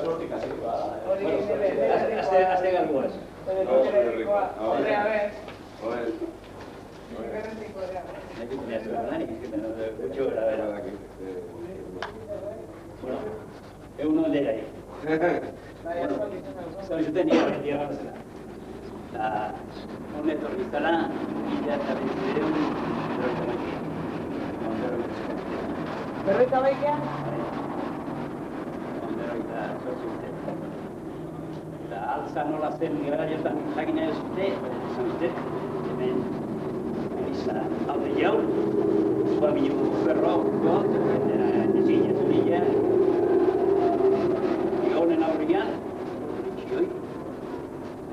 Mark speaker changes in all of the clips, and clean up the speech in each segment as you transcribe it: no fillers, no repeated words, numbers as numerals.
Speaker 1: sortik hasi.
Speaker 2: Aste galduaz.
Speaker 3: Horre, a ver.
Speaker 2: Egun hon dira. Zautzen nire beti agazela. Honet horrizala, ila eta behizeun,
Speaker 3: Berroita baikean?
Speaker 2: Berroita sortzi. Eta altza nola zen garaiotan jakina ez dute, esan dute, hemen izan alde jau, familio berro, gont, ezin ezurila, honen aurrian, txioi,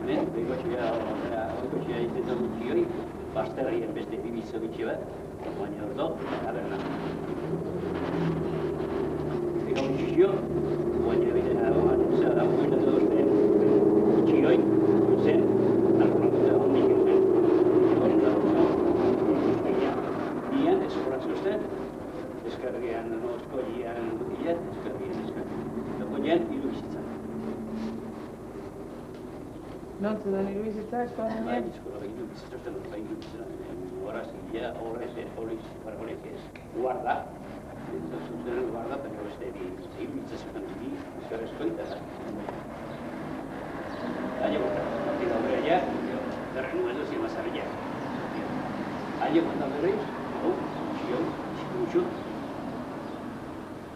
Speaker 2: hemen, oikotxea izetan txioi, basterrien beste bibizo bitxe bat, baina ordo, taberna. Ego txio, baina bidea anuncia da buena de orden, txioi, zen, arronakuta hondik zen, Ian, eskoraziozen, eskarrian, oskoian, dukilet, eskarrian, hiru bizitza.
Speaker 3: Non zuden hiru bizitza eskolan
Speaker 2: Bai, eskola hiru bizitza, hiru bizitza, horaz, gila, horrez, bargonek ez, guarda, zuten guarda, pero este hiru bizitza zekan ziki, eskarrezko eta aile gota, partida horre ja, derrenu ez duzien mazarria. Aile gota berriz, hau, txion, txikunxut,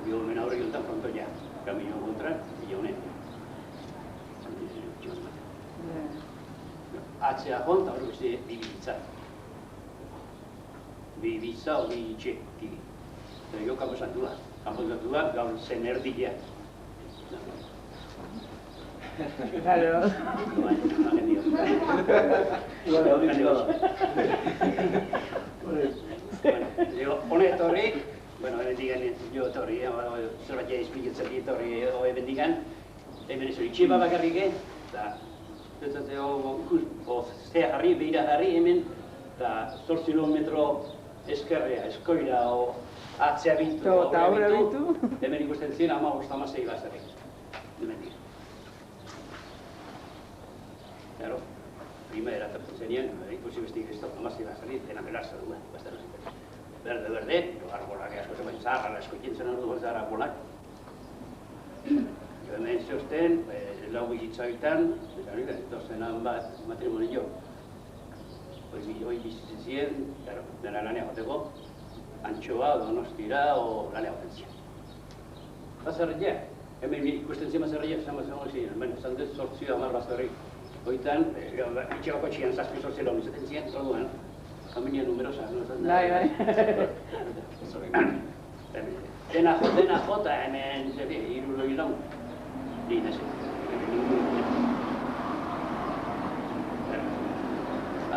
Speaker 2: Biolmen aurre giltan pronto ja, camino kontra, bilonen. Atzea jonta hori guzti bibitza. Bibitza hori itxe, tigi. Eta jo kamposantua, gaur zen erdia.
Speaker 3: Claro.
Speaker 2: Honet horri, bueno, bendigan jo etorri, zerbait izpikatzen etorri bendigan, hemen ez hori txiba bakarrik, eta ze jarri, behira jarri hemen, eta 8 kilometro eskerrea, eskoira, atzea bintu, aurre bintu, hemen ikusten zien 15-16 bazarrik, hemendik. Claro, primera eta zenien, ikusi bestik ez da 16 bazarrik, dena belarza duen, bazarrik. Berde, arbolak asko zegoen zaharra eskoitzen ordu bazar arbolak. Hemen zeusten, lau bizitza bitan, dozenan bat matrimonio. Hoi bizitzen ziren, dena lanea goteko, Antxoa, Donostira, o lanea goten ziren. Bazarria, hemen ikusten ziren bazarria, zango ziren, hemen esan dut 8-10 bazarrik. Hoitan, itxegoko txian 7-8 laun izaten ziren, orduan, familia numerosa, no?
Speaker 3: Bai.
Speaker 2: Dena jota hemen, hiru laun. Dina zen.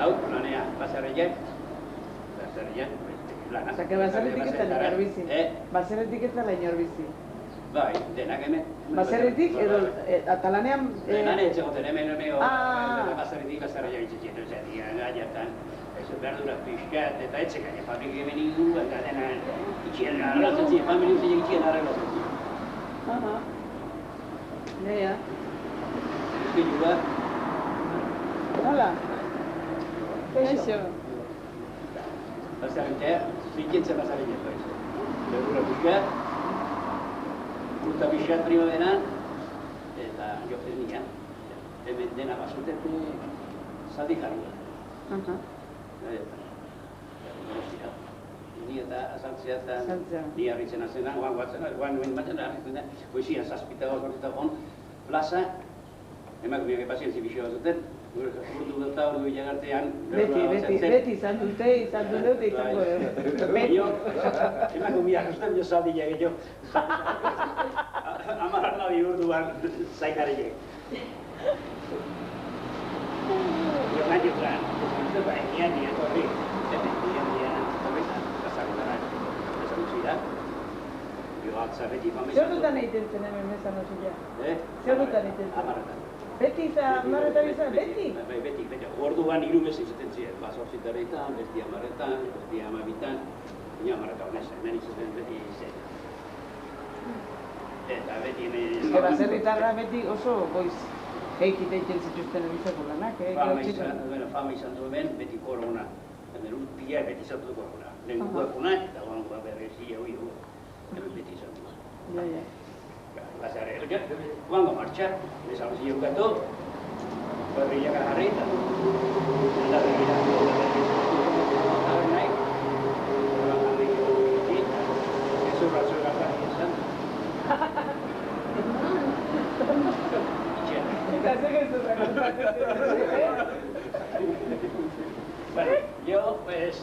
Speaker 2: Hau, lanea, bazarriak, lana.
Speaker 3: Osa, que bazarretik ez da inor bizi. Bazarretik ez da inor bizi.
Speaker 2: Bai, denak hemen.
Speaker 3: Bazarretik edo, eta lanean...
Speaker 2: Lanean etxegoten hemen, bazarretik itxetxetan, gaiatan. Verdura pixkat eta etxekaina fabrik hemen inguruan eta dena itxien arreglatzen ziren, familia uzeiak itxien arreglatzen ziren.
Speaker 3: Ja.
Speaker 2: Ezkilu bat.
Speaker 3: Hola. Kaixo.
Speaker 2: Bazarritea, zikintzen bazarritea. Verdura pixkat, fruta pixkat primaveran, eta jozen nian. Hemen dena basutete zaldi jarrua. Ni eta azaltzea eta ni harritzen azenan, guan nuen batzen harritzen da, goizian zazpita gortzita gon, plaza, emakumeak pazientzi bixo bat zuten, urdu dut ordu ilagartean...
Speaker 3: Beti izan dute, izango dut.
Speaker 2: Emakumeak usten jo zaldila gehiago. Amarra nabi urduan zaikarriek. Jo nahi ukan, nian horri,
Speaker 3: Zer dutan egiten zen hemen mezan osila? Zer dutan egiten zen?
Speaker 2: Amarretan.
Speaker 3: Beti izan, amarretan izan, beti?
Speaker 2: Beti. Orduan hiru bezi izaten ziren. Zortzitaretan, besti amarretan, besti amabitan, baina amarretan honesa, hemen izaten beti zen. Eta beti...
Speaker 3: Baserritarra beti oso goiz eikite egiten zituzten elizako lanak,
Speaker 2: Fama izan du hemen, beti korona. Hemen urtia beti izan du korona. Lehen guapuna eta guangoa berrezia hori dugu. Hemen beti izan du. Guango martxar, bezala zile bukatu, berriak jarri eta eta begiratu eta berri nahi. Ez urratzu egartari izan. Bueno, yo, pues,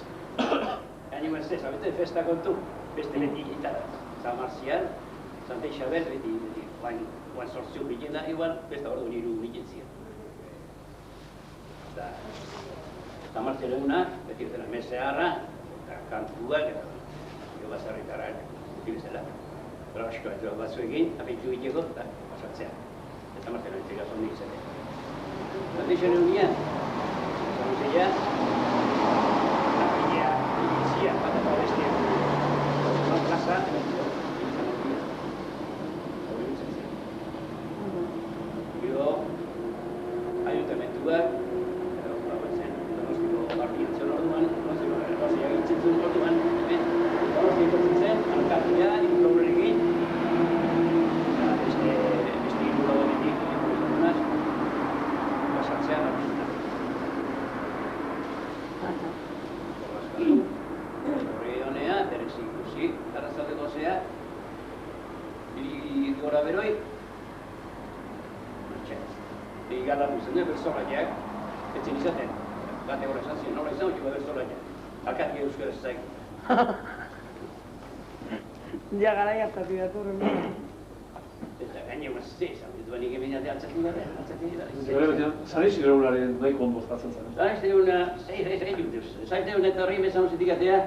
Speaker 2: año más de sabete festa con tú, beste beti eta San Marcial, Santa Isabel, beti guan sortzio bilena, igual, besta ordu niru biletzia. San Marcial eguna, beti urtena mesearra, eta kantuak, eta jo basarritara, bilezela. Rasko eta batzuekin, abentu egiteko, eta pasatzea. Eta Marcial entega zondi izatea. Santa Isabel egunean, Zauzea, Apilla, Ipizia, Patata Bestia, Plaza, gero, ayuntamentuak, Donostiko partian zen orduan, Donostiko egitzen zuen orduan, Donostiko zen, alkatea, ikobrekin, beste hiru lagunetik, pasatzea, horri honea, berezi ikusi, arrazaldeko zea, gora beroi, galatu zen duen bersolaiak, etzen izaten, bate horra esan ziren, nola izan hori bersolaiak, alkatik euskara ez zaik.
Speaker 3: Ja garai hartatu datu horren.
Speaker 2: Eta gaine mazte, zanbitu banik emeneate altzatik gara,
Speaker 1: Zare zireunaren nahiko ondo estatzen zen.
Speaker 2: Zaiz deun eta horri mesan usitik atea.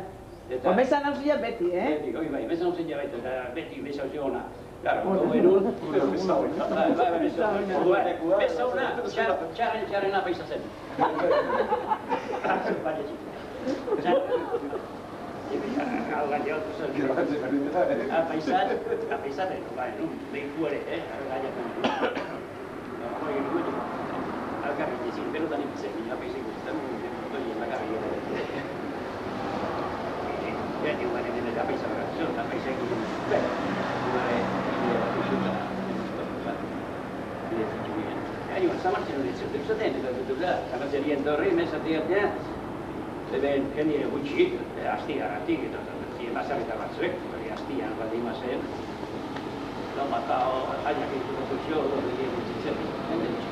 Speaker 3: Mesan hauzia beti,
Speaker 2: Beti, hori bai, mesan usitik baita, eta beti mesan usitik ona. Claro, como en un... Besauna, txarren apaiza zen. Hau gaiatu zen. Apaizaten, behiku ere, gaiatu. Alkarri ezin, pelotan ikitzen, apaizik ustetan, alkarri ere. Ya diu garen dene apaizak grazioz, apaizak guztien. Zamartzen hori zertu izaten, eta zamartzerien torri, mesatik ben jendire gutxi, astigarratik, eta zien basarritar batzuek, astian baldin mazen, matao, jaiak egituko zuzio, dien gutxitzen, jende gutxi.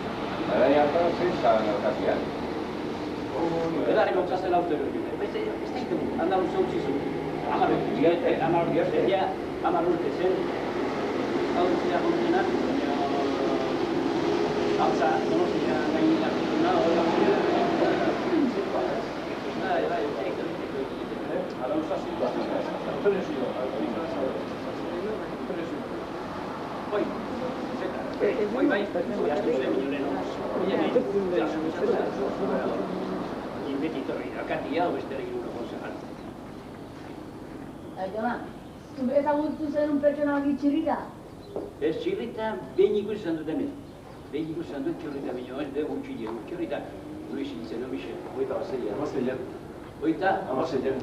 Speaker 4: Garai hartan zein zaren alkatian?
Speaker 2: Edari kontzazen aurten hori. Beste, ez da ikutu, handa un zautzi zu. Amar urte zen, hau zira kontenak, Altza, Donostia gainera zuzuna, hori gauzera. Hoi bai, jaztu zen minuren hori. Beti torri, alkatia, besterik gure konsejal.
Speaker 5: Jona, zu ezagutu zen un pertsona txirrita?
Speaker 2: Ez txirrita, behin ikusi zan dut hemen. Behin ikusi zan dut txirrita baino, ez dugu txilien. Txirrita, Luis itzen, omixe.
Speaker 1: Oita Amaseian.
Speaker 2: Oita?
Speaker 1: Amaseian.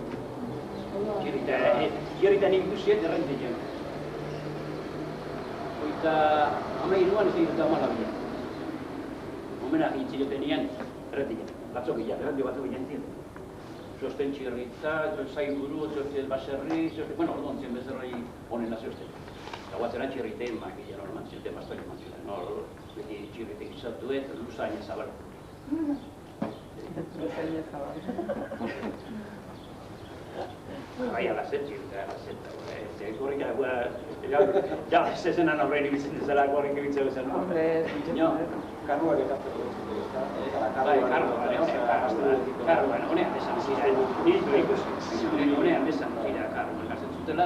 Speaker 2: Txirrita nik ikusiet errentetan. Oita, amairuan ez dut amalabian. Homenak intziletenian, errentetan. Batzok gila, errendio batzok gila entzien. Zosten txirrita, zaiburu, zosten baserri, bueno, orduan zien bezerrei honena zosten. Eta guatzera txirriteen makila, norman zioten bastak eman zioten. Beti txirritek izatuet, luzaina zabal.
Speaker 3: Luzaina zabal.
Speaker 2: Bai, alazet, txirrita, alazet. Gorrik, ja, zezenan horrein ibitzen zela, gorrik ibitzen zen.
Speaker 3: Hombre,
Speaker 4: Kanuak ekatzeko.
Speaker 2: Bai, karruan, honean bezan zira, niritu ikusi. Honean bezan zira, karruan gazen zutela,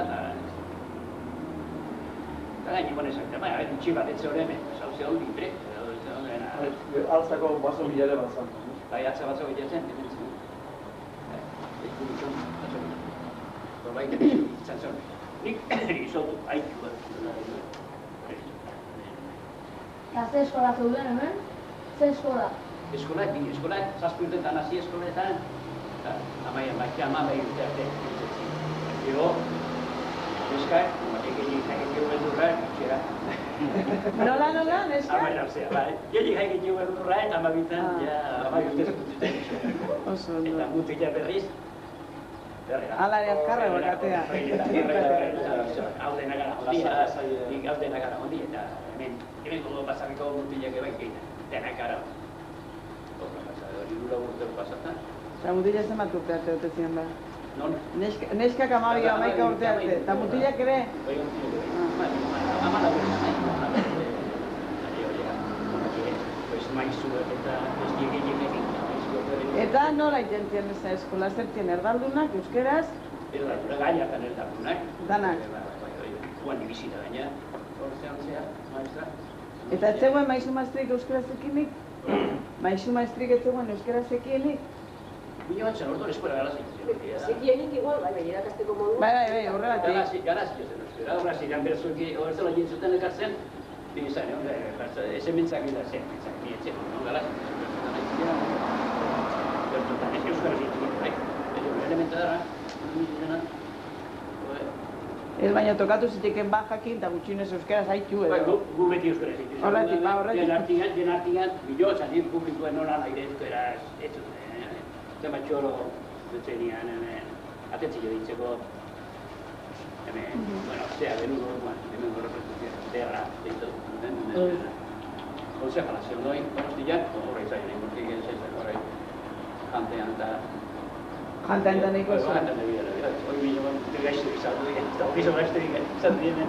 Speaker 2: eta gaini bonezak, eta bai, txibat etze horreme, zauzea hori libre,
Speaker 1: Altzako baso bilare bat zan.
Speaker 2: bai, atza batzak bilatzen, dementzen. Gurutxon, batzak bilatzen. Bai, izan zon. Nik izoltu, haitu bat.
Speaker 5: Eta ze eskola zeuden hemen? Ze eskola?
Speaker 2: Eskolak, 7 urtetan hasi eskoletan, amai urte arte. Gero, neskak, egin jaiketio beldurrak, itxera.
Speaker 3: Nola, neska?
Speaker 2: Amai hartzea, bai. Egin jaiketio beldurrak, amabitan, amai urte zekututzen.
Speaker 3: Oso, ondo.
Speaker 2: Eta mutila berriz,
Speaker 3: Ala ere azkarra bakatea.
Speaker 2: Hau dena gara hondi, eta hemen gogo pasarriko mutilak ebaik egiten, denak gara. Horra pasada, hori dura urtero pasatan.
Speaker 3: Eta mutila zenbat urte arte dute ziren da?
Speaker 2: Non?
Speaker 3: Neskak 12 urte arte, eta mutilak ere?
Speaker 2: Bai, mutilak ere. Amala urte nahi. Maizu eta ez diegin.
Speaker 3: Eta nola itentzien eza eskola, zertien erdaldunak, euskeraz?
Speaker 2: Erdaldura gaiatan erdaldunak.
Speaker 3: Danak?
Speaker 2: Guan ibizita gaina, orzean zea, maestra.
Speaker 3: Eta ez zegoen maizu maestrik euskaraz ekinik? Maizu maestrik ez zegoen euskaraz ekienik?
Speaker 2: Bino batzen, orduan eskuela garazik.
Speaker 6: Zekienik igual, bai, irakasteko modu.
Speaker 3: Bai, horregatik.
Speaker 2: Garazik jozen euskera, horra ziren berzuki, horrezela jintzuten ekartzen, izan, ez ementzak eta zen, ementzak, non garazik. Bertutan, ez euskara zintzen, bai, elementa dara,
Speaker 3: Ez baina tokatu ziteken bajakin eta gutxinez euskaraz haitu edo.
Speaker 2: Bai, gu beti euskara zintzen.
Speaker 3: Horretik.
Speaker 2: Den artigan, bilotza, nire publikoen nola nahi euskaraz, ez zuten. Zema txoro, dutzenian, atentzio ditzeko, hemen, bueno, zea, benudo, hemen gorrepretuziak, derra, deitu, Konzea jalazion doi, donostiak, horrei zain, hortik egin horrei, jantean eta...
Speaker 3: Jantean eta nahiko zuen.
Speaker 2: Jantean da bidea, hori bilo, gaizte izatu dien, eta hori zo gaizte izatu dien.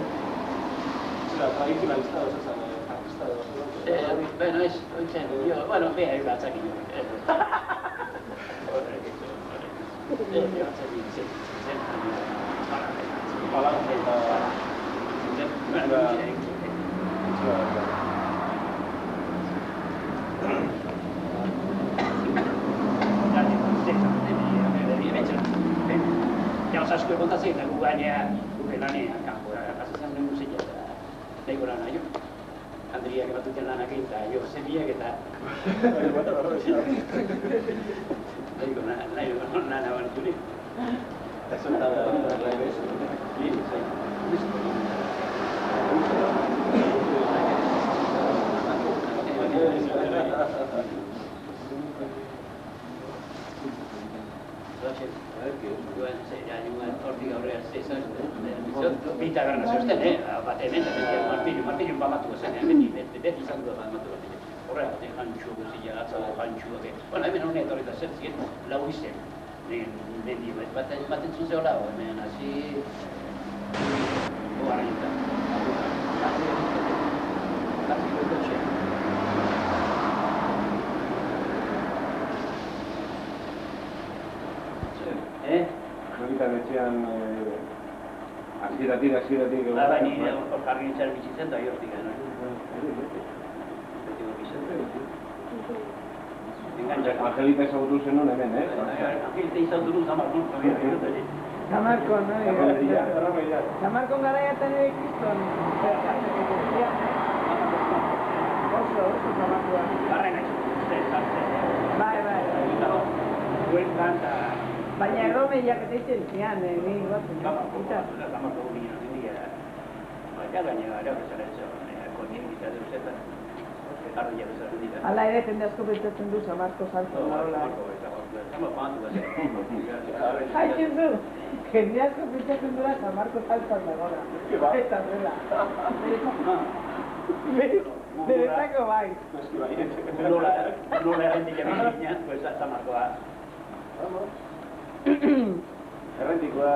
Speaker 1: Zera, tradizional estado, zezan, estado.
Speaker 2: Bueno, ez, hori zen, bueno, beha ez batzak ino. Jauz asko egontatzen eta gu gainea gure lanea kanpora pasatzen den musika eta nahiko lan nahi. Andriak batuten lanak eta jo zemiak eta... Nahiko lan abantu nik. Eta zonta da nahi bezu. Hortik aurrean zezan, bita garna zeusten, bat hemen, martillo bamatu zen, beti izan du bamatu bat. Horrela, jantxu guztia, atzala jantxu, bueno, hemen honet horreta zertzien, lau izen, mendi bat entzun zeo lau, hemen, hasi... Gogarra jintan. Hasi gototxean.
Speaker 4: Horretan etxean hasieratik
Speaker 2: Bai, nire hor jarri nintzen bizitzen da hortik gana. Beti hor bizitzen.
Speaker 4: Angelita ezagutu zenun hemen,
Speaker 2: Angelita ezagutu nuen Zamarkon,
Speaker 3: Zamarkon, no? Zamarkon garaiatan ere kriston. Oso Zamarkoa.
Speaker 2: Barren aizu,
Speaker 3: Bai.
Speaker 2: Huelkan eta...
Speaker 3: Baina erromeiak eta iten zian, ni batzen.
Speaker 2: Zamarko ginen, baina gaina gara bezala ez konien gizate duzetan. Ardia bezala dira.
Speaker 3: Hala ere, jende asko pentsatzen du Zamarko salto daula. Haitzen du, jende asko pentsatzen dura Zamarko salto dagoela. Eta zela. Beretako bai.
Speaker 2: Nola errendik egin ginen, pues Zamarkoa.
Speaker 1: Errentikoa,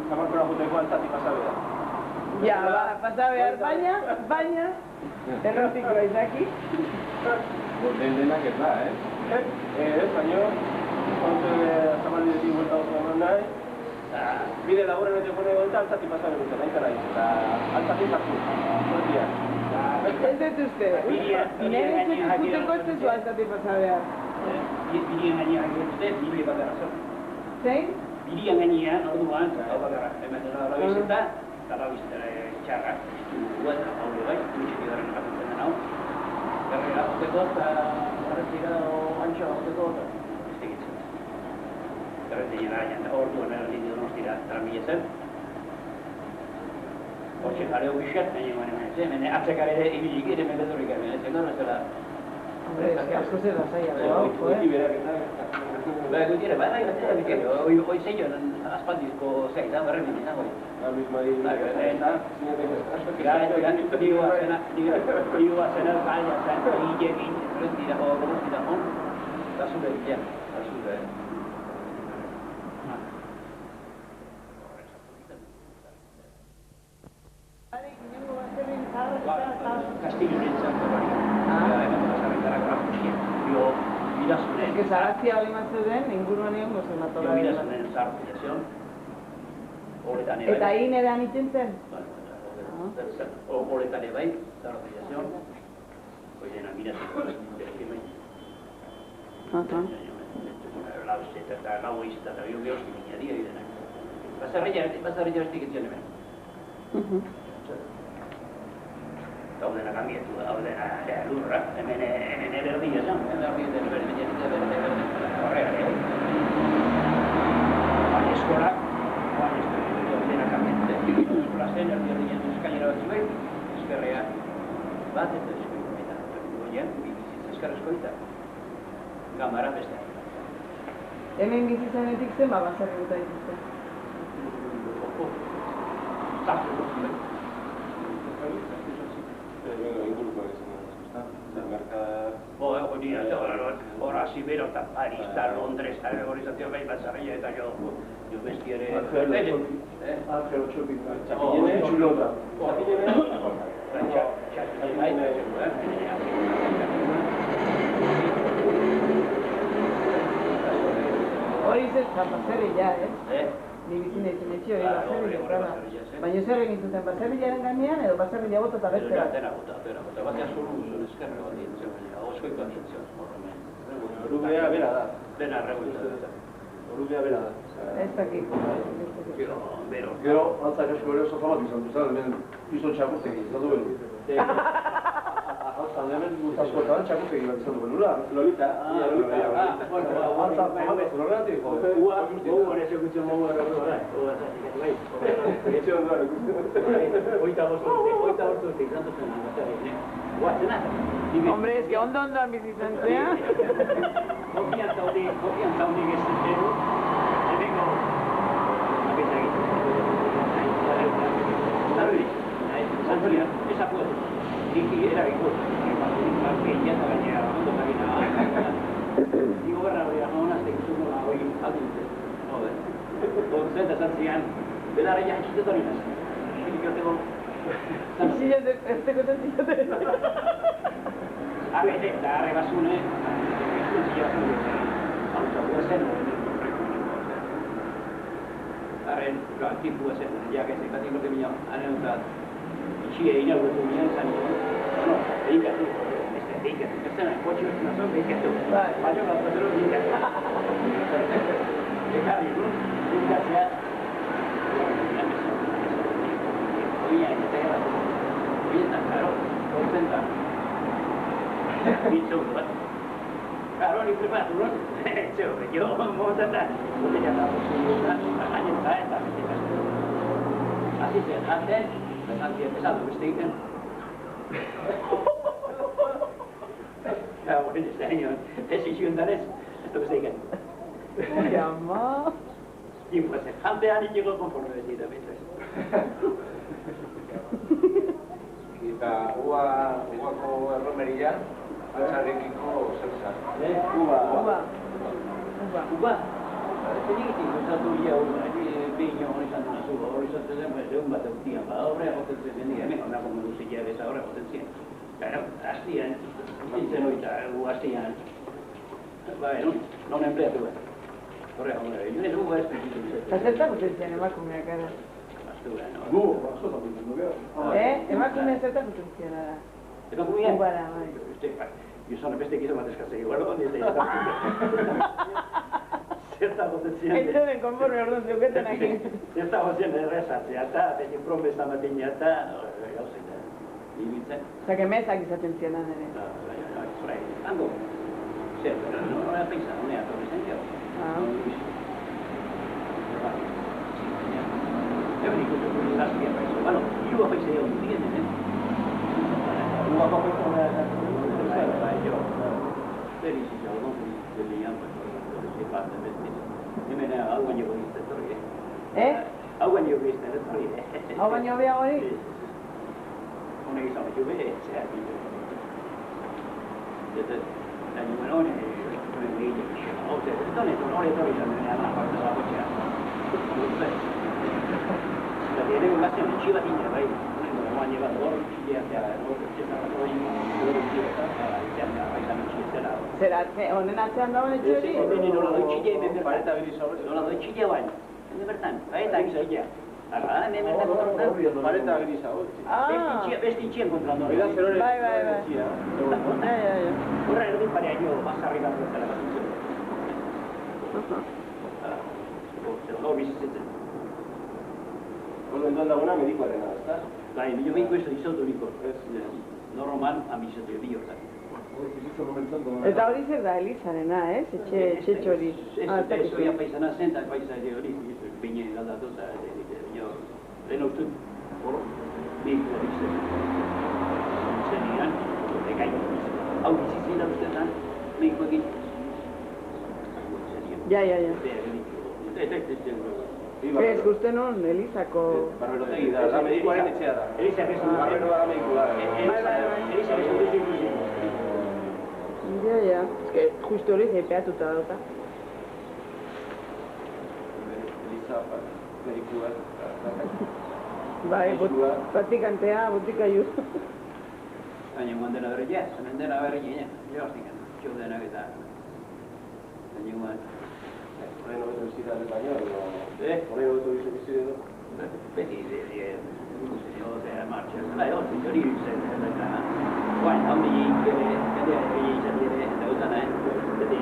Speaker 1: Zamarkora juteko altzati pasabea.
Speaker 3: Ja, pasa behar, baina, errotikoa izaki.
Speaker 4: Denak ez da,
Speaker 1: Baina, Zamardidetik buelta oso eman nahi, bide laguren eta jone egon eta altzati pasabea duten, nahi kara eta altzati sartu, zortia.
Speaker 3: Ez dut uste, nire juteko ez duzu altzati pasa behar.
Speaker 2: Birian gainean dute, bibli bat errazor.
Speaker 3: Zein?
Speaker 2: Birian gainean, orduan, hau bakarra, hemen dela labizeta, eta labizeta txarra, guat, hau bai, mitxetik garen jatzen den hau, Zerrera hoteko eta horretzira antxoa hoteko eta ez digitzen. Horretzina gara, orduan erditu donostira tramile zen. Hortxe jare hobixat, hemen atzekare ibilik ere mendeturik hemen, ez gara zela.
Speaker 3: Hombre, es que asko zer da zaiago,
Speaker 1: Guti berak eta...
Speaker 2: Guti ere, bai, hoi zeion aspaldizko zeita, berren nintzen, hoi.
Speaker 1: Luis Mari...
Speaker 2: Diua zena baina zen, hilekin, rentira, gomostira, da zure egitea, da zure... Castillo nintzen,
Speaker 3: Es que Zaratzia hori matzuden, inguruan egon gozen matora.
Speaker 2: Jo bidazunen zartizazion, horretan ere.
Speaker 3: Eta hine edan itzen zen?
Speaker 2: Horretan ere bai, zartizazion, hoidena miratzen, berkimei. Lauzet eta gauiz eta biogioski minadia idenak. Bazarria estik etzion hemen. Gaudena kamietu, gaudena lurra, hemen erdia zen, horrean egon. Baina eskolak, gaudena kamietu, eskola zen, erdia eskailera batzuek, eskerrean bat eta eskoita, goien, bizitza eskerrezko eta gamara beste.
Speaker 3: Hemen bizizanetik zen, bazarri guta dituzte.
Speaker 2: Zartu, Hor hasi bero eta Paris eta Londres eta organizazio gai batzarria eta jo bestiare...
Speaker 1: Angelo Txopik, txapilene, txulota.
Speaker 3: Hori zen bazarria, Ni bizine izen etxio, bazarria grana. Baina zer egin zuten, bazarriaren gainean edo bazarria bota eta beste bat?
Speaker 2: Dena bota. Baina zuru zuen eskerre bat dintzen, oskoiko dintzen.
Speaker 1: Orubea bera da.
Speaker 2: Dena arreguita.
Speaker 1: Orubea bera da.
Speaker 3: Ez dakit.
Speaker 1: Gero, altzak esko ere oso famat izan duzan, hemen izan txapurtegi, izan duen. Altzak hemen askotan txapurtegi bat izan duen, nula? Lolita. Altzak famat horregatik.
Speaker 2: Gogoan ez egutzen mogu erratu gara.
Speaker 1: Etxe ondoan ikusten.
Speaker 2: Oita bortu izan duzen albatari. Guatzena.
Speaker 3: Hombre, es que ondoan bizizan zea.
Speaker 2: Kopian taudik ez zentero. Hemengo. Abeta egiten. Zantzia, esa puedo. Diki eragiko. Gehiago eta gainera, ondo magina. Digo berra hori, honaztek zumula hori aldute. Zen eta zantzian, belarra jantzitut hori naz.
Speaker 3: Zantzian ez teko zantziaten.
Speaker 2: Arre basune, arren, tipua zen, jakezik bat ingote minio, aneontzat, itxie inaugurtu minio zan, no, behikatu, behikatu, ez zen, kotxio ez nazon, behikatu, baino bat batero behikatu. Ekarri, behikatzea, oia, ez tegera, oietan, karo, kontentan. Bicho, bat. Karo, ni prepatu, no? Zeo, jo, montatan, botella da posibilidad, gaineta eta besteak. Así zen, antes, bezantzia pesatu beste egiten. Bueno, ez da nion, ez itxiontan ez du beste egiten.
Speaker 3: Ui, ama.
Speaker 2: Pues, jantean itxego konforme bezita, betzez.
Speaker 4: Eta uako erromeria, altzarekiko zerza.
Speaker 1: Uba.
Speaker 2: Zenikitik gustatu ia behin hori izan duna zuba, hori izan zen egun bat eutian, horre agoten zen bendik, hemen honako moduzia beza horre agoten zen. Hastian, nintzen oita, hastian, non empleatu behar. Horre agoten, ez guba ez pentsitu zen.
Speaker 3: Eta zertan gutentzen emakumeak gara?
Speaker 1: Gu, askotan bintzen dugu.
Speaker 3: Emakumea zertan gutentzen gara?
Speaker 2: Emakumea?
Speaker 3: Ubara, bai.
Speaker 2: Gizona beste gizo bat eskatzea, igual ondi eta zerta gotetzen.
Speaker 3: Ez zuen konforme orduan zeuketan aki.
Speaker 2: Zerta gotetzen errezatzea eta beti promesa matina eta gauzetan. Ibiltzen.
Speaker 3: Osa, que mezak izaten zienan ere.
Speaker 2: Zorai, hango. Zer, no era paisa, no era adolescencia. Every good has to be a paisa. Bueno, hiru paisa egon dien,
Speaker 1: Luego fue con la...
Speaker 2: Yo, felici giorno, dell'anno, si fa da vestire. Hemen hau baino goizte etorri. Hau baino goizte etorri.
Speaker 3: Hau baino beha hori?
Speaker 2: Honek izan baino behe, zera dira. Eta, baino hone, egin egin. Hauze, ez donet, hori etorri izan denean, aparta da gotxea. Eta diren gazioan, etxi bat ina, bai. Honen llevat hor, txileatzea, hor, etxezak hori, hor,
Speaker 3: Zera, honen atzean dagoen etxe hori?
Speaker 2: Hori nola doi txile, hemen bertan. Nola doi txile bain. Hemen bertan, baita txilea. Aga, hemen bertan kontratan.
Speaker 1: Pareta grisa hori.
Speaker 2: Besti txien kontratan.
Speaker 3: Bai.
Speaker 2: Horra erdin parea jo, basarri bat zela bat zuzen. Hor bizitzen.
Speaker 1: Bueno, entonces la buena medikoarena, ezta?
Speaker 2: Bai, jo behiko ez izauturiko. No roman, amizatio bi hortak.
Speaker 3: Eta hori zer da Elizarena, ez? Etxe hori.
Speaker 2: Ez hori apaizana zen, eta apaizan hori, bine galdatu, eta lehen ustut, hor, bik hori zen iran, ekai, hau bizitzen da ustetan, biko egin.
Speaker 3: Ja. Ez guzti non, Elizako...
Speaker 1: Barberotegi da, da medikoaren etxea da.
Speaker 2: Elizak ez du.
Speaker 1: Barbero da medikoa.
Speaker 2: Elizak ez du inklusiu.
Speaker 3: Ja. Ez que justu hori zeipeatuta dauka.
Speaker 1: Eliza, medikua.
Speaker 3: Bai, pratikantea, botikaiu.
Speaker 2: Baina guan dena berria, hemen dena berria, jo hartikan, txo denak eta... Baina guan...
Speaker 1: Horrein hobeto bizita ez baino, horrein hobeto bizita edo?
Speaker 2: Beti, martxa, bai, hori zen, eta... Guain, hau nire jendea izan dire, eta gutana, beti.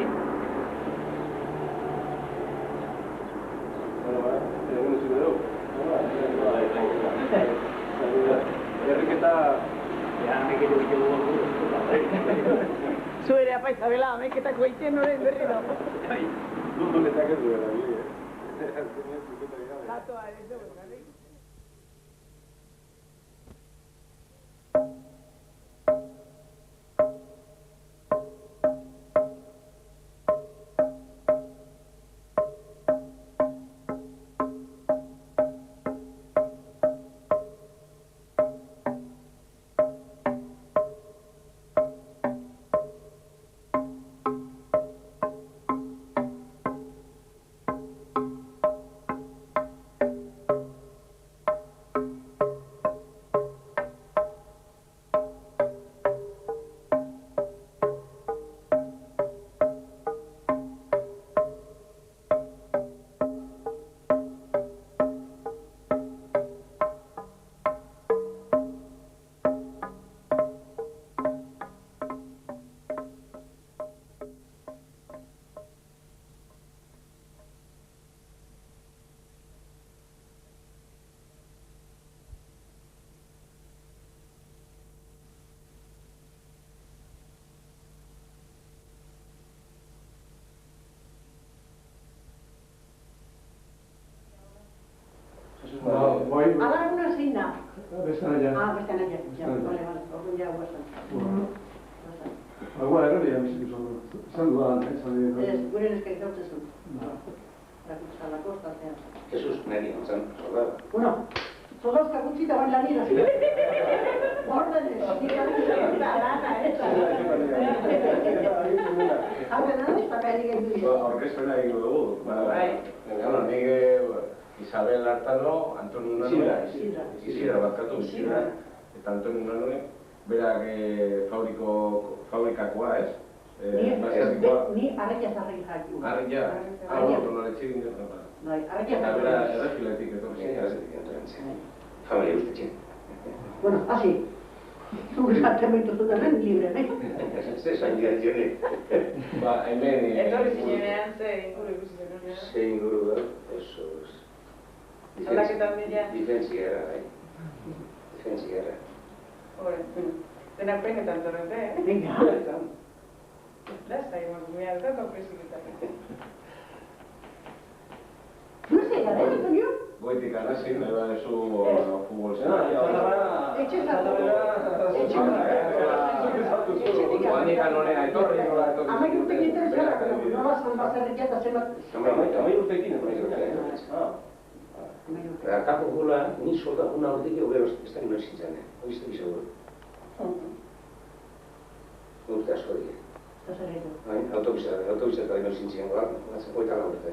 Speaker 1: Bueno, egun zure dugu. Erriketa...
Speaker 3: Zu ere apaiza bela, ameketako egiten horrein berriro.
Speaker 1: Mundunetak ez duela, bide.
Speaker 3: Latoa ere dugu, gari?
Speaker 6: Alarguna zein da?
Speaker 7: Bestan aia.
Speaker 6: Bestan aia. Vale, orduan ja guazan.
Speaker 7: Agua errelia biziko zan dudan, esan dira.
Speaker 6: Ez, gure neska izautzen zuen. A la costa, zean.
Speaker 4: Jesus, neri, zan, soldado.
Speaker 6: Bueno, soldazka gutxi eta bain lanira. Ordenes. Hau dena, ez paperik egin dugu.
Speaker 4: Orkestena egingo dugu. Nik Isabel Artano, Antonio Unanue, Isidra Bazkatu, eta Antonio Unanue, berak fabrikakoa, ez?
Speaker 6: Ni arrekia zarrekin jarri.
Speaker 4: Arrekia? Tonaletxe ginen.
Speaker 6: Bai, arrekia
Speaker 4: Eta
Speaker 6: zarrekin.
Speaker 4: bera erregiletik etorri zen. Familia ustetxe.
Speaker 6: Bueno, hasi. Zure zartementu zuten libre,
Speaker 4: Ze zain dira jone. Ba, hemen...
Speaker 3: Etorri zinean, ze inguru ikusi zen.
Speaker 4: Ze inguru da, eso es.
Speaker 3: Aldaketan dira.
Speaker 4: Difentziara, bai. Difentziara.
Speaker 3: Hore, denak penetan torrente,
Speaker 6: Venga.
Speaker 4: Nazi, nahi bat ezu futbol zen.
Speaker 6: Etxe zartu.
Speaker 4: Guanikan honea etorri.
Speaker 6: Amaik urtekin interesara, nola zan bazarrikia eta zenbat...
Speaker 1: Amai urtekin,
Speaker 4: Kapo gula, ni solda una urtekin gero ez da nuen zintzen, hori ez da seguro. Urte asko dira. Autobista eta nuen zintzen goa, oita la urte.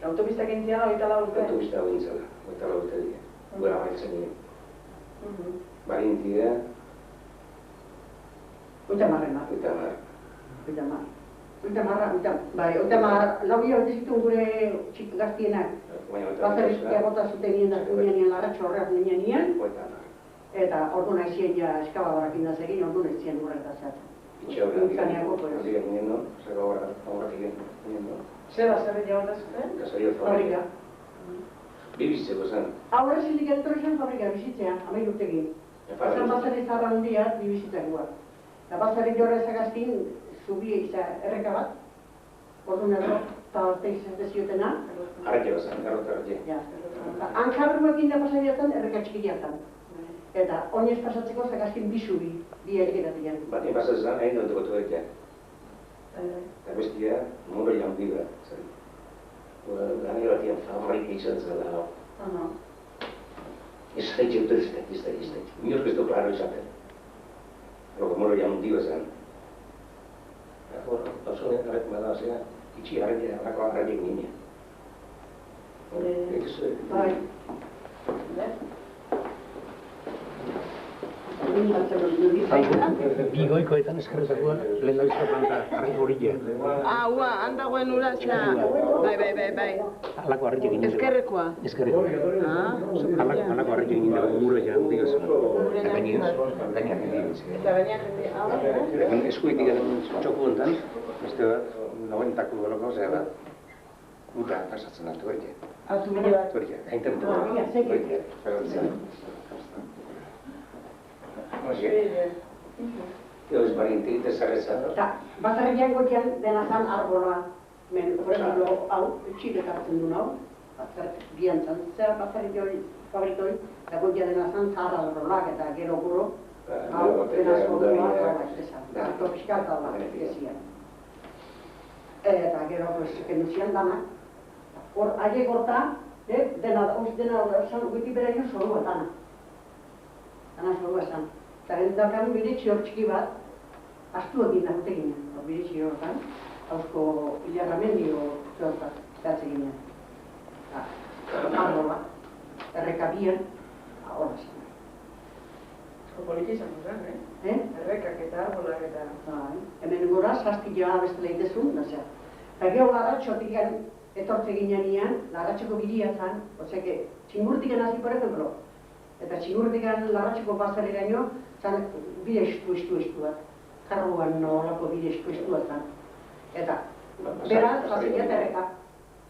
Speaker 3: Autopistak egin oita la urte?
Speaker 4: Autobista egin zela, oita la urte dira. Gura maitzen dira. Barinti dira.
Speaker 6: Oita marrena. Oita marra, lau hilo dizitun gure txik gaztienak. Bazarrizkia bota zuten nien larratxo horreak nien. Eta ordu nahizien ja eskabadorak indaz egin, ordu nahizien urreta zehatzen.
Speaker 4: Itxe horretik nien, zego horretik nien.
Speaker 3: Zer bazarrizkia bota zuten?
Speaker 4: Gasorio fabrika. Bibizitzeko zen.
Speaker 6: Aurrez indik etorri zen fabrika bizitzea, amai urtekin. Bazan bazarri zarra hundiat bibizitzakua. Eta bazarri jorra ezagazkin, zubi erreka bat, ordu nerro, eta orteiz ez deziotena.
Speaker 4: Arretxe bazan, garrota arretxe.
Speaker 6: Hankarruekin da pasariatan, erreka txikiatan. Eta oinez pasatzeko zagazkin bi zubi, bi ergeratian.
Speaker 4: Batien pasatzen, hain dut gotu egitea. Eta bestia, muro jaundi bat. Gane batian fabrika izan zela. Ez haitxe autoriztek, ez da. Minork ez du klaro izaten. Loko muro jaundi bat zen. Oso garret bada zera, itxi garretia, lako garretik nina.
Speaker 6: Bai.
Speaker 2: Bi goikoetan eskerretakoa lehen da bizka planta, harri horilla.
Speaker 3: Ua, handagoen ura, bai.
Speaker 2: Alako harri egin.
Speaker 3: Ezkerrekoa.
Speaker 2: Ezkerrekoa. Alako harri egin dago muro ja, hundi gazo. Eta bainiak egin. Eskuitik txoku hontan, beste bat, 90ko goloko zera bat, uta pasatzen hartu goite.
Speaker 3: Hartu bide bat.
Speaker 2: Hori, gainten
Speaker 4: Eo ez barintik desarrezatu.
Speaker 6: Eta bazarriak gotian dena zan arbola. Por ejemplo, hau, txile kartzen duen hau, bian zan, zer bazarrik hori fabrikoi, eta gotia dena zan zahar arbolak eta gero guro, hau, dena zordua, eta piskalta hau bat, ezian. Eta gero, enuzian danak, hor, aiek horta, dena zan, goiti bera egin zorua dana. Dana zorua zan. Eta gendakan biritxi hor txiki bat, astu egin da guteginen, biritxi horretan, hausko hilarramendi zortak zehatz eginen. Arbola, errekabien, horra zan.
Speaker 3: Esko politi izan zen, Errekak eta arbolak eta...
Speaker 6: Hemen gora, zaztila bestela itezun, da zera. Eta gero larratxotik etortze ginean, larratxoko bilia zan, ozeke, txingurtiken hasi, por ejemplo, eta txingurtiken larratxoko bazarreraino, zan bide estu bat. Karruan nolako bide estu bat zan. Eta, beraz, zaziliat erreka.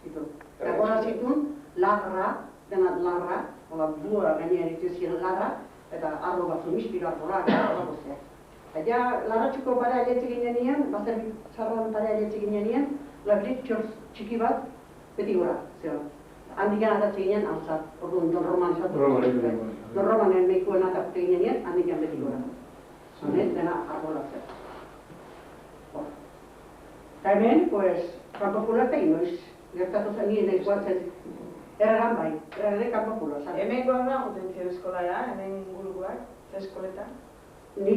Speaker 6: Eta gora zitun, larra, dena larra, hola buora gainean ituzien larra, eta arro batzu mispiro arborak, horrako zea. Eta ja, larratxoko parea ailetze ginean, bazarri zarran parea ailetze ginean, labiritxor txiki bat, beti gora, zeo. Handikan atatze ginean, altzat, orduan, Don Roman zatu. Don Romanen mehikoen atatze ginean, handikan beti gora. Zanet, dena arbola zera. Eta hemen, pues, kanpo pularte egin noiz, gertatu zen nien eguatzen, erregan bai, erre kanpo pulo, zan.
Speaker 3: Hemen goa guten zion eskolara, hemen ingurukoak, ze eskoleta?
Speaker 6: Ni,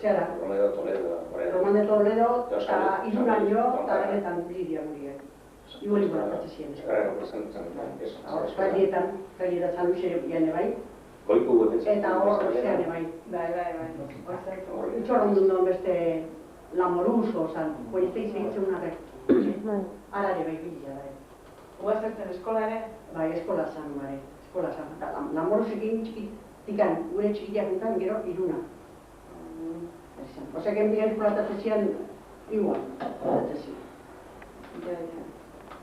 Speaker 6: zera,
Speaker 4: Romero Toledo.
Speaker 6: Roman de Toledo, eta Iruraino, eta benetan Lidia Muriek. Iguali boratatze ziren eskola. Gailietan San Luis jane bai,
Speaker 4: Goiku goten zen.
Speaker 6: eta hor zean bai.
Speaker 3: Bai.
Speaker 6: Itxoron duen beste lamoruso, zan, koizteiz egitzen unarrek. Arare bai bila bai.
Speaker 3: Ua zertzen eskola ere?
Speaker 6: Bai, eskola zan, bai, eskola zan. Eta lamorusekin txikikan, gure txikiak enten gero Iruna. Osea, que Miguel Platatzen zian, igual, platatzen zian.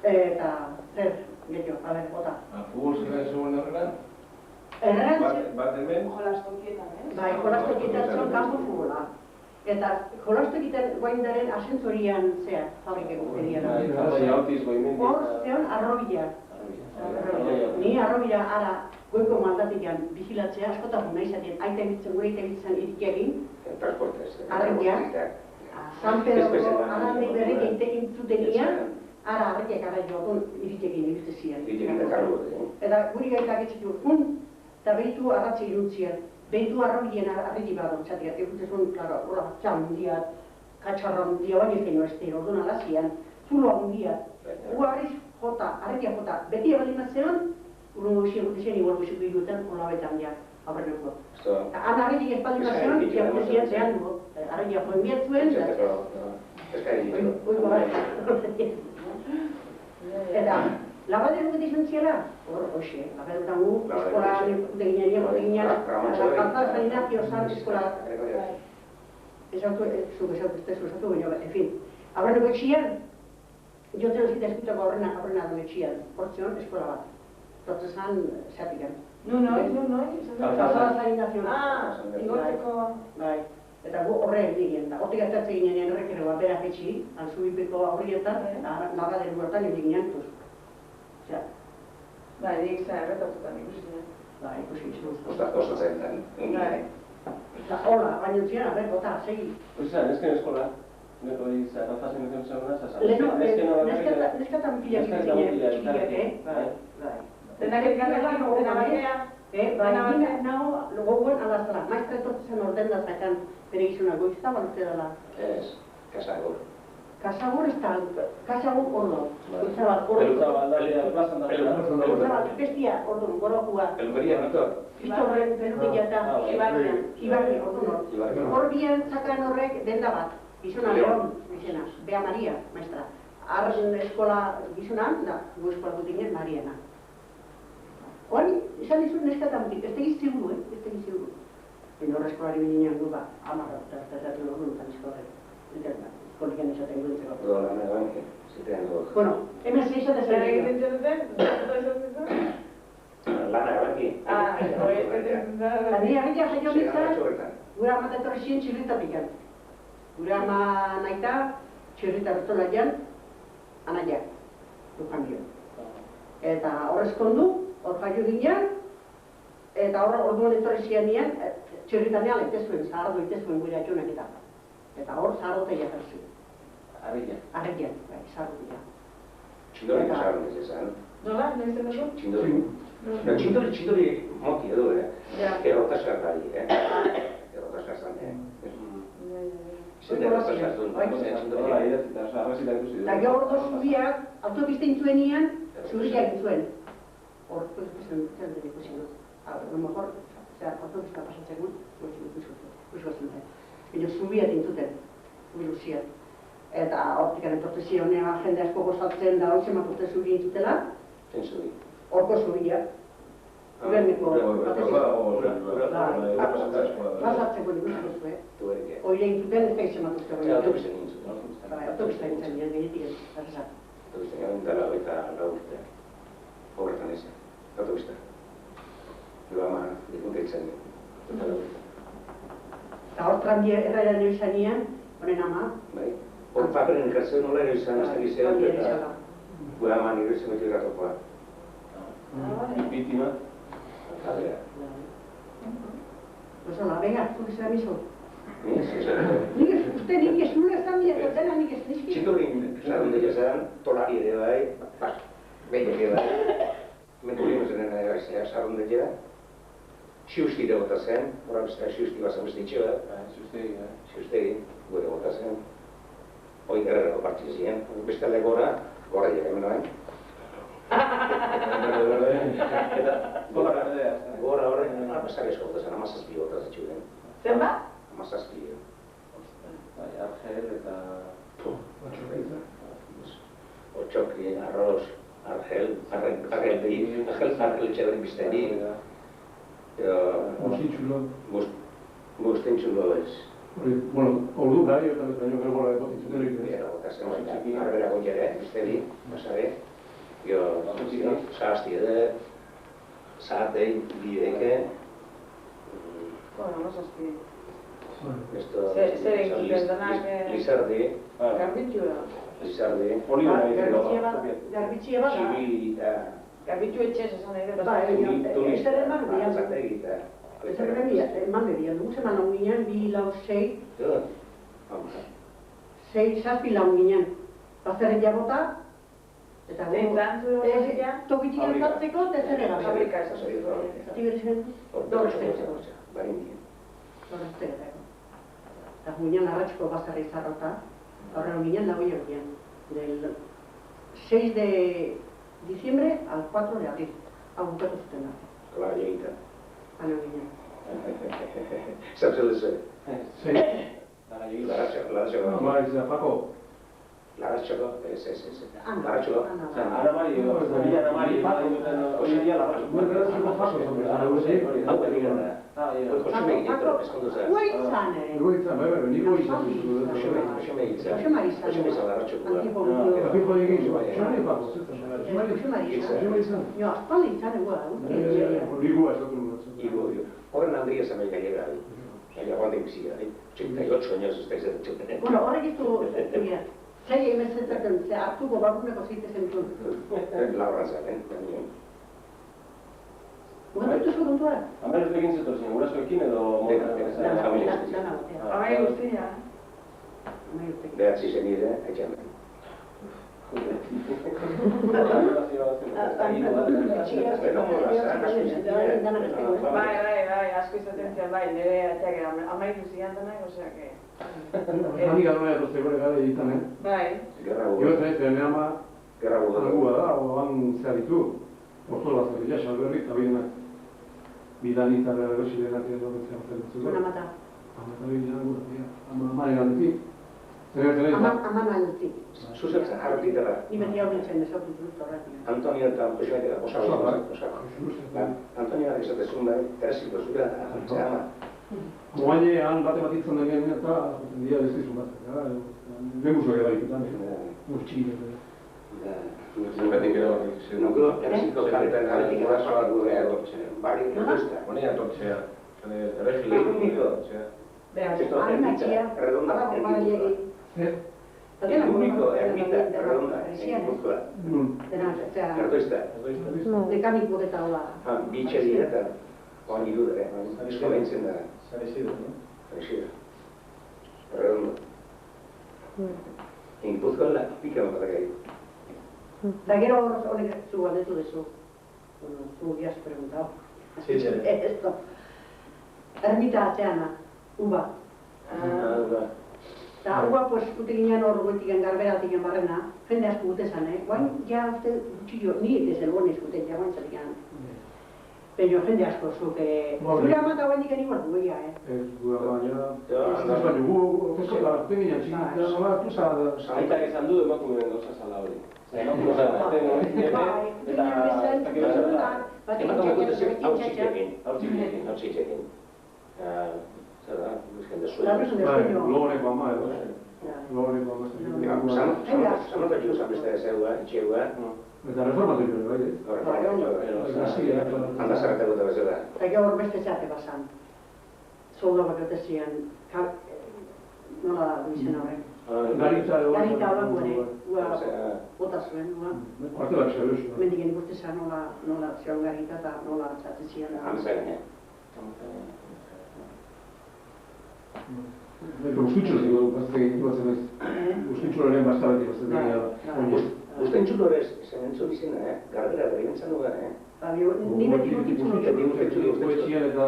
Speaker 6: Eta, zer, gehiago, a ber, bota.
Speaker 4: Futbol zera zegoen horregan?
Speaker 6: Erregan,
Speaker 4: Bat hemen?
Speaker 3: Jolastokietan,
Speaker 6: bai, jolastokietan zon kanpo futbola. Eta jolastokietan guaindaren asentzorian zea, fabrikeko gerian.
Speaker 4: Autiz goimendik.
Speaker 6: Hor, zeon, arrobila. Ni arrobira ara goiko maldatikan bizilatzea askotan nahi zaten aita ebitzen, gure aita ebitzen irikiagin.
Speaker 4: Transportez.
Speaker 6: Arrekia. San Pedro arrandei berrik egin zutenian, ara arrekiak ara joakon irikiagin egiten ziren.
Speaker 4: Irikiagin kargo.
Speaker 6: Eta guri gaitak etxetu, eta behitu arratxe iruntzien. Behitu arrobien arreki bat ontzatia, egutezun, klaro, hola, txan mundiat, katxarra mundia, baina ez genio este, orduan alazian, zuloa mundiat. Uarriz jota, arrekia jota, beti ebali matzean, urungo guzien gutezien, igual guzien biduetan, hola betan ja, aurreneko. Han arretik espaldi matzean, gutezien zehan dugu, arrekia joen biatzuen, eta, labadero gute izan ziela? Hoxe, labadero gu, eskola de ginean, altzal San Zan eskola... Zuk esatu baina, en fin. Aurreneko etxian, joten zita eskutako aurrena du etxian, hortzion eskola bat. Tortzezan, zeatikan.
Speaker 3: Noi?
Speaker 6: Altzal San Ignacio.
Speaker 3: Igoteko...
Speaker 6: Bai. Eta gu horre egin da. Hortik atatzen ginean errekero bat berak etxi, alzubipeko aurrietan, labadero hortan egin ginean tuz.
Speaker 3: Bai, dik zen erretatutan ikusi zen.
Speaker 6: Bai, ikusi izan.
Speaker 4: Oso zen den.
Speaker 3: Bai.
Speaker 6: Eta hola, baina zian, a ber, bota, segi.
Speaker 1: Oizan, nesken eskola. Neko izan, alfazen duten zegoena, zazan.
Speaker 6: Neskatan pilak txikiak, Bai.
Speaker 3: Denak elkarrekin, dena bakea.
Speaker 6: Bai, nago, gogoen alazala. Maestra etortzen orden da zakan bere gizuna goizta, balute dela.
Speaker 4: Ez, kasagor.
Speaker 6: Kasagor ez da, kasagor ordo. Goizta bat, ordo.
Speaker 1: Peluta baldalea, plazan da.
Speaker 6: Goizta bat, bestia, ordo, gorokua.
Speaker 4: Pelukeria, Victor.
Speaker 6: Pistorren, pelukilla eta Ibarri, ordo. Hor bian zakan horrek denda bat. Gizona Leon, izena, Bea Maria, maestra. Arren eskola gizonan, da, gu eskola dutinen Mariana. Hori, izan dizun neskatan mutik, ez tegiz ziguru, ez tegiz ziguru. Baina horre eskolari binean gu ba, amarra, eta hori nutan eskola. Kolikan esaten guditzeko.
Speaker 4: Dola, nagoen, zitean dut.
Speaker 6: Bueno, hemen zeitzat ez
Speaker 3: Zer egiten txoten? Zer egiten txoten?
Speaker 4: Lana gabenki.
Speaker 3: Hori egiten txoten.
Speaker 6: Eta ni agitea jaio nintzen, gure ama etorri ziren txirritapikan. Gure ama naita, txirrita bertola jan, anaia, du kambio. Eta horrezkondu, hor jaio ginean, eta orduan etorri ziren nian, txirritanean etezuen, zahardu etezuen gure atxunak eta. Eta hor zahardote jakarzi.
Speaker 4: Arrekian.
Speaker 6: Arrekian, bai, zahardote.
Speaker 4: Txindori kasarun ez ezan.
Speaker 3: Nola, noiz den dugu?
Speaker 4: Txindori. Txindori moki edo, errotaskar gai, errotaskar zan,
Speaker 6: Eta gero ordo zubiak, autopista intzuenian, zuriak intzuen. Hor, ikusten dut ikusi dut. A lo mejor, autopista pasatzen ikusi dut. Baina zubiak intzuten, biluziak. Eta hortikan etortezionean jende asko gozatzen da, hori zemakute zubi intzutela.
Speaker 4: Zen zubi?
Speaker 6: Horko zubiak. Guberniko, pasatzeko ikusten zuen. Oire intzuten ez da izemakuzte hori.
Speaker 4: Autopista nintzuten.
Speaker 6: Autopista nintzen, gehiatik ez, errezat.
Speaker 4: Autopista garen dala eta laurte. Horretan ez, autopista. Ego ama, dikunte itzen dut.
Speaker 6: Eta hor tranbia erraian nio izan nian, honen ama.
Speaker 4: Bai. Hor paperen ikertzen nola ero izan, ez da gizean, eta gure ama nire izan beti gratokoa.
Speaker 1: Bitima.
Speaker 4: Alkadea.
Speaker 6: Pues hola, venga, zuk izan miso.
Speaker 4: Nik
Speaker 6: ez nula ez da mila, dena nik ez nizki.
Speaker 4: Txindorin, zarun dira zan, tolari ere bai, behiak ere bai. Menturino zenen egazea, zarun dira. Xiusti ere gota zen, horra besta xiusti bazan beste itxo da. Xiustegi, gure gota zen. Hoi gerrero partzi ziren, beste alde gora jera hemen Gora horrek, apesak esko gota zen, amazazpi gota zetxu den.
Speaker 3: Zenba?
Speaker 4: Amazazpi.
Speaker 1: Argel eta...
Speaker 4: Otxokri, arroz, argel etxeberri bizteri. Guztin txulo ez.
Speaker 7: Bueno, ordu gai, eta baino gero gora dut itzuterik.
Speaker 4: Arbera gonjere, bizteri, basare. Zahazti edo, zahatei, bideke.
Speaker 3: Bueno, mazazpi.
Speaker 4: Zer
Speaker 3: egiten denak...
Speaker 4: Lizardi.
Speaker 3: Garbitxura.
Speaker 4: Lizardi.
Speaker 6: Garbitxie bat.
Speaker 4: Txibi eta
Speaker 3: Kapitxu etxez esan nahi dut.
Speaker 6: Ba, ez ere eman dian.
Speaker 4: Zate egita.
Speaker 6: Ez ere eman dian. Duk zeman laun ginen, 2 lau 6.
Speaker 4: Vamos.
Speaker 6: 6, 7 laun ginen. Bazerren jabota. Eta tokitik elkartzeko, eta zer ega.
Speaker 3: Fabrika ez.
Speaker 6: Zati berezen, dorreztetzeko.
Speaker 4: Barin dien.
Speaker 6: Dorreztetzeko. Eta ginen arratxiko bazerri zarrota. Horrela ginen lagoia ginen. Del 6 de diciembre al 4 de abril. Hau bukatu zuten da.
Speaker 4: Kola egita.
Speaker 6: Hano ginen.
Speaker 4: Zapzel duzu?
Speaker 7: Sí.
Speaker 4: Laratxoko.
Speaker 7: Maiz, Paco.
Speaker 4: Laratxoko, ez.
Speaker 6: Ana.
Speaker 4: Laratxoko.
Speaker 1: Ana Mari, Ana Mari, hoy en día la
Speaker 4: Hau egin da. Joseme egiteko, eskondu zen.
Speaker 6: Guaitzan ere.
Speaker 7: Guaitzan, bai, nik guaitzan.
Speaker 4: Joseme egitza.
Speaker 6: Jose
Speaker 4: izan laratxoko.
Speaker 6: Antipo
Speaker 7: Kapiko egin, Jose Paco,
Speaker 6: Jose Marisa.
Speaker 7: izan.
Speaker 6: Jo, aspaldi izan egua.
Speaker 7: Ligua esatu nuen.
Speaker 4: Igo, horren handria zen baina gara. Baina guantek bizia, 88 años ez da izan.
Speaker 6: Bueno, horrek ez du, zei emezetzen, ze hartuko baguneko zeite zentun.
Speaker 4: Laurran zen,
Speaker 6: Guantu duzu kontua?
Speaker 1: Amar ez egin zetorzen, gurasoekin edo...
Speaker 6: Dana batea.
Speaker 3: Amai guztia.
Speaker 4: Behatzi zen nire, etxan.
Speaker 3: Bai, asko izaten zian, bai, nire atxak amai guztian denak, osea que...
Speaker 7: Hani ganoa errozeko egade egiten,
Speaker 3: Bai.
Speaker 7: Gero zen ama,
Speaker 4: Gerra
Speaker 7: angua da, oan zehar ditu. Ortola zerrila, salberri, eta bidenak. Bidanita berresi deratzen dut zehar zerrela.
Speaker 6: Una mata.
Speaker 7: Amata bidenak, amaren aldetik.
Speaker 6: Aman aldetik.
Speaker 4: Zuzertzen, harrotik dara.
Speaker 6: Ni beti hau nintzen ezautut dut horretik.
Speaker 4: Antonio eta Josuetek osago. Antonio da izatezun da, teresiko zura, ama.
Speaker 7: Moaine han bate bat itzen den eta dia ez dizun bat. Lehenguzo gara ikutan. Urtsi.
Speaker 4: Zergatik gero, nuko teresiko karetan garetik edazoa gurea etortzea. Bari, guztia.
Speaker 8: Honea etortzea. Erregile.
Speaker 6: Hain atxia, badago badaiegi.
Speaker 4: El único ermita redonda en Guzkoa. Kartoista.
Speaker 6: Dekaniko eta hola.
Speaker 4: Bitxeri eta oan irudere. Esko behintzen da.
Speaker 8: Saresido, no?
Speaker 4: Saresido. Redondo. En Guzkoa la pika bat gai.
Speaker 6: Da gero honek zu galdetu dezu. Zu giaz preguntau.
Speaker 8: Sí, sí.
Speaker 6: Esto. Ermita atzeana, uba. Eta hua, pues, ute ginen hor goitiken garberatik barrena, jende asko gute zan, Guain, ja, uste, gutxillo, ni ez elbon izkuten, ja, guain zarikan. Pero jende asko, zuke... Zure amata guain diken igual duegia,
Speaker 7: Ez, baina... Ez baina, gu, ofizola, tegina txikita, nola, tuza...
Speaker 1: Aitak esan du emakumeen gauza zala hori. Emakume zala,
Speaker 4: Zer da, jende zuen.
Speaker 7: Logoreko ama edo. Logoreko ama.
Speaker 4: Zanota txiko zanbeste zegoa, itxegoa.
Speaker 7: Eta reformatu jore, bai,
Speaker 4: Handazarretako eta bezala.
Speaker 6: Eta gero hor beste zeate basan. Zolda bat jote zian, nola duizen horrek.
Speaker 7: Garitza edo...
Speaker 6: Garita horrek guene, bota zuen,
Speaker 7: Artelak zerrezu.
Speaker 6: mendiken ikuste zen nola zion garita eta nola atzatzen zian.
Speaker 4: Hanzaren,
Speaker 7: Guztitxo batzen ez. Guztitxoaren bastabeti batzen dira.
Speaker 4: Guztien txulorez, zen entzun izena, gardera berri bentzan dugan,
Speaker 6: Ni beti gutitzu
Speaker 7: Etxien eta...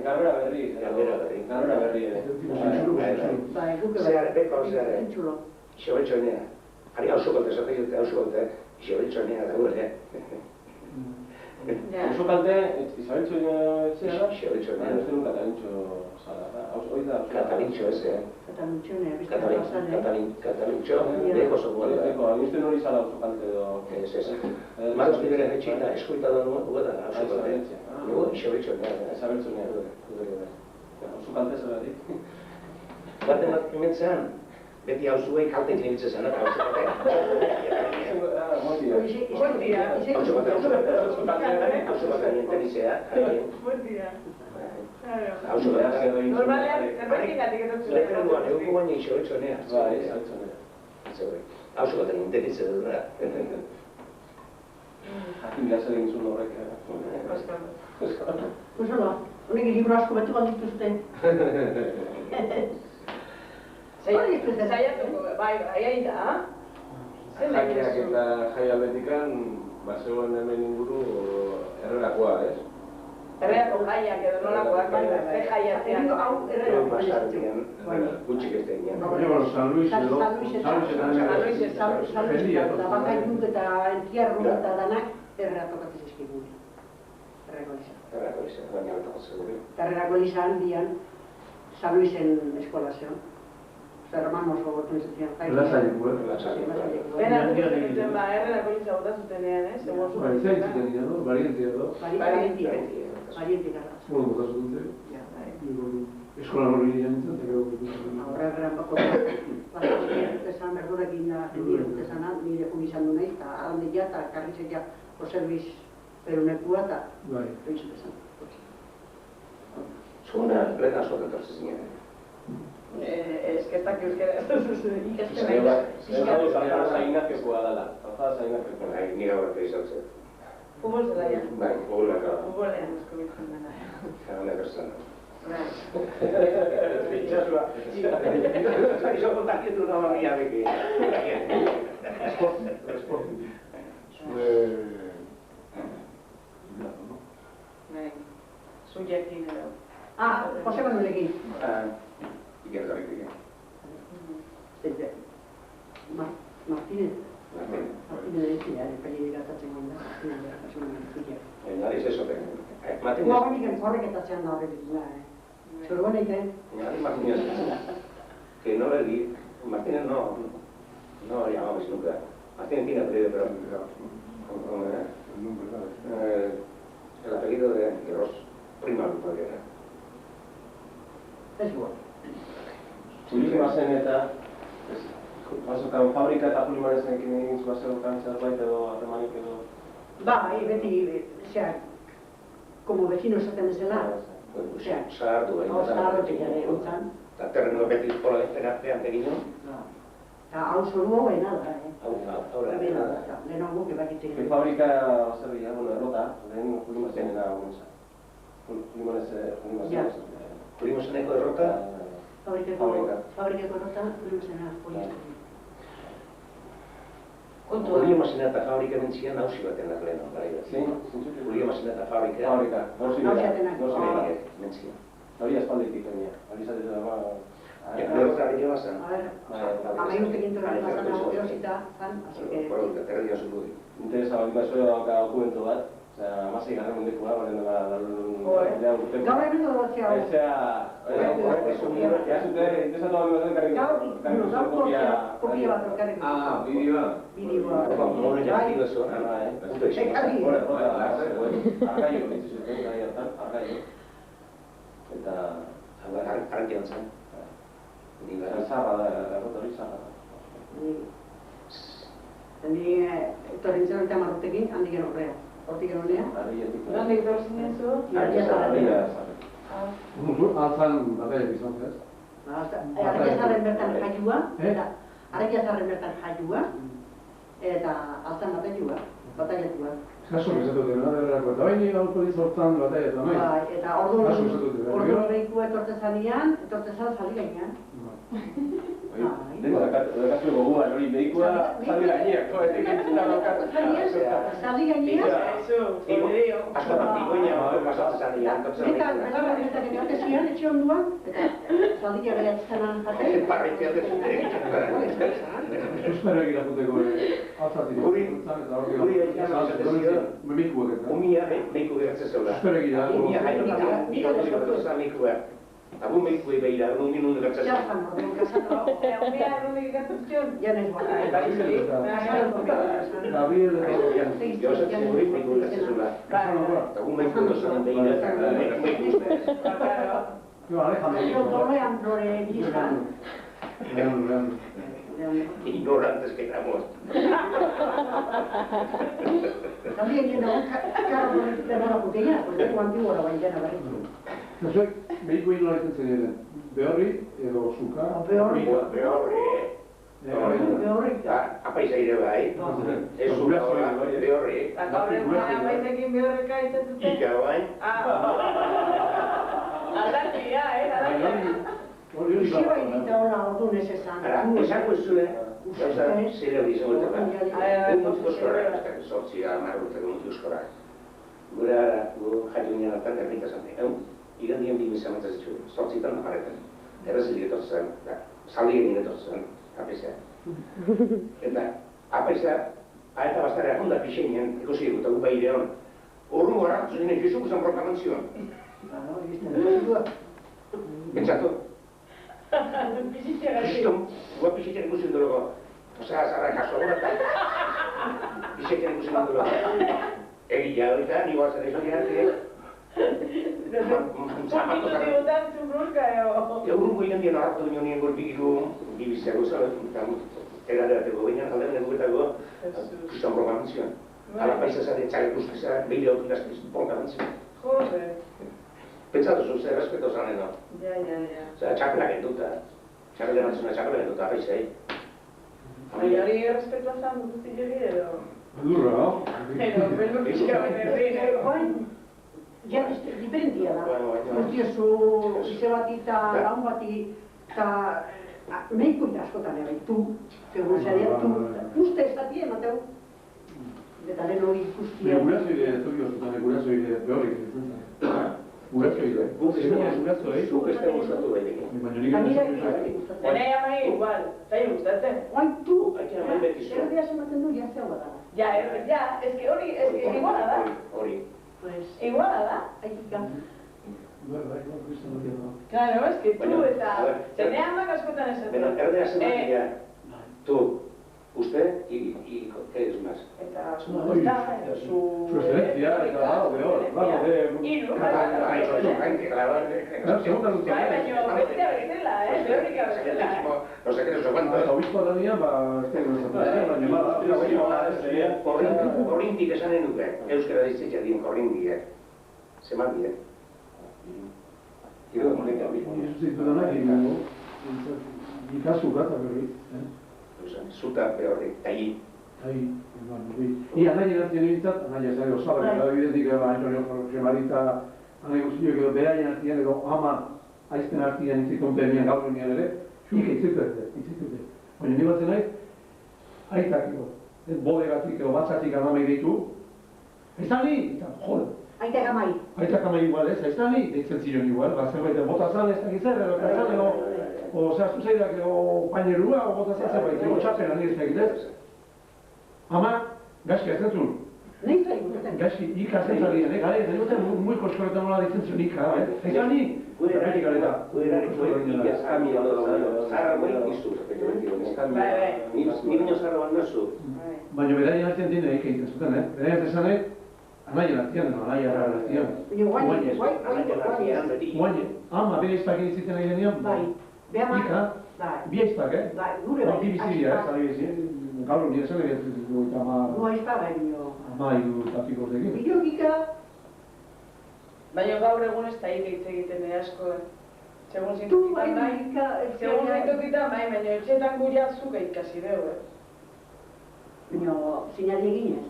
Speaker 1: Gardera berri ere.
Speaker 6: Bai, guke
Speaker 4: Zeare, beko zeare.
Speaker 6: Entzulo.
Speaker 4: Xobeltxoenea. Ari hauso kolte, zate dute hauso kolte, xobeltxoenea da gure,
Speaker 1: Oso kalte, Isabeltxo etxea da?
Speaker 4: Xobeltxoenea.
Speaker 1: Uste nun Katalintxo zala da. Hoi da...
Speaker 4: Katalintxo ez,
Speaker 6: Katalintxonea, beste pasane.
Speaker 4: Katalintxo, deko zokoa da.
Speaker 1: Deko, uste nori zala oso kalte edo...
Speaker 4: Ez. Maros nire etxeita eskuita da nugu da hauso kolte. Nugu xobeltxoenea da.
Speaker 1: Isabeltxonea. Oso kalte zelarik.
Speaker 4: Baten bat primetzean, beti hauzuei kalte klinitzen zen, eta hauzo kote. Hauzo baten nintenizea. Hauzo baten.
Speaker 3: Normalean, zerbetik etortzen.
Speaker 4: Lehenengoan, eguko baina xobeltxoenea.
Speaker 1: Bai, Isabeltxonea.
Speaker 4: Hauzo baten nintenizea dut da.
Speaker 7: jakin dira zer egin zuen horrek.
Speaker 6: Pues hola, honek libro asko betuko dituzte.
Speaker 3: Zaiatuko, bai, da.
Speaker 8: Jaiak eta jai aldetikan, zegoen hemen inguru errerakoa, ez?
Speaker 3: Erreako jaiak edo nolakoak, ze jaiatean.
Speaker 6: Hau errerako
Speaker 4: gutxik ez tegin.
Speaker 7: San Luis edo,
Speaker 6: San Luis eta bakailuk eta entierru eta danak errerako katzen zizkigun. Errerako izan.
Speaker 4: Baina betako seguri.
Speaker 6: Errerako izan handian, San Luisen eskola zeon. Hermanos gogotu izatean.
Speaker 7: Lasaileku,
Speaker 3: Benak duten errerako izan bota zutenean, zegoen zuen.
Speaker 7: Zaitzuten dira, variante edo.
Speaker 6: Varientik arra.
Speaker 7: Bueno, bota zuten. Eskola hori ginen nintzen, eta gero.
Speaker 6: Horra erreran bako esan berdurekin da jendiak esana, nire jun izan du nahi, eta handia eta karritzea oserbiz perunekua eta oizu esan.
Speaker 4: Zuna, lehen asko etortzen zinen.
Speaker 3: Ez que ez dakit euskera ikasten
Speaker 8: nahi da. Zalfara Ignaziokoa dela.
Speaker 4: Nire horretu izan zen.
Speaker 3: Futbol zelaia.
Speaker 4: Bai, futbolean.
Speaker 3: Futbolean asko biltzen dena.
Speaker 4: Una persona.
Speaker 1: Itxasua. Iso kontakietu una mamia beke.
Speaker 7: Esport.
Speaker 3: Zuiekin edo.
Speaker 6: Jose Manuelekin.
Speaker 4: Ikertarrik dira.
Speaker 6: Martínez. Martínez egitea, epailerik atatzen gonda.
Speaker 4: Nariz esoten.
Speaker 6: Guagonik horrek etatzean da horretik. Zurgonik,
Speaker 4: Nariz Martínez. Que no le di. Martínez no llamamos nunca. Martínez tiene apellido, pero el apellido de los primaros, porque era.
Speaker 6: ez igual.
Speaker 8: Pulimasen eta basokan fabrika eta pulimanesekin egin zuazerokan zerbait edo harremanik edo...
Speaker 6: Bai, beti, como vecino esaten bezala.
Speaker 4: Zahartu bai.
Speaker 6: Zaharrotik ere, ontzan.
Speaker 4: Eta terreno beti pola artean tegino.
Speaker 6: Eta hau zoru hauena da,
Speaker 4: Ahora,
Speaker 6: lehenago gebakitek.
Speaker 8: Que fabrika zerbila, errota, lehen pulimasenena gonsa.
Speaker 4: Pulimaseneko errota?
Speaker 6: Fabrikako errota, pulimasena poliestea.
Speaker 4: Pulimasena eta fabrika bentzian hausi baten da leheno, gara Pulimasena eta fabrika. Bentzian.
Speaker 8: Hori espaldetik egin, hori zaten da
Speaker 4: Errota ari joa zen.
Speaker 6: Amairutekin torren bazan hau eosita zan, así que...
Speaker 4: Terredia zurudi.
Speaker 8: Interesa bat baso dokumento bat, amasei garren mundekua, baren dela...
Speaker 6: Gaur egin dut batzea hau.
Speaker 8: Interesatu bat bazen karri...
Speaker 6: Gaur kopia bat orkarrik.
Speaker 8: Bideoa.
Speaker 6: Bideoa.
Speaker 4: Hore jakitiko zo.
Speaker 8: Argaio, argaio. Eta...
Speaker 4: Arantzian zen.
Speaker 8: Zarra da, errota hori zarra da.
Speaker 6: Ni etorri nintzen horita marrotekin, handik horrea. Hortik eronea.
Speaker 3: Nondik etorri zinen zu?
Speaker 7: Altzan bataiak izan, ez?
Speaker 6: Arrakiazarren bertan jaiua, eta altzan bataiatua.
Speaker 7: Kaso bizatu dira, berrako, eta baini gaurko dizortzan bataiatu, nahi?
Speaker 6: Bai, eta orduan behikua etortzen zanian, etortzen zan zali gainean.
Speaker 8: Deno, dakazue gogua, hori behikua zali gainean,
Speaker 6: zali gainean?
Speaker 4: Asko partikoina, pasatzen zanian.
Speaker 6: Eta egote zian, etxe onduan, eta zali gainean jaten.
Speaker 4: Parritzea dezute.
Speaker 7: Euskara egiratuteko altzatik. Guri memikuak eta.
Speaker 4: Umia mehiku geratzen zeula.
Speaker 7: Euskara egirat.
Speaker 4: Umia mehikua. Abu mehikua behira, nungi nungi geratzen zeula.
Speaker 6: Jafan, orduan kasatu.
Speaker 3: Umea nondik ikatzen zion?
Speaker 6: Janez baka.
Speaker 7: Gabriel eta
Speaker 4: Josep Zuri mehiku geratzen zeula. Abu mehikua dozan behira, mehiku
Speaker 7: Alejandro.
Speaker 6: Dorrean dore gizan.
Speaker 4: Ignorantes que éramos.
Speaker 6: También yo no, claro, de la botella, porque tengo antiguo la bailana barritu.
Speaker 7: Zuek, behiko hilo egiten zen ere, behorri edo zuka?
Speaker 6: Behorri. Behorrik.
Speaker 4: Apaiza ere bai. Ez zura hori, behorrik.
Speaker 3: Eta gaur egun apaizekin behorreka izatzen.
Speaker 4: Ika bain.
Speaker 3: Aldakia,
Speaker 6: Ixi bai dita hola ordu nezezan.
Speaker 4: Ara, esako ez zuen, gauza, zere hori izango eta bat. Mutu euskora, sortzi amar urteko mutu euskora. Gura, gu jaitu ginen hartan, errita zante. Igan dien bi mizamentza zitzu, sortzitan aparetan. Errezilik etortzen, zaldi egin etortzen, apaizea. Eta apaizea, aeta bastarra honda pixeinen, ikusi dugu, eta gu bai ideon. Horru harratu zinen, jesuk zen proklamantzioan. Pentsatu. Kriston, gua pixetan ikusten dugu. Osea, zarra kaso agurata. Pixetan ikusten dugu. Egia horita, nigo atzen ezo diarte. Eurungo igan dien hartu duen nien gorpikiru gibizia gozala, eraderateko gainan aldean eduketako kriston proklamantzioan. Ala paisazaren txarek ustizara, behire auturazkiz proklamantzioan.
Speaker 3: Jode.
Speaker 4: Pentsatu zu, zer respeto zanen, no?
Speaker 3: Ja.
Speaker 4: Osea, txapelak enduta. Txapelak enduta, txapelak enduta, apaizei.
Speaker 3: Baina hori respetua zan guzti jori edo?
Speaker 7: Beldurra, no?
Speaker 3: Beldur pixka benerrin,
Speaker 6: Ja, diferentia da. Guztiozu, ize bati eta laun bati, eta mehiko eta askotan ere, tu, uste ez dati emateu. Eta lehen hori guztia.
Speaker 7: Gurasoide, gurasoide behorrik ez zen. Gurasoide. Gurasoide.
Speaker 4: Zuk ez da gustatu baitek.
Speaker 3: Zenei amai igual, zai gustatzen.
Speaker 6: Oain tu,
Speaker 4: Aitea mai beti zu.
Speaker 6: erdia sematen du jaztea bada.
Speaker 3: Ja, eske hori, iguala da.
Speaker 4: Hori.
Speaker 3: Iguala da.
Speaker 6: Aikika.
Speaker 3: Claro, eske tu eta zenei amak askotan esaten.
Speaker 4: Bueno, erdera zenbakia. Tu, usted y ¿qué es más?
Speaker 3: Eta su majestad, su
Speaker 7: excelencia, eta behor,
Speaker 3: Hiru,
Speaker 7: segunda dut.
Speaker 3: baina bestea bezala, behorrika bezala.
Speaker 4: No sé qué nos aguanta.
Speaker 7: Eta obispo da dira, ez da
Speaker 4: Korrintik esanen duke, euskara ditzea dien korrintiek. Zeman die. Gero moleka obispo.
Speaker 7: Ikasu gata berri.
Speaker 4: Zuta behorrik, tahi.
Speaker 7: Ia nahi erantzien egintzat, nahi ez ari osabak, eta evidentik Antonio Gemarita, nahi guztiok edo beraien artian edo ama aizten artian itzikon behar gaur unian ere, nik itzitute. Baina nire batzen nahi, aitak edo, bodegatik edo batzatik amamei ditu, ez da ni, eta jol.
Speaker 6: Aitak amai.
Speaker 7: Aitak amai igual ez, ez da ni, deitzen ziren igual, zerbait bota zan ez dakit zer, edo katzan edo, o zehaztu zeidak edo painerua, o bota zan zerbait, edo txapena nire ez dakit ez. Ama, gaizki ez zentzun.
Speaker 6: Nahi zari gustatzen.
Speaker 7: Gaizki, ika zentzarien, gare, ez duten muiko eskoletan nola ditzen zuen ika, ez da ni? Repetik galeta.
Speaker 4: Zarra moi iztu, ni baino zarra bandazu.
Speaker 7: Baina beraien artean dine egiten zuten, beraien ez esanek, anaien artean, anaien artean. Guaine, ama bere izpak egiten nahi denean, ika, bi izpak,
Speaker 6: Gure bai.
Speaker 7: Bi biziria, ez ari bizi, gaur nire zen egiten dugu eta
Speaker 6: Gua ez da baino.
Speaker 7: ama idu tapikotekin.
Speaker 6: Bilogika.
Speaker 3: Baina gaur egun ez da hitz egiten asko. Segun
Speaker 6: Tu
Speaker 3: zintokitan
Speaker 6: bai,
Speaker 3: bai, segun zintokitan bai, baina etxetan gure atzuka ikasi dugu.
Speaker 6: Baina, sinali eginez.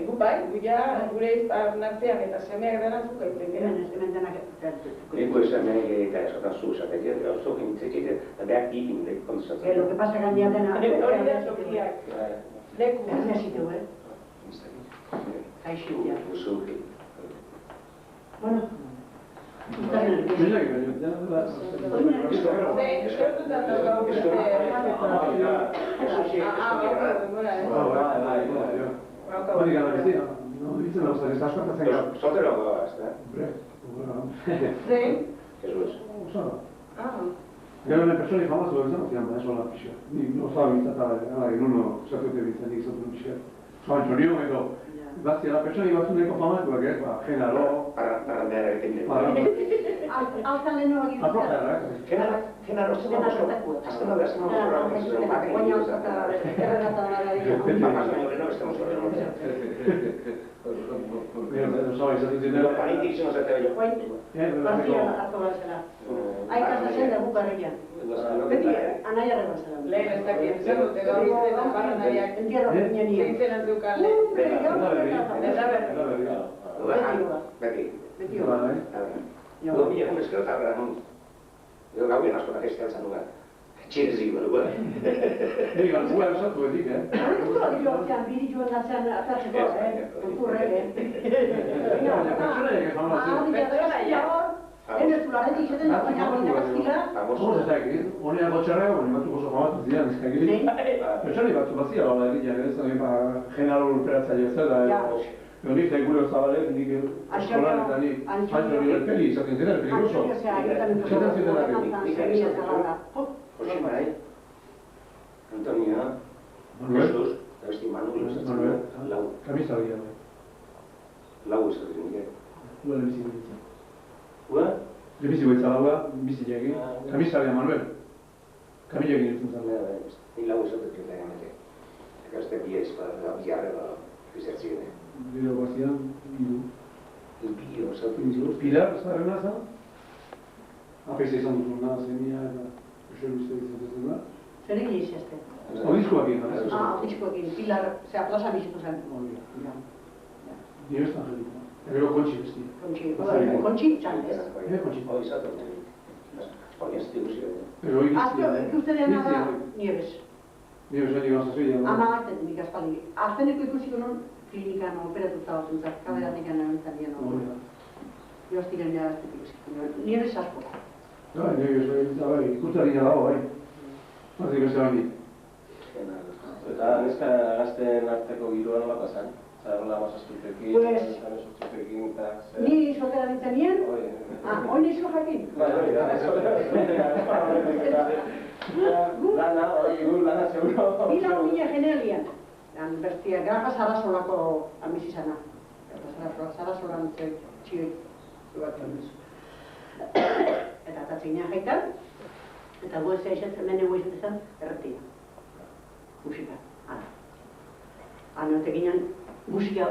Speaker 3: Gu bai, gure artean eta semeak dena zuka egiten.
Speaker 6: Hemen denak
Speaker 4: Eko esan nahi eta esotan zu esatek, gauzok intzekite, eta behar dikin lehik kontzatzen.
Speaker 6: Lo que pasa gainea dena...
Speaker 3: Hori da tokiak. Leku.
Speaker 6: Erdia zitu, Kaixia. Bueno.
Speaker 4: Soltero goaz, da?
Speaker 3: Zein?
Speaker 4: Jesus.
Speaker 7: Gero una persona famosa lo usano chiama adesso la piscia. Non so invitata in uno sapete di sotto un piscia. Sono giorno vedo grazie alla persona che va sul famoso perché fa genaro
Speaker 4: Para andare a vedere.
Speaker 6: Alta leno hori.
Speaker 4: Genaro se va a hasta la vez no
Speaker 6: Baina erregata da.
Speaker 4: estamos hablando.
Speaker 7: Osaba izaten zitela.
Speaker 4: Panitik zen ozate baino.
Speaker 6: Bazia hartu behar zela. Aika zen da bukarrean. Beti, anaia reba zela.
Speaker 3: Lehen ez dakit, zer dute gaur izetan barra nahiak.
Speaker 6: Entierro ginean.
Speaker 3: Zeitzen antzukan lehen.
Speaker 4: Beti.
Speaker 6: Beti.
Speaker 4: Edo mila kumezkero eta edo gauen asko da gestial zanuga. Txirzik, bueno.
Speaker 7: Ega, gua esatu edik,
Speaker 6: Horrezko dira ortean, biri joan atzean atatzeko, konturre,
Speaker 7: Baina, pertsonaiak ez hamazio.
Speaker 6: Enezularetik izaten da, baina gaztila.
Speaker 7: Hor ez dakit, honean gotxarra, baina batzuk oso famatu zidan, eskagiri. Pertsonai batzu bazia, bala egitea, ez, general urperatzaile zela, edo nik gure Ozabalek, nik eskolan eta nik Antxo Liberpeli izaten ziren, peligroso. Zaten ziren
Speaker 4: Jose Marai, Antonia, Jesus, eta besti Manuel, lau.
Speaker 7: Kamisa hori da.
Speaker 4: Lau izaten nire.
Speaker 7: Ua lebizi goitza.
Speaker 4: Ua?
Speaker 7: Lebizi goitza laua, bizi egin. Kamisa hori da, Manuel. Kamila egin izan zen.
Speaker 4: Ni lau izaten nire gamete. Eka ez da bia izpada, biarre da, bizertzi gene.
Speaker 7: Gero bazian, iru.
Speaker 4: Impio, izaten
Speaker 7: Pilar, zarena za? Apesa izan duzun naha zenia eta Jose Luis izaten da.
Speaker 6: Zer egin izazte?
Speaker 7: Audizkoak egin, ez?
Speaker 6: Audizkoak egin, Pilar, plaza bizitu zen.
Speaker 7: Ni ez da angelikoa. Gero kontxi bestia.
Speaker 6: Kontxi, txan, ez?
Speaker 7: Kontxi.
Speaker 4: Hoi izaten nire. Hoi ez diguzio.
Speaker 7: Pero hoy
Speaker 6: Azpio, ikusten dena da, Nieves.
Speaker 7: Nieves hori gazazioa.
Speaker 6: Ama azten nik aspaldi. Azteneko ikusiko non klinikan operatuta batzuntzak, kaberatik anabentzan dien. Jostik gana aztetik ikusiko. Nieves asko.
Speaker 7: Nieves hori, ikutzarina dago, bai. Azik beste baini.
Speaker 8: Eta neska gazten arteko giroa nolako zen? Zerrela mazaztutekin, zamezortzutekin eta...
Speaker 6: Ni soltera nintzen nien? Hoi nizu jakin?
Speaker 8: Lana, hori lana seguro.
Speaker 6: Bila unina generalian. Bestia, grafa Sarasolako amizizana. Sarasolan txioik. Eta atatzina jaitan. Eta goezea esatzen mene goezatzen zen, erretina. Musika. Anote ginen, musika...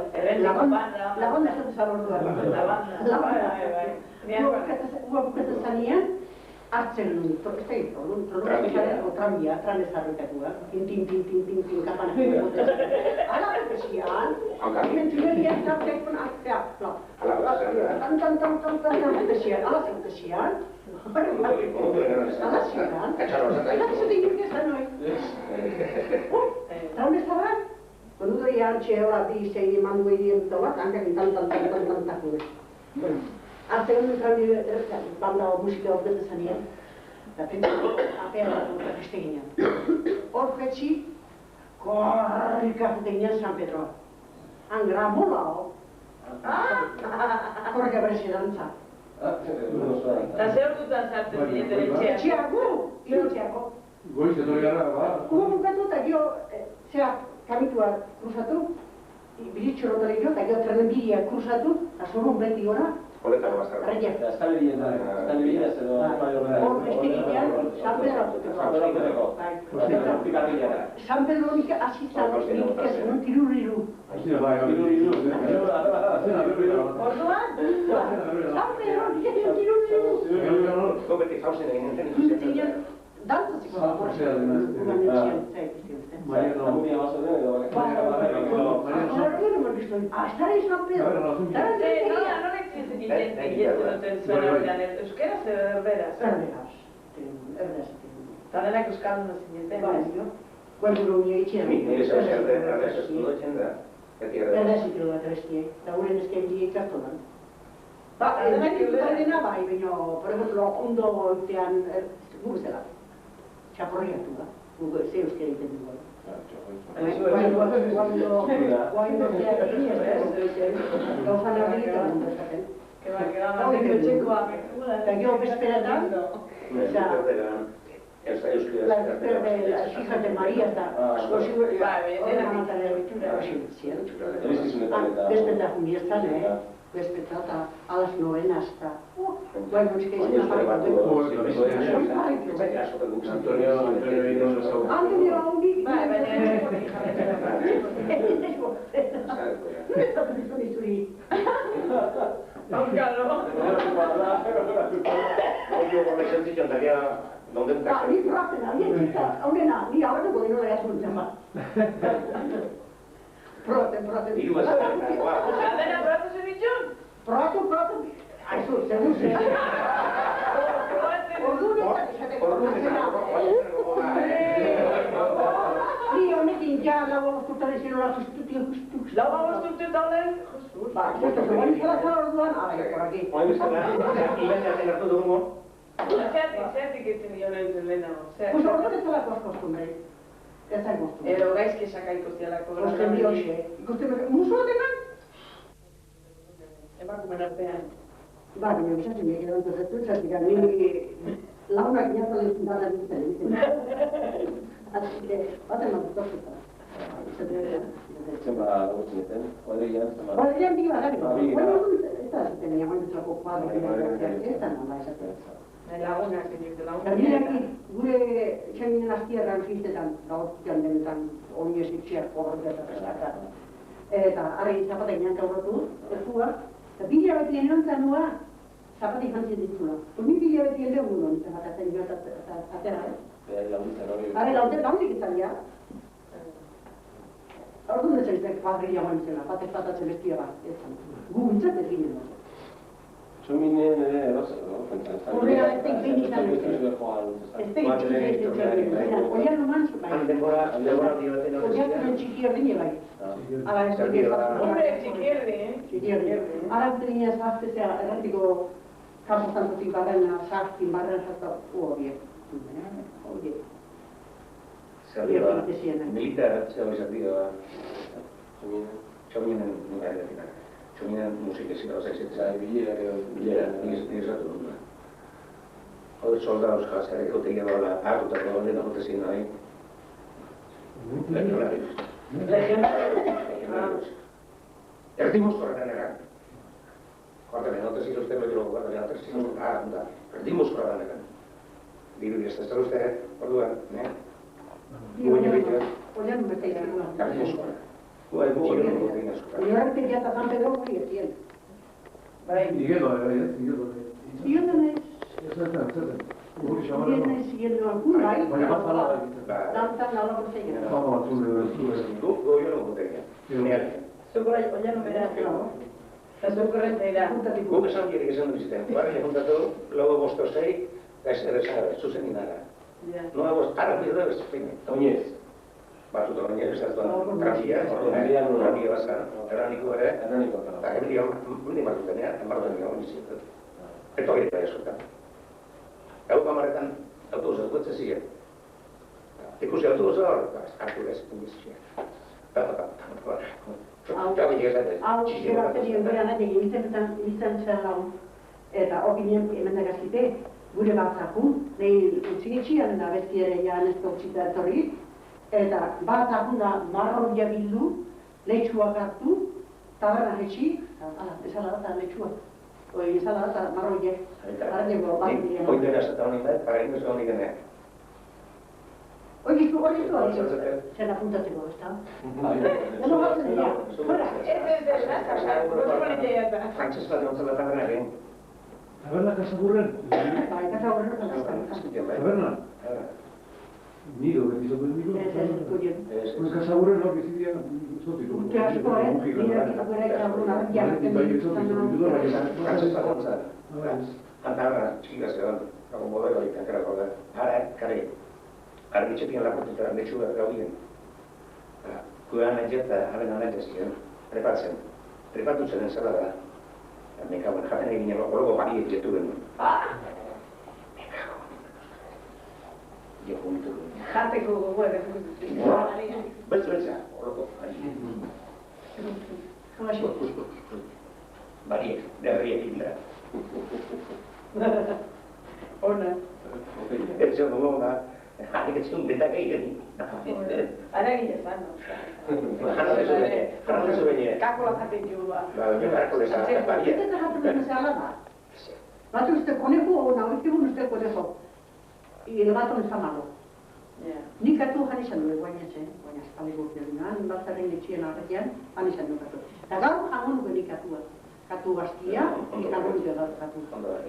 Speaker 6: Lagonda esatzen zaborduan. Ua bukatzen zanean, hartzen nuen. Ez da egin, tranbia, tranezarretakoa. Tin, kapanak. Ala repesian, mentulerian, tapekon, hartzea. Ala repesian, ala repesian. Ala zidan. Eta zute inurk ez da noi. Traun ez da bat? Konudo iantxe hola bi zei eman duei dien bat, hankakin tantakue. Arte honen traun banda musika horretu zanien. Eta pentsako apea bat beste ginean. Hor fetxi, korrika jute ginean San Pedroa. Angra mola ho. Korrika berezi dantza.
Speaker 3: Eta zer dutan sartzen zineten etxeak?
Speaker 6: Etxeako.
Speaker 7: Goiz etorri gara, ba?
Speaker 6: Hugo bukatu eta gio, kamitua kruzatu, bilitxorotari gio, eta gio trenen biria kruzatu, eta zorun beti gora.
Speaker 4: Holetako bazara.
Speaker 6: Arreia.
Speaker 8: Eta estalibien ez edo...
Speaker 6: Hor beste ginean, San Pedro. San Pedro nik asizan, nik ez non tiruriru. Orduan? San Pedro nik ez non tiruriru.
Speaker 4: Gobeti jauzen egin enten.
Speaker 6: Dantzaziko.
Speaker 8: Amunia bazo den edo...
Speaker 6: Astara izan Pedro.
Speaker 3: Norek zitzen duten zuen ordean, euskaraz edo erderaz?
Speaker 6: Erderaz.
Speaker 3: Eta denak euskaldun zineten.
Speaker 6: Guarduro unia itxean.
Speaker 4: Nire zeu erderaz ez du dutxen da.
Speaker 6: Erderaz itiru bat abestiek. Da guren ezken di ikastolan. Denak ikutarena bai, baina, por ejemplo, ondo itean guztela. Txaporriatu da. Ze euskera iten dugu. Guaino zeak egin ez gauzan horregitan mundu eskaten. Eta gero bezperatan, la espera de las hijas de María eta bezpetak uniertan, bezpetak a las 9 hasta Bueno, es que es una
Speaker 4: Antonio
Speaker 6: handi.
Speaker 3: Bai, baina ez
Speaker 6: Ni fraten, haurena, ni aurreko dino da jasuntzen ba. Proten.
Speaker 3: Adena, probatu zebitxun?
Speaker 6: Protu. Aizu, segun ze. Ni honekin ja lau abosturta dezinola sustitutio justu.
Speaker 3: Lau abosturte talen?
Speaker 6: Ba, justu, zegoen izala zara orduan, por aquí.
Speaker 3: Zertik itzen dio nahi lehenago.
Speaker 6: Pues orduan ez zelako kostumbre. Ez zain kostumbre.
Speaker 3: Edo gaizki saka ikustialako.
Speaker 6: Ikusten dio xe. Ikusten musu batekan?
Speaker 3: Emakumen artean.
Speaker 6: Ba, baina bisatzen nik edo entozetu, zatik ni launak inazale dara duten egiten. Así que, baten matutozuta.
Speaker 8: Zenba gautzen eten, kuadrilan, zenba...
Speaker 6: Kuadrilan bi bagari. Bueno, ez da tenia moitzako kuadrilan, ez da nola esaten.
Speaker 3: Lagunak, lagunak.
Speaker 6: Gainera, gure txaminen aztierran fistetan, gaurtikan denetan, hori esitxeak horretak. Eta, argi zapatak nianka horretu, ezua, eta bila betien erantzan nua, zapatik jantzien dituzula. Ni bila betien lehun nuen, zapatatzen joan atera,
Speaker 8: Laguntzen hori...
Speaker 6: Are, lagundik izan ja. Orduan ez zaizek kuadrilla guantzela, batek patatzen bestia bat, ez zan. Gu bintzat ez ginen.
Speaker 8: Txominen ere erozen, no?
Speaker 6: Horrela ez teik behin izan ez. Ez teik oian numan zupai. Oian txiki erdine bai. Ala ez dut
Speaker 3: Hombre, txikierdi,
Speaker 6: Ara ez dut zaztezea erratiko kampo zantotik barrena, zaztin barrena zazta horiek. Horiek.
Speaker 4: Militar, zer izan dira, txominen nire edatik. Txominen musik ezin gauza izatea. Bilera, nire zatu dut. Hau soldados jazarek hautegia dola, hartutako lehen hotezien nahi. Legionarios. Erdimos korreneran. Guardamen, hotezien uste lo digo, guardamen, hotezien erdimos korreneran. Diru ez da uste, orduan,
Speaker 6: Oian bete izan.
Speaker 4: erdimos korreneran.
Speaker 6: Oian bete jata zanpe dugu hori ez zien.
Speaker 7: Igelo,
Speaker 6: Zion denez, zion algun bai,
Speaker 7: baina bat zala
Speaker 6: dantzan laula bortzeia.
Speaker 4: Goio no botegia.
Speaker 3: Zukora oian bera. Eta zukorren zaira.
Speaker 4: Guk esan dierik esan dut izten. Barri juntatu, logo bosto zei, zuzen inara. Noa bost, ara birra bezpine.
Speaker 8: Oinez.
Speaker 4: Batut oinez, ez da tranbia, tranbia bazka, erraniko ere.
Speaker 8: Erraniko.
Speaker 4: Eta ebili hor, mini martutenea, enbartutenea hori zitzen. Eta hori eta esotan. Gau kamarretan, autobusa duetze ziren. Ikusi autobusa hor, hartu ez, indizia.
Speaker 6: Hau, geratzen goian nahi egin zen lagun. Eta hori ginen emendak azite, gure batzakun, nahi utzigitxian da besti ere jaan ez txita etorri. Eta batzakun da marroia bildu, leitxuak hartu, taberna hetxi, esala da leitxua. Esala da marroia.
Speaker 4: Oitera esatan honin da, para ino ez honik deneak.
Speaker 6: Hori zen apuntatzeko, ez da? Eno batzen dira, fuera.
Speaker 4: Frantxez bat egon zela taberna egin.
Speaker 7: Taberna Kasaburren?
Speaker 6: Bai, Kasaburren
Speaker 7: Taberna? Nido, betizo duen nido? Kasaburren hor bizitia zotik.
Speaker 6: Urte asko, nire gure kabruna, jarraten
Speaker 4: Frantxez bat egon zela. Taberna, txikikaz egon, kago modelo egiten kerako da. Ara, kare. Arbitxetien laportetara letxuga gaudien. Kuean entzeta, haben honetan ziren, prepatzen. Prepatu zen zela da. Mekagoen jaten egin logo bariek jetu genuen. Jo juntu.
Speaker 3: Jateko gogoa
Speaker 4: Beltza, horroko. Bariek, derriek indra.
Speaker 3: Ona.
Speaker 4: Ez zen dugu da, harik ez duen betak egiten.
Speaker 3: Aragila zan, no?
Speaker 4: Jarratezu bine.
Speaker 3: Kakola jaten jua.
Speaker 4: Ba, jo karako leza, bariek.
Speaker 6: Eta jaten duen zela da? Batu usted conejo o no, este uno usted conejo. Y el gato no está malo. Nik katu jan izan du, guaina espaldi guztien, batzaren etxien arrekian, jan izan du katu. Eta gaur jango nuke nik katua. Katu bastia, eta gure dut katu.
Speaker 4: Ondo da,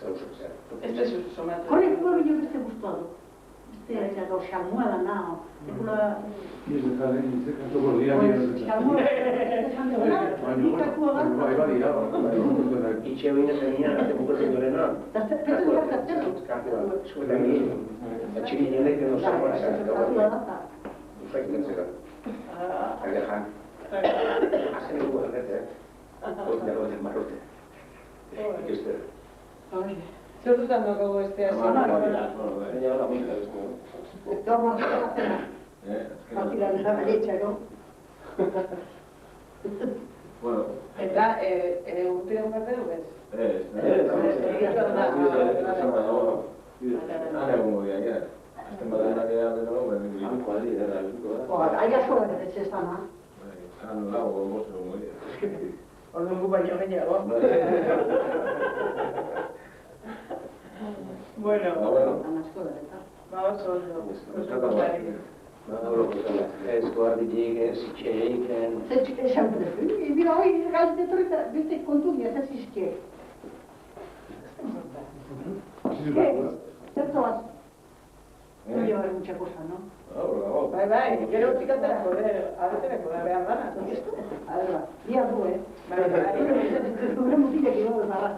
Speaker 4: zer uso, zer.
Speaker 3: Ez da somatu.
Speaker 6: Konejo hori beste guztua du. Beste gau xalmua da nao.
Speaker 7: Ni ez da den, ez katu gordia.
Speaker 6: Xalmua, esan duguna, nik katua gara.
Speaker 4: Itxe hori nezenean, arte bukatzen duena.
Speaker 6: Petu gartatzen.
Speaker 4: Zuetan egin. Txiki nionek den oso gora esan.
Speaker 6: Katua da.
Speaker 4: Ufek dintzera. Erdejan. Azen dugu erdete, Hori dago den marrote. Ikeste.
Speaker 3: Zer dutan dugu este hasi?
Speaker 8: Baina hori amika ez du.
Speaker 6: Eta marrote. Partira nara baietxako.
Speaker 8: Bueno.
Speaker 3: Eta urte hon bat dugu ez?
Speaker 8: Han egongo dira, ja. Azten badenak edatu nago, kuadri dela bilduko da.
Speaker 6: Aia zola ez ez dana.
Speaker 8: Han lago gozo egongo dira.
Speaker 3: Orduan gu baino gehiago. Bueno.
Speaker 6: Anasko da, eta.
Speaker 3: Ba oso ondo.
Speaker 4: Ez guarditik, ez itxeik,
Speaker 6: Esan duzu, mira, hori galdetu eta beste kontu dira, ez izke. Zerto bat? No llevar mucha cosa, ¿no?
Speaker 3: Bai, gero utik aterako, abeteneko da behar dana.
Speaker 6: A ver, va, dia du,
Speaker 3: Bai.
Speaker 6: Gure mutilek igo dut barra.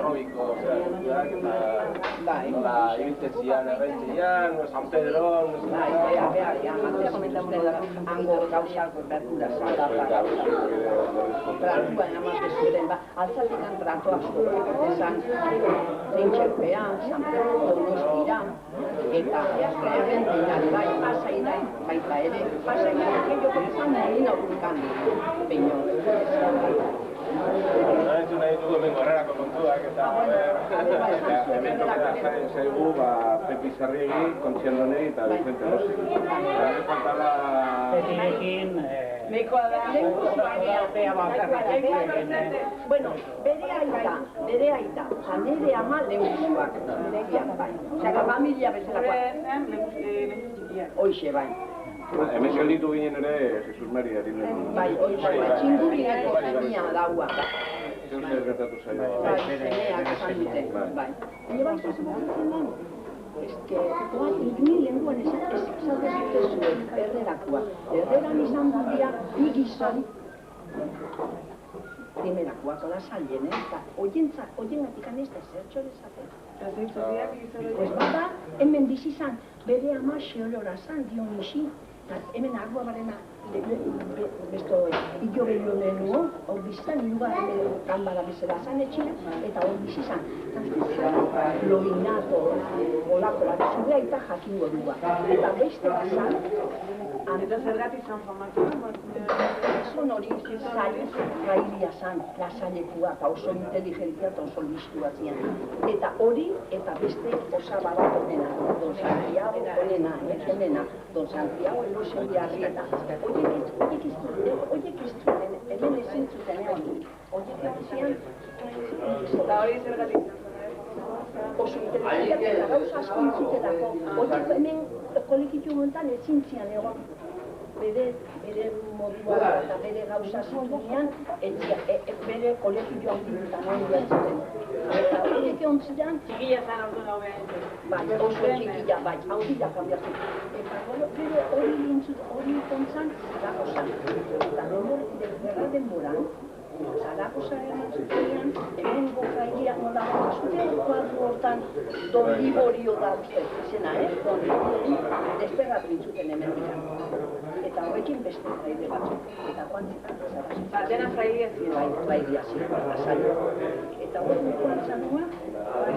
Speaker 8: Arrobiko zerakuak eta nola ibiltzen zian erraitzian, San Pedron...
Speaker 6: Antes comentaste hango gauzak bertura zara, tratua ematen zuten, altzatikan tratuak zuten, Trintxerpean, San Pedro, Donostira, eta errentinari bai, pasaira, baita ere, pasaira, gehiago izan egin aurrukan, peño,
Speaker 8: Nahizu nahi dugu hemen gorrerako kontuak eta hemen tokera jaren zaigu Pepi Sarriegi, Kontxiandonei eta Vicente Rossi.
Speaker 3: Petirekin...
Speaker 6: Bueno, bere aita, nire ama lehuzkoak, negian bai. Osea, familia bezalakoak. Hoixe bai.
Speaker 8: Hemen gelditu ginen ere Jesus Mari arilen.
Speaker 6: Bai, hoixe, txingurriako gainia daua.
Speaker 8: Zer gertatu zaio.
Speaker 6: Bai, zeneak esan dute, bai. Baina bai, zuzen den, ni lenguan esalde zute zuen, erderakoa. Erderan izan dira, ni gizon, primerakoak ola salien, eta oiengatik ez da zertxo dezaten. Pues bada, hemen bizizan, bere ama xeolora zan, Dionisi, eta hemen argua barena, besto, hillo behionen nuo, hor bizizan, hilugar kanbara bezala zan etxina, eta hor bizizan. Loinato, olakola, zure aita jakingo dua. Eta beste bazan,
Speaker 3: Eta zergatik zan famatu?
Speaker 6: Zon hori railia zan, lasailekua, eta oso inteligentzia eta oso listua zian. Eta hori, eta beste osaba bat onena, Don Santiago onena, Don Santiago elosen biarrieta. Oiek ez zuten, hemen ezin zuten egon. Oiek ez zian,
Speaker 3: Eta hori zergatik?
Speaker 6: oso inteligentzia eta gauza asko intzutelako. Oiek hemen kolegitu montan ezin zian egon. Bere modua eta bere gauza zitunean, bere kolegio handirutan hori zuten. Eta horiek egon ziren...
Speaker 3: Txikila zan ordu nau behar.
Speaker 6: Bai, oso txikila, bai, handia kambiatu. Eta bere hori kontzan, Zaragoza. Eta denboran, Zaragoza eman zutenean, hemen gokaileak nola zuten kuadro hortan Don Liborio da uste, izena, Don Liborio, desperratu intzuten hemen dikan. Eta horrekin beste fraile batzuk, eta joan zitan Zaragoza.
Speaker 3: Dena frailia ziren.
Speaker 6: Bai, frailia ziren, lasaio. Eta hori mutuan zanua,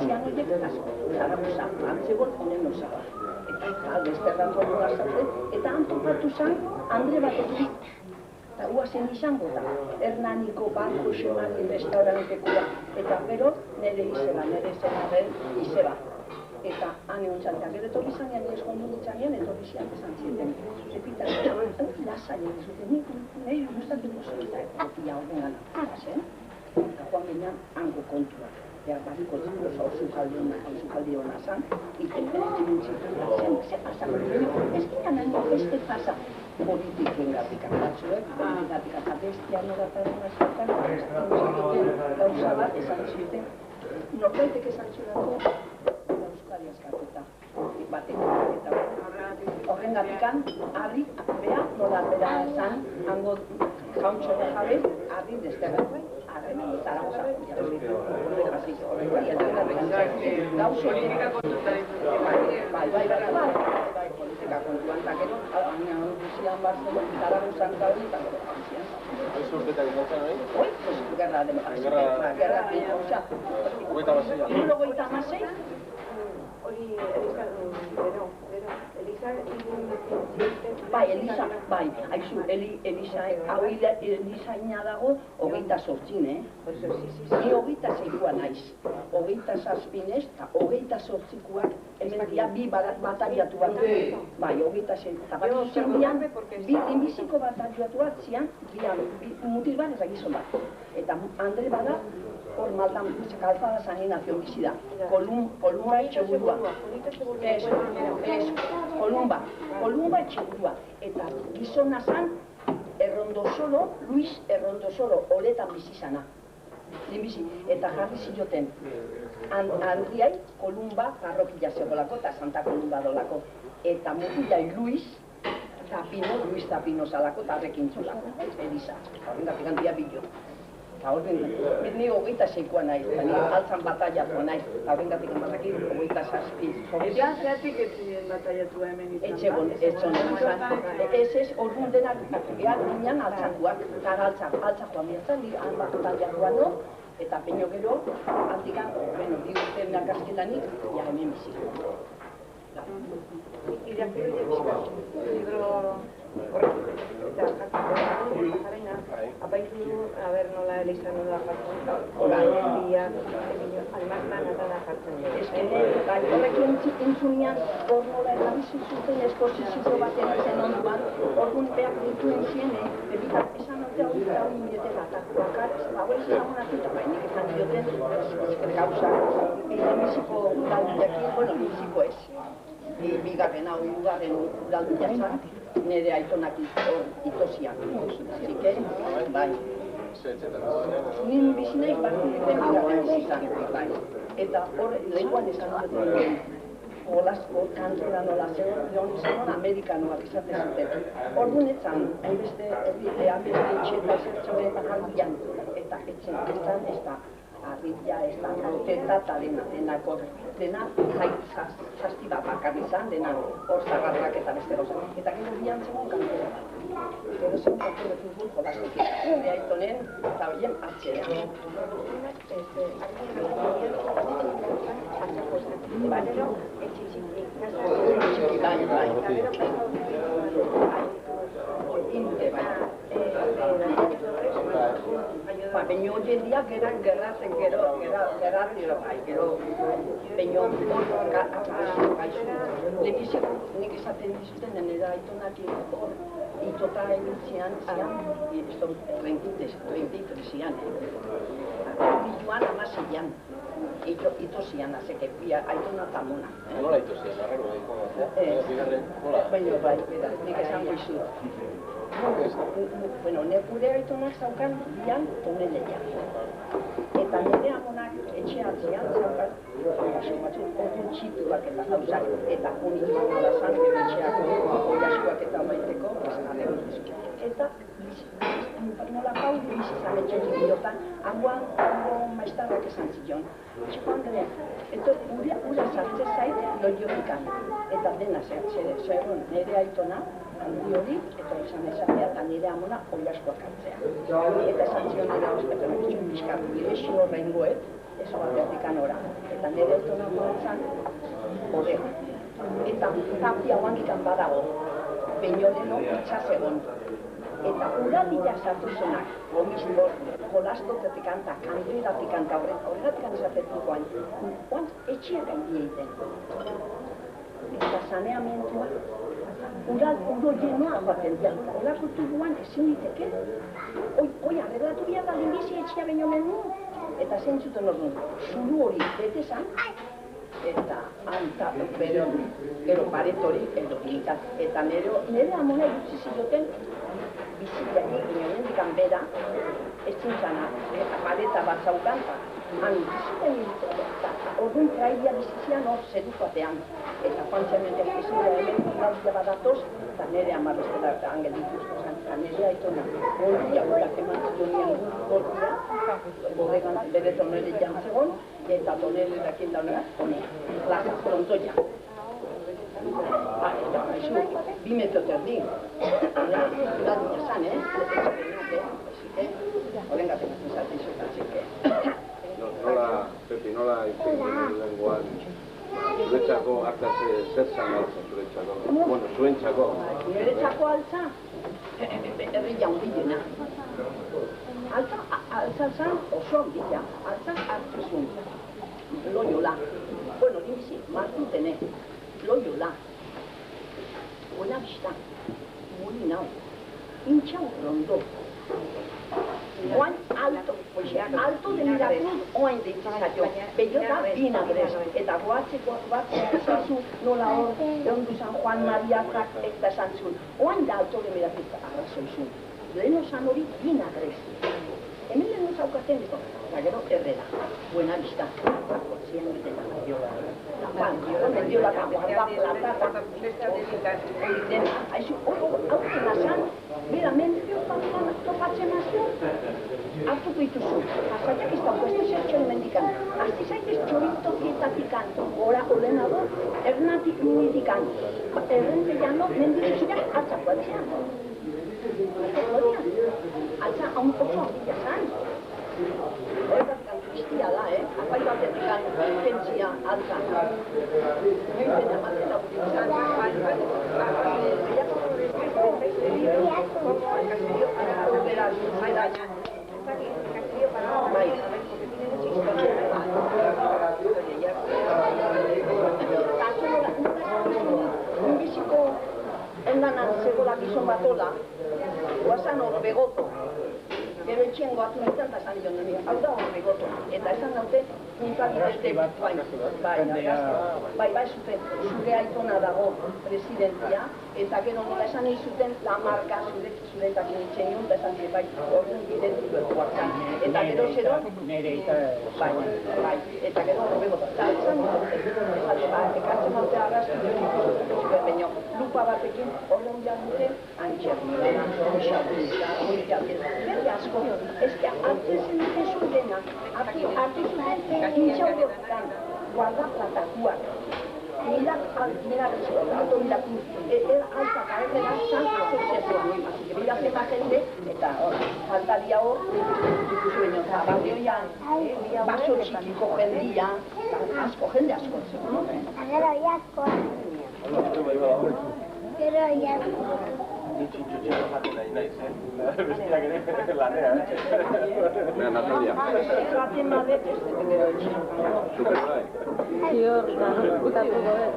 Speaker 6: zian horiek Zaragoza, antzebol honen osaba. Eta desperratu hori garzatzen, eta antopatu zan, Andre batekin. Eta guazen izango da, Hernaniko banko xemari restaurantekoa, eta gero nire zenaren izeba. Eta hane ontzanteak, gero etorri zanean, eskondu ditzanean, etorri zian esan zieten. Epita, lasaien zuten, nire gustatuko zuen eta etorria horren gana. Arazen, eta joan ginean hango kontuak. Behar bariko oso auzukaldi hona zan, iten ziren, ze pasako dira, ez ginean hango beste pasa. Politiken gatik batzuek, politikatik eta bestian edataren askotan, gauza bat esan zuten, norbaitek esan zutako, Euskadi askatuta, batek horren gatikan, harri, bea, nola bera esan, hango jauntxore jabe, harri desterratu, harren Zaragoza, bai, politika kontuan, eta gero, baina Rusian, Barcelona, Zaragozan gaudi, eta gero jantzian.
Speaker 8: Hoi zurtetak izan hori?
Speaker 6: Hoi, pues, gerra osea, 96.
Speaker 3: Hori Elisa
Speaker 6: Bai, Elisa, bai, haizu, Elisa ina dago, 28, Ni 26koa naiz. 27 eta 28koak, hemen dia bi batariatu bat. Bai, 26, eta bat zian, bi inbiziko batariatu bat zian, mutil bat eta gizon bat. Eta Andre bada, hor maldan, kalzada San Ignacio bizi da. Kolumba etxegurua. Kolumba etxegurua. Eta gizona zan, Errondosolo, Luis Errondosolo, oletan bizizana. Eta jarri zioten, Andriai, Kolumba, parrokia zegoelako, eta Santa Kolumba dolako. Eta mutilai Luis Tapino zalako, eta horrekin zolako. Elisa, horrengatik handia bilo.
Speaker 9: Eta horren, ni 26koa naiz, eta ni altzan bataiatua naiz, eta horrengatik enbazaki 27.
Speaker 3: Eta zeratik ez ziren bataiatua hemen izan?
Speaker 9: Etxegon, etxonen izan. Ez, orduan denak, ginen altzatuak, eta altzakoa mirtzen, han bataiatua no, eta peño gero, handikan, bueno, bi urte nakazketanik, ja hemen bizik.
Speaker 3: Irakurri bizkat, libro eta jarraina, apaitu du, nola elizan nola jartzen, dia, almaztan atala jartzen du.
Speaker 9: Ez horrek entzunean, hor nola erabizu zuten esposizio batean zen onduan, orduan behar dituen ziren, esan ortea hori indetela, eta bakar, hau ez lagunatu eta bainik esan dioten, gauza, biziko galdiakin, bueno, biziko ez. Bigarren hau, hirugarren galdia zan, nire aitonak itosiak. Zike, bai. Nien bizinaiz barru diren bigarren izan, bai. Eta hor, lekuan esan duten, olasko kantora nola zegoen izan, amerikanoak izaten zuten. Orduan etzan, hainbeste etxeta zertxoen bakaldian, eta etzan ez da. Arribia, ez da, kalteta eta dena zazti bat bakarri izan, dena hor zagarrak eta beste gauza. Eta gero bian zegoen kantera. Gero zegoen kantera futbol jolaztik. Nire aitonen eta horien atxean.
Speaker 3: Balero, etxitxiki.
Speaker 9: Inte, bai. Peño hoy día gerratzen gero, bai, gero peño lehenbizik nik esaten dizuten nire aitonak hor itota emintzian zian, 33 zian, joan amaseian, itosian, azeke, aitona eta mona.
Speaker 8: Nola itosian, arraro, bigarren, nola?
Speaker 9: Baina, bai, nik esango izu. Bueno, gure aitonak zaukan bian toneleia. Eta nire amonak etxe atzean zaukan orduan txituak eta gauzak eta unituak nola zan, etxeak oiasuak eta maiteko, eta nola pauli bizizan etxetik biotan, hangoan maiztarrak esan zion. Txiko Andrea, eta ura sartze zait loiotikan, eta dena zegoen nire aitona, handi hori, eta izan ezatea eta nire amona oiaskoak hartzea. Eta esan zion nire hospetan egitxun bizkatu, direkzio horrengoet, ez batetik ora. Eta nire aitona moratzen horrego. Eta tapia guandikan badago, peñoleno itxasegon. Eta uralila sartu zenak, gomizko, jolastotetik anta, kanteratik anta, horregatik anzatetuk oan etxeak gaindi egiten. Eta saneamentua, uro jenoa baten dian, olako tubuan ezin diteke, oi arreglatu behar da lehenbizi etxea baino menu, eta zentzuten orduan, zuru hori bete zan, eta anta, gero paret hori, edo ginkat, eta nire amona egutzi ziloten, bizikianik, inoen dikan bera, ez zintzana, eta paleta bat zaukan, han biziten eta orduan trailia bizizian hor zedukatean. Eta joan izura hemen gauzia badatoz, eta nire amabestela eta angel dituzko zen, eta nire aitona gordia horak eman zidonian gordia, bodegan bere tonere jantzegon, eta tonere dakin daunean, plaza, frontoia. Eta haizu, 2 metro terdi, gadina zan, horrengatik zaten zutan,
Speaker 8: Nola, Pepi, nola ikusten lenguan zuretzako hartaz zer zan altzen zuretzako? Bueno, zuentzako.
Speaker 9: Niretzako altza, herri jaundilena. Altza zan oso handila, altza hartzuzun, Loiola. Bueno, nimzi, martutene, Loiola. Buenavista, Molinao, Intxau Rondo. Oain alto de Miracruz oain deitzaio, bellota Vinagres, eta goatzeko zazu nola hor, egon du San Juan Mariazak eta esan zuen, oain da alto de Miracruz arrazoizun, leheno zan hori Vinagres. Hemen leheno zaukaten ditu, eta gero Herrera, Buenavista, zian dutena, mendiola eta guarda plata, haizu, hau zena zan, bera, mendio topatzen azio, hartuko dituzu, azaiak ez dauko, ez zertxon mendikan, hasti zaitez txoritokietatikan, ordenador, ernatik minitikan, errentellano mendizuzia hartzako atzean. Altza, hau oso handia zan. Horretatik tristia da, apai batetik pentzia altza. Baina matela utilizan, endanan zegoela gizon batola, guazan hor begoto. Gero etxien goatu nintzen eta esan joan nire, hau da hor begoto. Eta esan daute, puntualidete bai zuten, zure aitona dago presidentia, eta gero nola esan nahi zuten la marka zuretak nintzen nion, eta esan dire, bai, orduan identiko guazan. Eta gero zero, bai, eta gero hor begoto. Eta esan nintzen, ekartzen haute arraztu, baina lupa batekin horren behar duten antxerriten, berde asko, ez que hartzen zenuten zutena, hartu zuten intxaurotan, guardaplatakuak, mirak altoiraku, alta karretera zan asoziazioa, bila zema jende, eta faltaria hor, barrioian, baso txikiko jendia, asko, jende asko,
Speaker 5: Gero iasko. Gero iasko.
Speaker 1: Ni txintxotxeko jaten nahi naiz, bestiak ere lanea, Mira, Natalia.
Speaker 9: Jaten badet ez dut gero etxean.
Speaker 1: Super bai.
Speaker 3: Zio, gutatu gobe.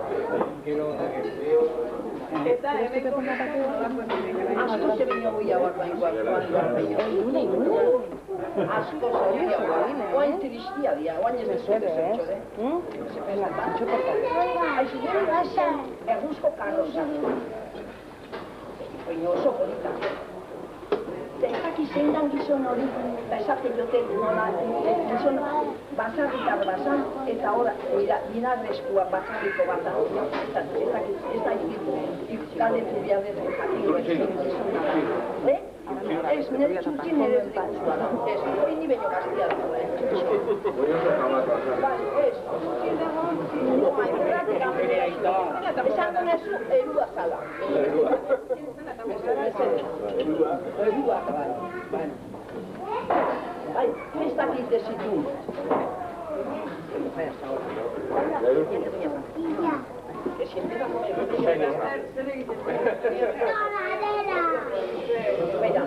Speaker 9: Eta emeko asko zebino guia guarbaino. Asko zebino guarbaino. Oain tristia dia, oain ez dezute zertxode. Aizu gero gazen erruzko karroza. Baina oso polita. Eta ezak zein dan gizon hori, eta esate joten nola, gizon bazarritar bazan, eta hor, binarrezkoa bazarriko bazan, eta ez da galetu behar dut jakingo gizona. Ez, nire txutin nire dikuzua da. Ez, hori ni baino gaztia dago, Bai, ez, txutin dago, esan dunezu, erua zala. Erua, bai, ez dakit dezitu. Beira,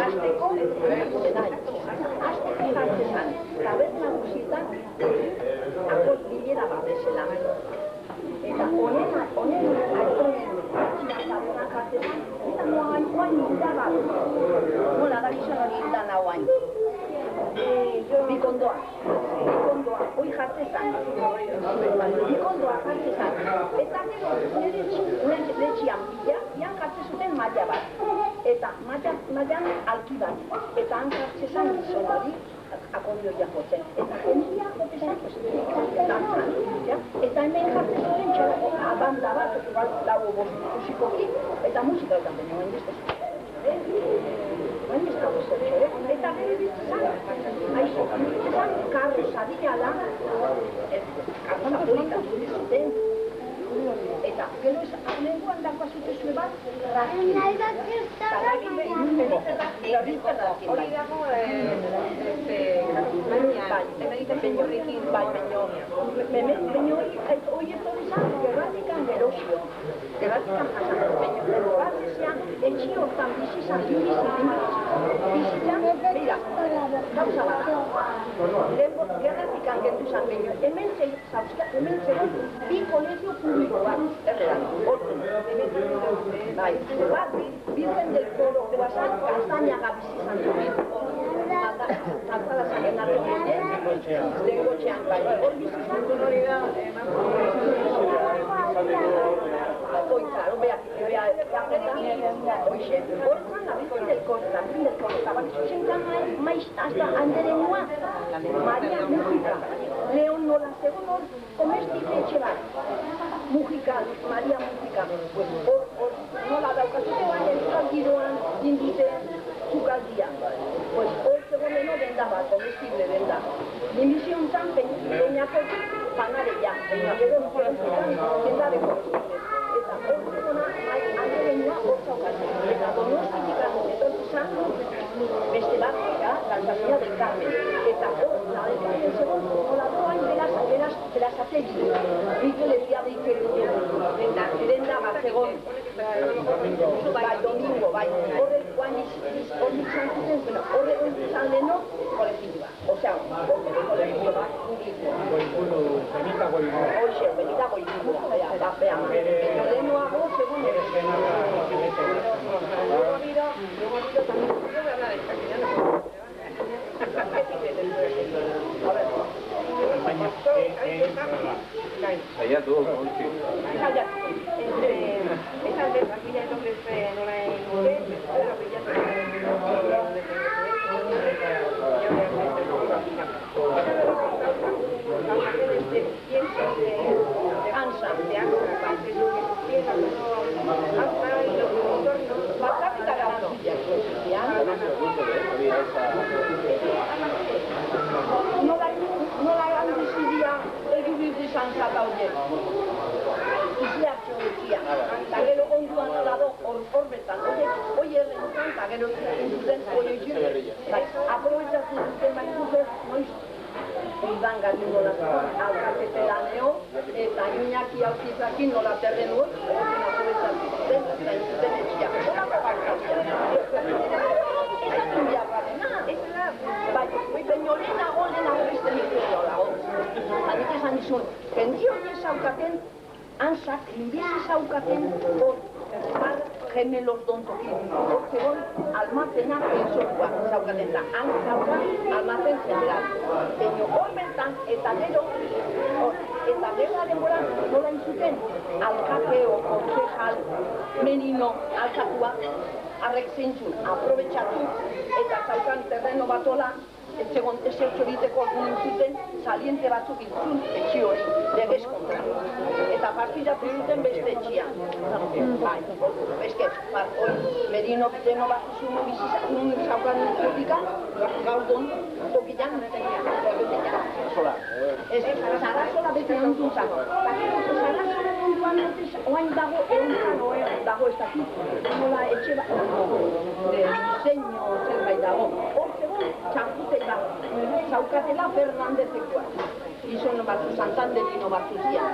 Speaker 9: azteko jartzen, taberna guzietan, akos bilera bat bezala. Eta honen aitonen taberna jartzen, eta oain hilda bat. Nola, da gizan hori hildan hauain. Bikondoa, hoi jartzen. Bikondoa jartzen. Eta nire letxian bila, ian jartzen zuten maila bat. Eta mailan alki bat. Eta han jartzen gizon hori akordioia jotzen. Eta jendia jotzen, eta hemen jartzen zuten txalako banda bat, lau musikoki, eta musika ekan baina, hain beste. Hain ez dago zertxo, eta gero ditzen, karro zadiala, karro polita zuten, eta gero ez lenguan dagoa zutezue bat, rakin. Hori dago, emegiten peñorrekin, bai, peño hori etorri zan, gerratikan gerosio. Gerratikan jasan, peño gerratizean, etxi hortan bizizan, bizitzan, beira, gauza bat. Gerratikan gertu zan, peño, hemen zegoen, bi kolegio publiko bat, errean, horten, bai, bat, Virgen del Coro, guazan, Castañaga bizizan duen, Alzada zaren artean, lengotxean bai, hor bizizan duen hori da, oitza, hoxe, hor zan la Virgen del Coro, eta bat zuzentan maiz, hasta anderenua, Maria Mujica, Leon nola zegoen hor, komestize etxe bat, Mujica, Maria Mujica, hor nola daukazute baina euskal giroan dindute zukaldia. Hor zegoen eno den Oñakotik panadeia, gero tiendadeko. Eta orduan agerena hor zaukatzen. Eta Donostitik etortzen beste bat da, Alsasua del Carmen. Eta hor, la del Carmen segon, nola doan berazategi. Ikelepia da eta zirenda bat segon. Bai, domingo, bai. Horre guain izan zuten, horre izan leheno, kolektiboa. Osea, kolektiboa, Hoxe, benitago ikikura, behan. Baina lehenoago, segun
Speaker 8: Saiatu, ontsi.
Speaker 9: Esas de las villas de hombres no la hay nube, pero no la gran desidia edubitu izan zata horiek. Izleatxo gutxia. Eta gero onduan olado horbetan. Hoi errentzan, eta gero zuten hoi egin. Aprobetxatu duten baituzez, noiz iban gari nolazko, alkatete laneo, eta Iñaki Autizakin nola terrenuot, aprobetxatu duten, eta inzuten etxia. Olako bankazia. Aizun jarrarena, ez da, bai, baina lehenago beste mikroa dago. Adik esan dizun, jendi hori zaukaten, anzak, linbizi zaukaten, hor, gemelos dontokin. Hor zegoen, almacenak entzorua zaukaten da. Han zaukan, almacen general. Baina hor bertan, eta gero denboran nola intzuten, alkapeo, concejal, menino, alkatua, arrek zeintzun, aprobetxatu, eta zaukan terreno batola, ez zegoen ezertxo egiteko orduan zuten, saliente batzuk intzun etxi hori, legez kontra. Eta partidatu zuten beste etxia. Bai, eske, hori, merino deno bat zuen bizizakun zaukan etika, gaudon, tokian, Sola. Ez, Sarasola bete ontuntzako. Sarasola ontuan oain dago, dago ez dakit. Nola etxe bat, diseño zerbait dago. Hor zegoen, txampute bat, zaukatela Fernandezekoa. Gizon batzu, Santanderino batzu zian.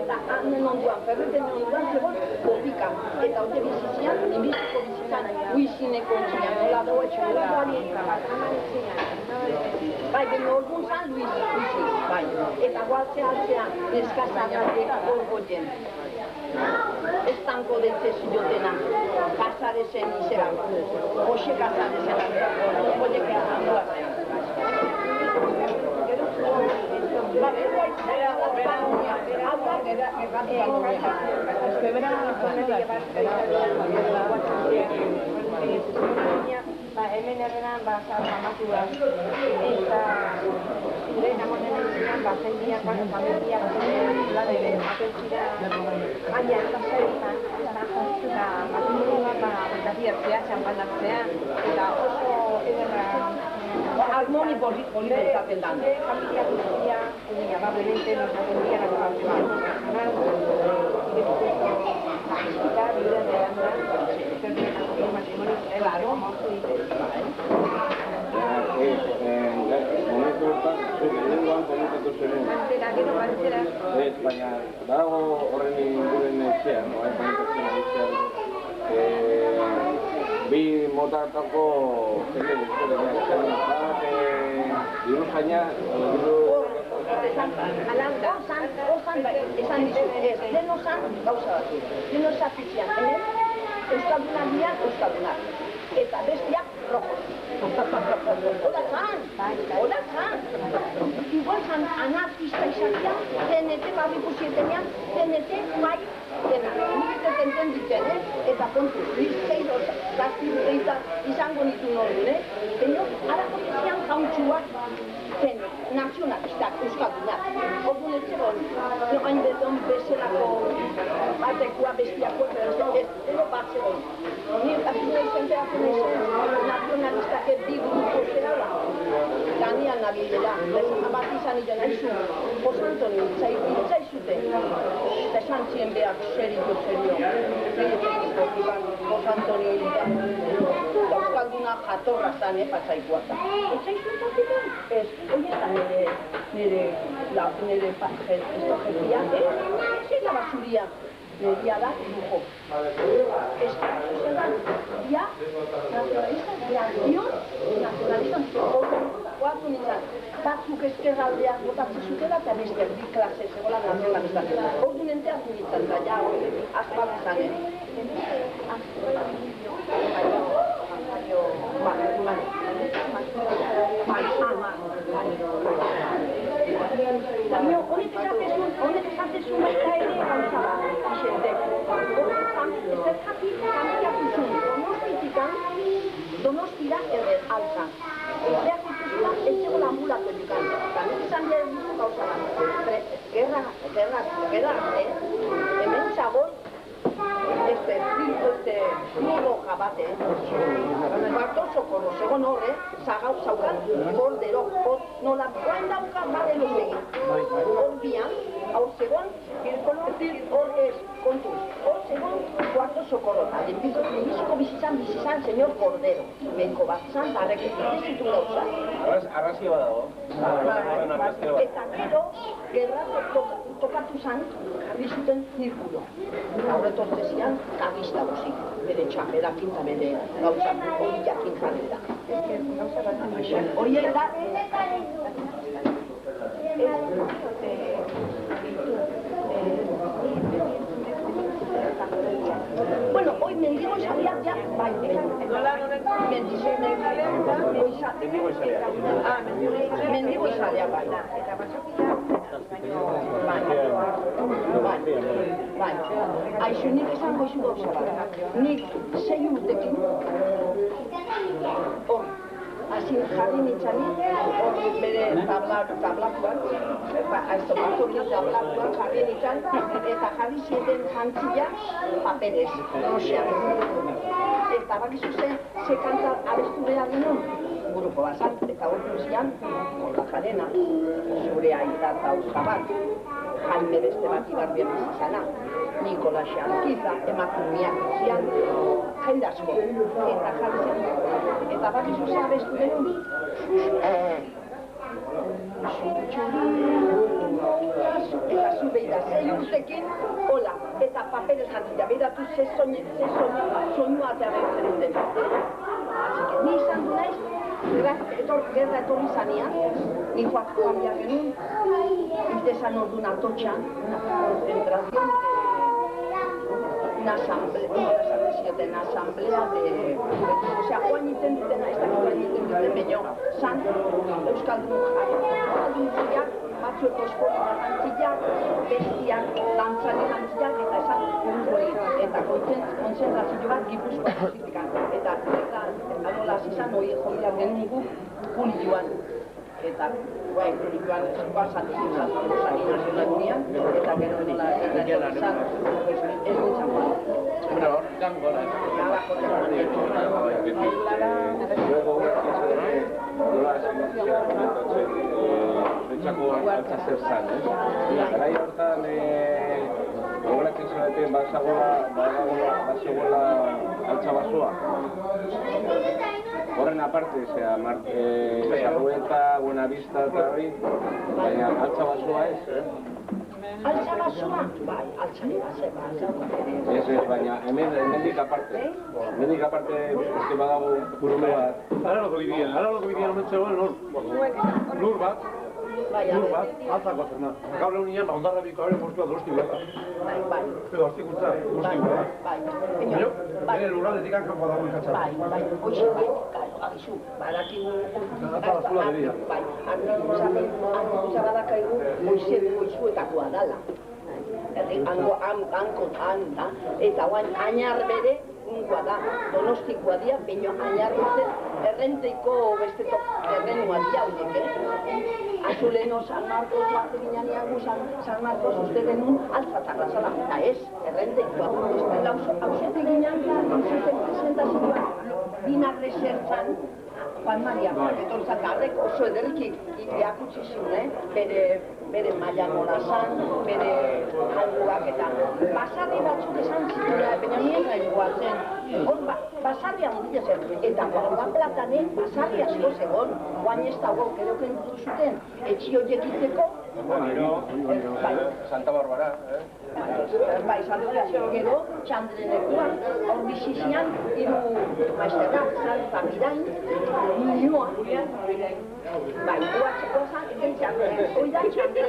Speaker 9: Eta hanen onduan, Ferreten onduan zegoen, bopika. Eta hote bizizian, inbiziko bizizian, huizineko ontzian. Nola dago etxeko bai, baina orduan zan Luisi, bai. Eta gualtze altzean, neskazagatek orgoien. Estanko dentze zidotena, kasarezen izera, Jose kasarezen, orgoiek handuak.
Speaker 10: Hemen errenan famatu da, eta zure namonenean zendiak, familiak, ladere, atentzira, baina eta zaitan, eta matimurua betabiartzea, txampanatzea, eta oso ederra
Speaker 9: Harmoni polita izaten dan.
Speaker 10: Familia guztia, amablemente nos atendían a los
Speaker 9: Claro.
Speaker 8: Momentu hortan, lehenengoan komentatu zeren. Baina, dago horren inguren etxean, bi motatako jende guztiak bat, diruzaina,
Speaker 9: esan dizu, ez, leheno zan gauza bat, leheno zapitzian, euskaldunak dira, euskaldunak, eta bestiak rojos. Hola zan! Igual zan anarkista izatea, TNT barriku zietenean, TNT bai dena. Nik eten ditzen, eta kontu, Rizkeiro, zazpirreita izango nitu nordun, baina harako zian jauntxuak zen, nazionalistak, euskaldunak. Orduan ez zegoen, hain beton bezalako batekoa bestiako, ez bat zegoen. Nik azunei zenteatzen ezen nazionalistak bi grupo zerala, Lanian nabilela, bat izan nire nahizu, Jose Antonio itzaizute, eta esan zien behar serio. Jose Antonio Euskalduna jatorra zan, patzaikoa da. Itzaizu etatik? Ez, hori ez da nire estojetia, zela basuria. Negia da, lujo. Ya, naturalista, oatu nintzen, batzuk ezkerraldeak botatzen zutela eta beste bi klase zegoela nazionalistak. Ordu nenteak nintzen, da ja, aspaldi zanen. Honek esatezun baita ere gauza bat, Ixentek. Ez jakit kampiatuzun Donostira erren altzan. Beak ikuzula ez zegoela ambulatu edukan. Nik izan behar duzu gauza bat. Gerra, hemen txagoz, roja bat, Barto Socorro, segon horre, zaukan bordero, nola boen daukan badelo egin. Hor bian, hor segon, hor ez, kontuz, hor segon, Barto Socorro, biziko bizizan, senyor Cordero, menko bat zan, barreketik zitun gauza.
Speaker 1: Arrazio badago.
Speaker 9: Eta gero, gerra tokatu zan, jarri zuten zirkulo. Aurretortezian, kagista guzik, bere txapelakin eta bere gauza hori jakin jarri da. Hori da, bueno, hoy mendigo salía ya, bai, mendigo salía, bai. Bai, aixo nik esango izu gauza bat. Nik 6 urtekin, hor, hazin jarri nintzanik, hor bere tablakuan, aiztopazokin tablakuan jarri nintzan, eta jarri zieten jantzia paperez, roxean. Eta bakizu ze kanta abestu behar genuen, buruko bazan, eta hor duzian, hor jarena, zure aita eta uskabat, Jaime beste bat ibarbian bizizana, Nikola Xankiza, emakumiak zian, jende asko, eta jarri zen. Eta bakizu ze abestu genuen, eta zu behira, 6 urtekin, hola, eta paperez jantzia, behiratu ze soinua eta behirtzen duten. Ni izan du naiz, gerra etorri zanean, ni joan behar genuen, irtezan orduan atotxan, una concentración una asamblea de... Osea, joan iten dutena, ez dakit joan iten duten baino, zan Euskaldun ziak, batzueko esportu jantziak, bestiak, dantzari jantziak, eta esan hori, eta kontzentrazio bat Gipuzkoa Pazifikan. Eta nola zizan hori joiak genuen guk Julioan. Eta, guai, Julioan basatu zizan, Rosari Nazionalunian, eta gero nola zizan, ez nintzen bat.
Speaker 8: Bueno, jango, ¿no? Luego, pentsako altza zer zan, Garai hortan, gogoratzen zuenetik bazegoela altza basoa. Horren aparte, Sarrueta, Buenavista eta hori, baina altza basoa ez,
Speaker 9: Altza basoa? Bai, altzari bazeba.
Speaker 8: Ez, baina hemendik aparte. Hemendik aparte, eske badago kurme bat. Ara loko bidian omen zegoen, lur bat, altzako zerna. Gaur egunean, ondarra biko hori postua Donosti behar.
Speaker 9: Bai.
Speaker 8: Edo artikuntza, Donosti behar.
Speaker 9: Bai.
Speaker 8: Bere lurraldetik kanpo dago ikatza.
Speaker 9: Bai, hoxe, bai, agizu, badakigu... Bai, artikuntza badakaigu, goizuetakoa dala. Eta oain, ainar bere, unkoa da, Donostikoa dia, baina ainar dute errenteiko beste errenua dira horiek, Azuleno, San Marcos, bate ginean gu San Marcos, uste denun altzatarra zala, eta ez, errenteikoa. Hauzete ginean, hauzeten presentazioa, dinarre zertzan, Juan Maria, etortzakarrek oso ederrik iakutsi ziren, bere maila nola zan, bere alguak eta basarri batzuk esan zituen, baina nien gaingoa zen. Hor, basarri handia zen, eta Barba Platanen basarri asko zegoen, guain ez dago, keroken zuten, etxi horiek itzeko,
Speaker 8: Santa Barbara,
Speaker 9: bai, gero, txandrenekua, hor bizizian, hiru maizterrak, Zalpa Mirain, Minua, bai, guatzeko zan, eken txandre, oida txandre,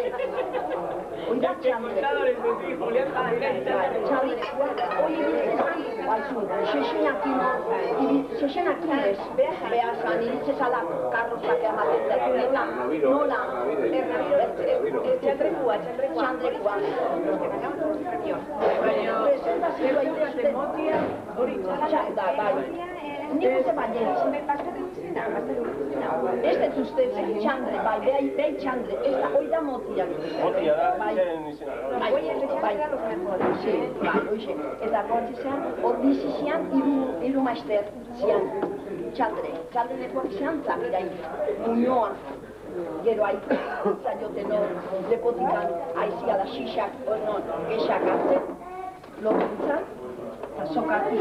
Speaker 9: Xexenakin ez, behazan, iritzezala, karrozak ematen da, nola, txandrekua, presentazioa ikusten, txanda, bai. Nik uste baietz. Ez dut uste txandre, bai, behi txandre, ez da, hoi da motia.
Speaker 1: Motia da, zen izena.
Speaker 9: Bai, eta gortzizean, hor bizizian, hiru maizter zian, txandre. Txandrenekoak zian, zapirai, muñoa. Gero aitu, zaioten hor, lepotikan, aizia da xixak, gexak hartzen, lotuntzan, eta sokartu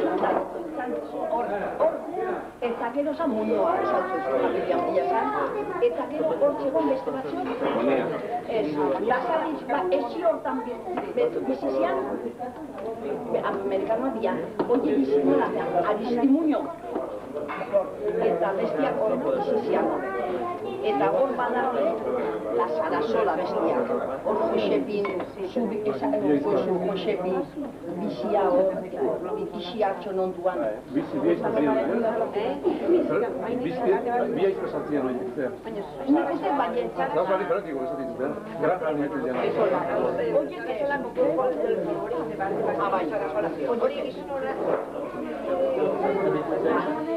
Speaker 9: zaitu hor, eta gero zan muñoa esaltu ez, familia mila zan, eta gero hor txegon beste batzuk, ez, lasarriz, ezi hortan bizizian, amerikanoa bian, hori bizinola, aristimuño, eta bestiak hor bizizian. Eta hor badare, la Sarasola bestiak. Hor Josepin, Josepin, bizia hor, bizi hartxon onduan.
Speaker 7: Bia izpasatzen hori, zer?
Speaker 9: Nik uste baientzat.
Speaker 7: Gauza diferentiko esaten zuten. Gara planetu zian.
Speaker 9: Oiek ezolan hori egizun horra.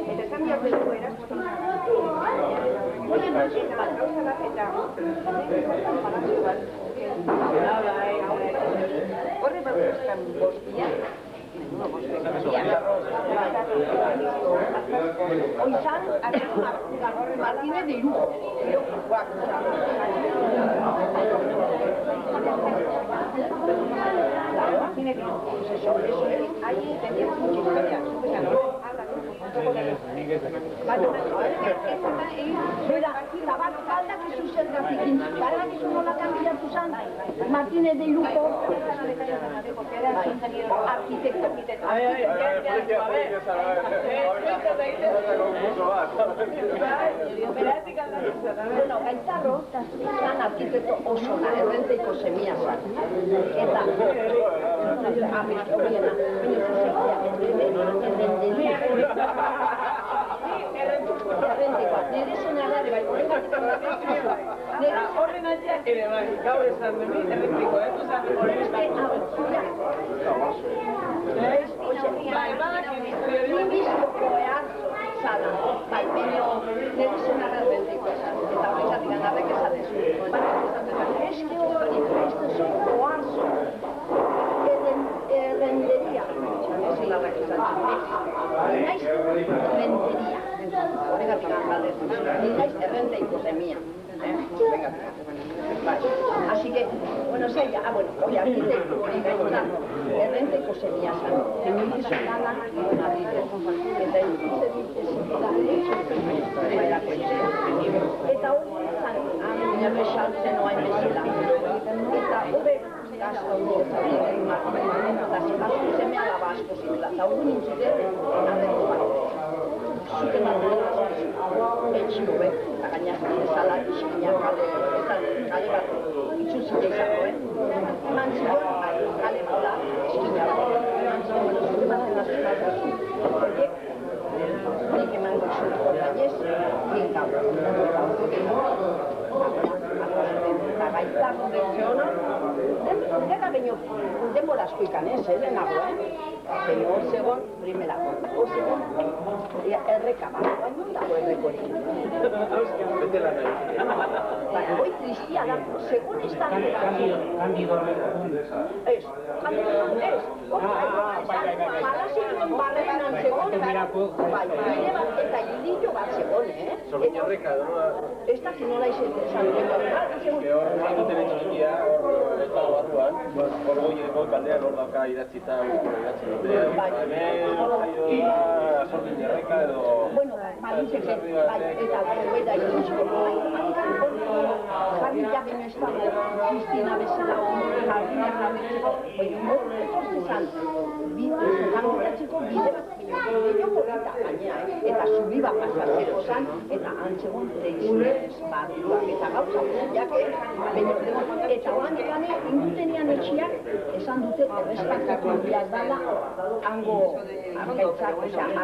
Speaker 9: Eta esan behar dugu erazkotan. Oye, no sé, la causa la eta horre bat guztan bostia, oizan, Martínez de Lujo, Martínez de Lujo, eso es, ahí teníamos mucha historia, Zabalkaldak izu zergatik, barak izu nolakan bilatu zan, Martínez de Lujo, arkitekto. Bueno, Gaitzarro zan arkitekto oso da, errenteiko semia zan. Eta, horiena, nire zenarare bai,
Speaker 3: horren atxeak ere bai, gaur esan demi, errentiko, bai,
Speaker 9: Libizkoko eharzo zala, bai, baino, nire zenarare errentiko esan, eta horregatik anarrek esaten zuen. Eske hori, este son oharzo, renderia, zilarrak esan zuen, naiz renderia. Horregatik anarrek, naiz errenteiko zemia. Así que, bueno, sería, hoy arquitecto, errenteiko zemia zan, zenit izan lana, eta ikusten eta hori zan, nire saltzen oain bezala. Eta hori asko eta asko zemea laba asko zitela, eta hori nintzuten, arreko bat. Zuten etxi hobe, eta gainazten ezala, iskinak kale bat itxuzite izango, eman zion, kale bola, eskinak, eman zion, zute batzen azkazazun, horiek, nik eman gozut gainez, bien gaur. Eta Gaitzarro den zehona, gara baino, denbora asko ikan ez, lehenago, baina hor zegoen primerako, hor zegoen erreka bat, baina dago errekorik.
Speaker 1: Bete lan nahi.
Speaker 9: Hoi tristia da, segun ez da
Speaker 7: Kandido
Speaker 9: ez, parazituen barrenan zegoen, eta hilillo bat zegoen,
Speaker 1: Zorgin erreka, no?
Speaker 9: ez da nola izan
Speaker 1: Hor duten etxikia, hor ez dago barruan, hor goieko kaldean hor dauka idatzita, idatzi dute. Hemen jaio da Zorgin erreka edo...
Speaker 9: Bueno, baliteke, eta goeta ikusiko. Jarria baino ez dago, Cristina bezala jarria jarritzeko, baina hor izan, jarriatzeko bide bat, gehiago polita gainea, eta zubi bat pasatzeko zan, eta antzegon teixunez bat, eta gauza guztiak, eta oan gane, indutenian etxiak, esan dute errespetatu behar dala, hango arkaitzak,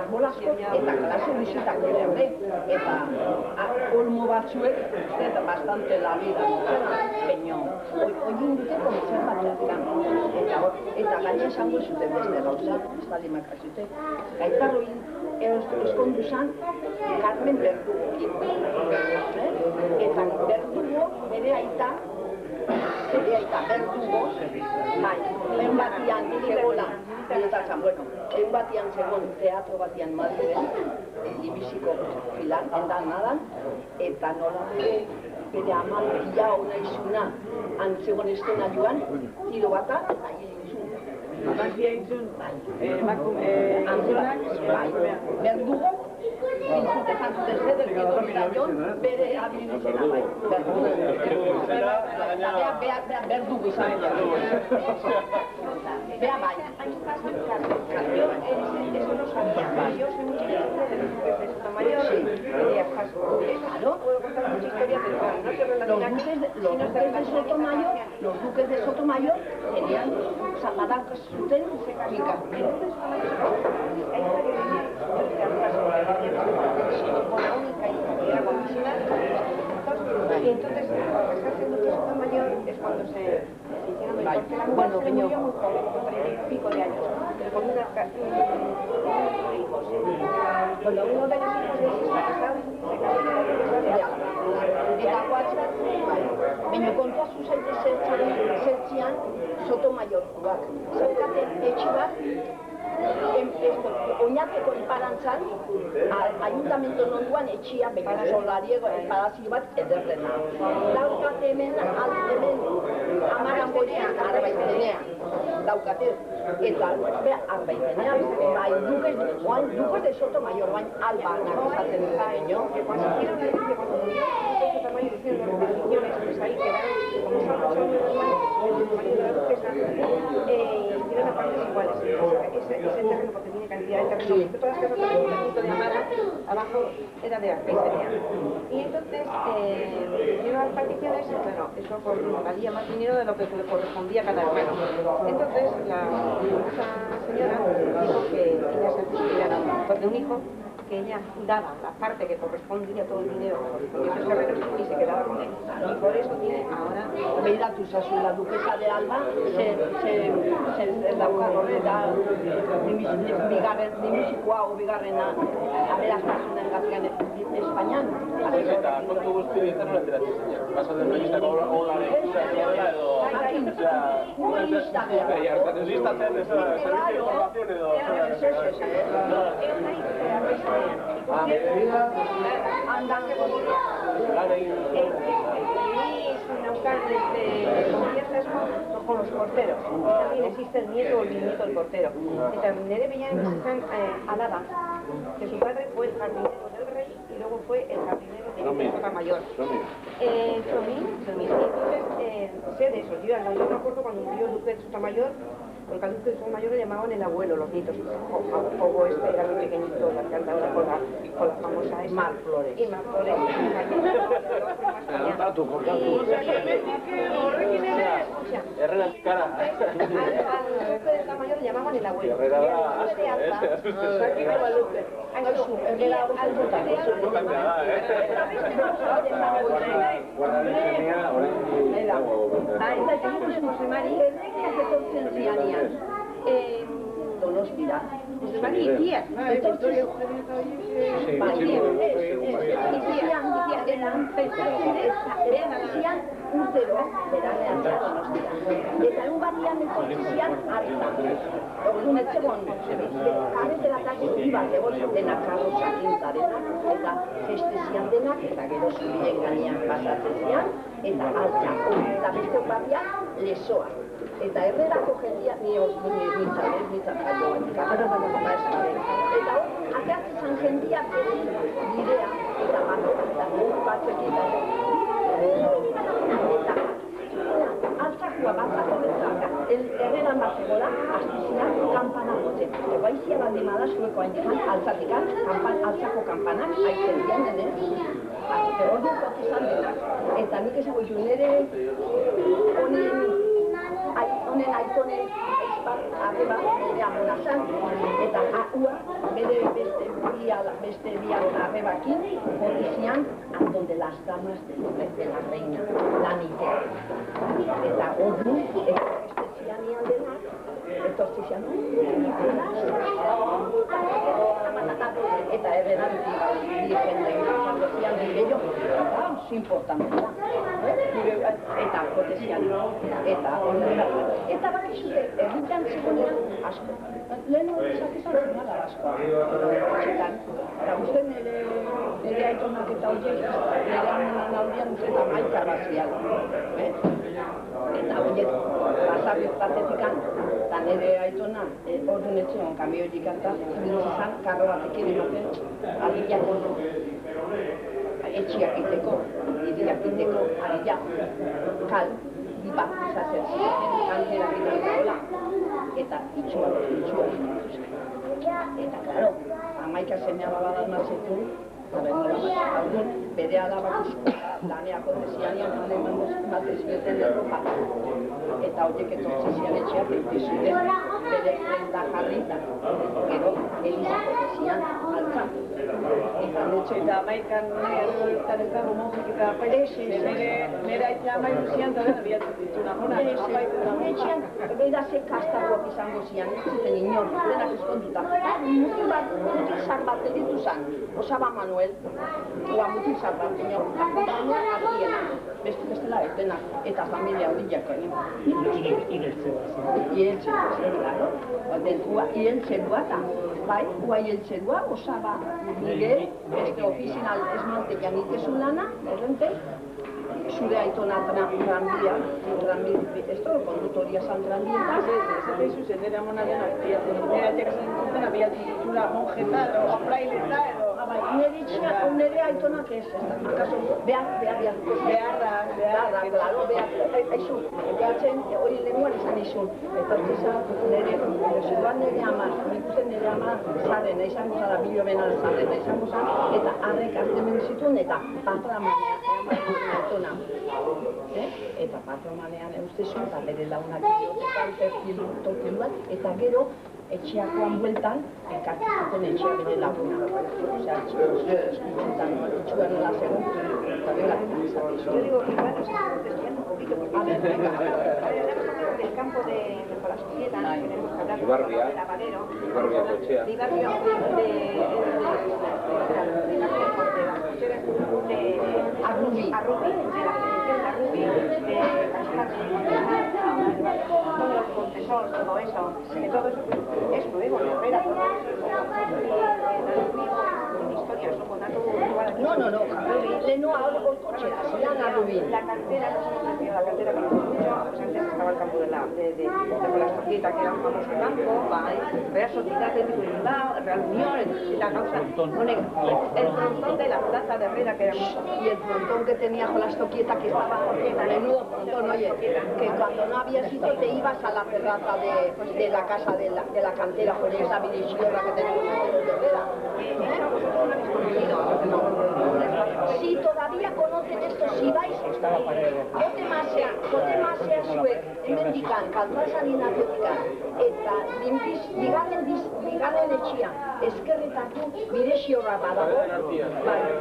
Speaker 9: arbolasko, eta klase bizitak ere, eta olmo batzuek, eta bastante la vida dutela, baina oin dute konservatzerkan, eta gaine esango zuten beste gauza, ez da limakak zute, gaitarroin eskondu zan Carmen Berdugokin, eta Berdugo bere aita Berdugo, lehen batian zegoela, lehen batian zegoen teatro batian Madrilen, Libiziko filan, endan nadan, eta nola bere amalkia hona izuna antzegon estena joan, tiro bata, eta hilizun.
Speaker 3: Amantzia izun,
Speaker 9: Berdugo, intzut ezan zuten zeder, bere abilizena bai, Berdugo izan Bea bai.
Speaker 10: Eso no sabía. Yo soy muy chiquita de los duques de Sotomayor y de Ajaso.
Speaker 9: Claro.
Speaker 10: Puedo contar muchas historias, pero claro, no se relaciona.
Speaker 9: Los duques de Sotomayor tenían zapadancas zuten finca.
Speaker 10: Y entonces, al casarse el duque de Sotomayor es cuando se hicieron muy fuerte. La mujer se murió muy joven, con 30 y pico de años, pero con unos hijos. Bueno, uno de los hijos de está casado, se casó con
Speaker 9: Eta guatzen, baina kontua zuzaite zertzian Sotomayorkoak. Zeukaten etxe bat, oinateko iparantzan, ayuntamentu nonduan etxia, baina solariego, parazio bat ederrena. Daukate hemen, amaran borean, arbaizenea. Daukate, eta arbaizenea, bai, dukes de Sotomayor, baina alba nakizaten dut, baino.
Speaker 10: Tamaño diciendo los riñones, pues ahí quedaron, como son los años de tamaño de la duquesa, hicieron a partes iguales. Ese terreno, porque tiene cantidad de terreno, porque todas las casas del ayuntamiento de Amara, abajo era de Arpeicería. Y entonces hicieron las particiones, bueno, eso valía más dinero de lo que le correspondía a cada hermano. Entonces esa señora dijo que ella se justificara de un hijo, que ella daba la parte que correspondía, todo el dinero que correspondía a sus terrenos y se quedaba con él. Y por eso tiene ahora...
Speaker 9: Beiratu zazu, la duquesa de Alba, nimizikoa o bigarrena aberaztasunen gatian Espainian.
Speaker 1: Eta kontu guzti horietan nola enteratzen zinen? Paso den revistako hola lektura edo... Listatzen ez servizio información edo...
Speaker 10: Andan que con los porteros. También existe el nieto o el bisnieto del portero. Y también Bellanes están alaba que su padre fue el jardinero del rey y luego fue el jardinero de Sotomayor. Chomín. Entonces, sé de eso. Yo me acuerdo cuando murió el duque de Sotomayor, porque al duque de Sotomayor le llamaban el abuelo, los nietos. Poco este era muy pequeñito, la que andaba con la famosa esa.
Speaker 9: Mar Flores.
Speaker 10: Y Mar Flores.
Speaker 1: Cortatu. Herrera cara.
Speaker 10: Al duque de Sotomayor le llamaban el abuelo.
Speaker 1: Herrera da.
Speaker 9: Donostira. Itiak, itiak urtero, beranean Donostia. Eta egun batian etortzizian hartan. Orduan ez zegoen, karreteratak zuri bat egon denak karrotxakin zarenak, eta gestezian denak, eta gero zurien gainean pasatzen zian, eta altza, eta beste batian lesoa. Eta herrerako jendia, nintzat, eta ateatzen zan jendia bidea, eta batzekin eta altzakua batzako bezala, herreran bat zegoela, astizian kampana jotzen. Egoaizia baldin bada zueko hain altzatikan, altzako kampanak aitzen dian denez, orduan jotizan denak. Eta nik ezago izu nire honen aitonen arreba nire amona zan, eta ua bere beste bian arrebakin jotizian Andon de las damas de la reina, lanitea. Eta ordu, estezian ian denak, etortzizian eta errenan dirigenten sacerdozian direio, oso importante. Eta jotezian, eta bakizute, egitan zegoen asko. Lehen esaketan zinala asko. Eta uste nire aitonak eta horiek, nire amanan aldean uste eta maika bazial. Eta horiek, basabit batetikan, eta nire aitona, orduan etxean, kamioik eta, zan, karro batekin ematen, adiak etxiak iteko, idiak iteko, adiak, kal, bat izazen ziren, kantera bidalgoela, eta itxua. Eta, klaro, amaika semea babadan mazetu, bere alabak laneako dezianian, batez beten erropa. Eta horiek etortzizian etxeak zuten bere renta jarrita. Gero, elizako dezian, altzan. Eta amaikan eta monjik eta nire aitea amaitu zian, eta dena bihatzen dituna. Etxean, bedaze kastakoak izango zian, ez zuten inor, denak eskontuta. Mutil zar bat editu zan, Osaba Manuel, oa mutil zar bat, baina artiena, bestela ez denak, eta familia horiak egin. Ieltzelua eta, bai, ua ieltzelua, Osaba Miguel, beste ofizinal esmantean itesun lana, errentei, zure aitona tranbia, ez da, kondutoria zan tranbietan. Ez da izuzen, nire amona denak biatzen, nire aitek zentzuten abiatzen ditula monjeta edo fraileta edo... Nire aitonak ez, akaso, beharra, klaro, aizu, behatzen, hori lehenguan izan izun, eta zuduan nire ama, nik uste nire ama zaren, izango zara bilo benan zaren, izango zara, eta arrek artemen zituen, eta patramanean, aitona. Eta patramanean eustezun, eta bere launak diotetan, terkiluan, eta gero, etxeakoan bueltan, ekartzen etxea bere laguna. Osea, itxuan nola zegoen, eta bela izatez.
Speaker 10: Yo digo, igual nos estamos desviando un poquito, porque ahora estamos hablando del campo de la sociedad, tenemos que hablar del lavadero, de Arrubi, de la Montesol, todo eso, que todo eso es nuevo, espera, historias, no contando
Speaker 9: No, leno cochera, sean Arrubi.
Speaker 10: La cantera, la cantera que nosotros mucho, pues antes estaba el campo de la Torquita, que era un famoso campo, Real Sociedad de Real Unión, la causa, el frontón de la plaza de Herrera, que era y el frontón que tenía con las toquietas, que estaba menudo frontón, oye, que cuando no había sitio te ibas a la terraza de la casa de la cantera, por esa vidiciorra que tenemos aquí en Herrera. Si todavía conocen esto, si vais, kote masea zuek, hemendikan, kaltzazan inatiotikan, eta bigarren etxia, eskerretatu, bidesiorra badago,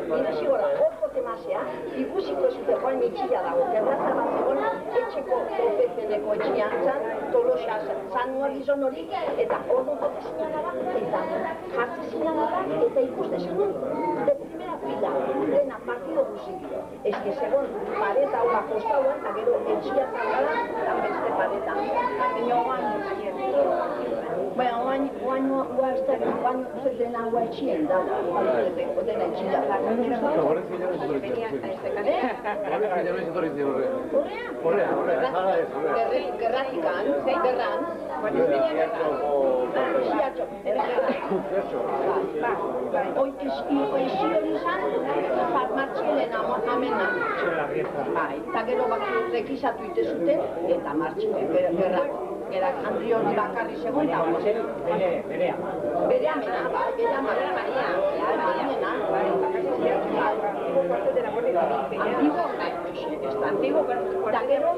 Speaker 10: bidesiorra, hor
Speaker 9: bat emazea, ikusiko zute joan mitxila dago, terraza bat zegoen, etxeko profezeneko etxian zan, Tolosa zan nuen gizon hori, eta orduan jote zinala eta jartze zinala eta ikuste zenun, de primera fila, dena partido guzik. Ez que segon, pareta hola kostauen, eta gero etxia zangala, eta beste pareta. Baina oain etxien. Baina oain dena oa etxien da, dena etxia. Gerrajikan, gerran, hoi hori izan, martxelen amena. Eta gero rekizatu ite zuten, eta martxelen gerrak. Gerak Andri hori bakarri segun eta hori. Berea mena, berea Maria. Antiguo, antiguo, eta gero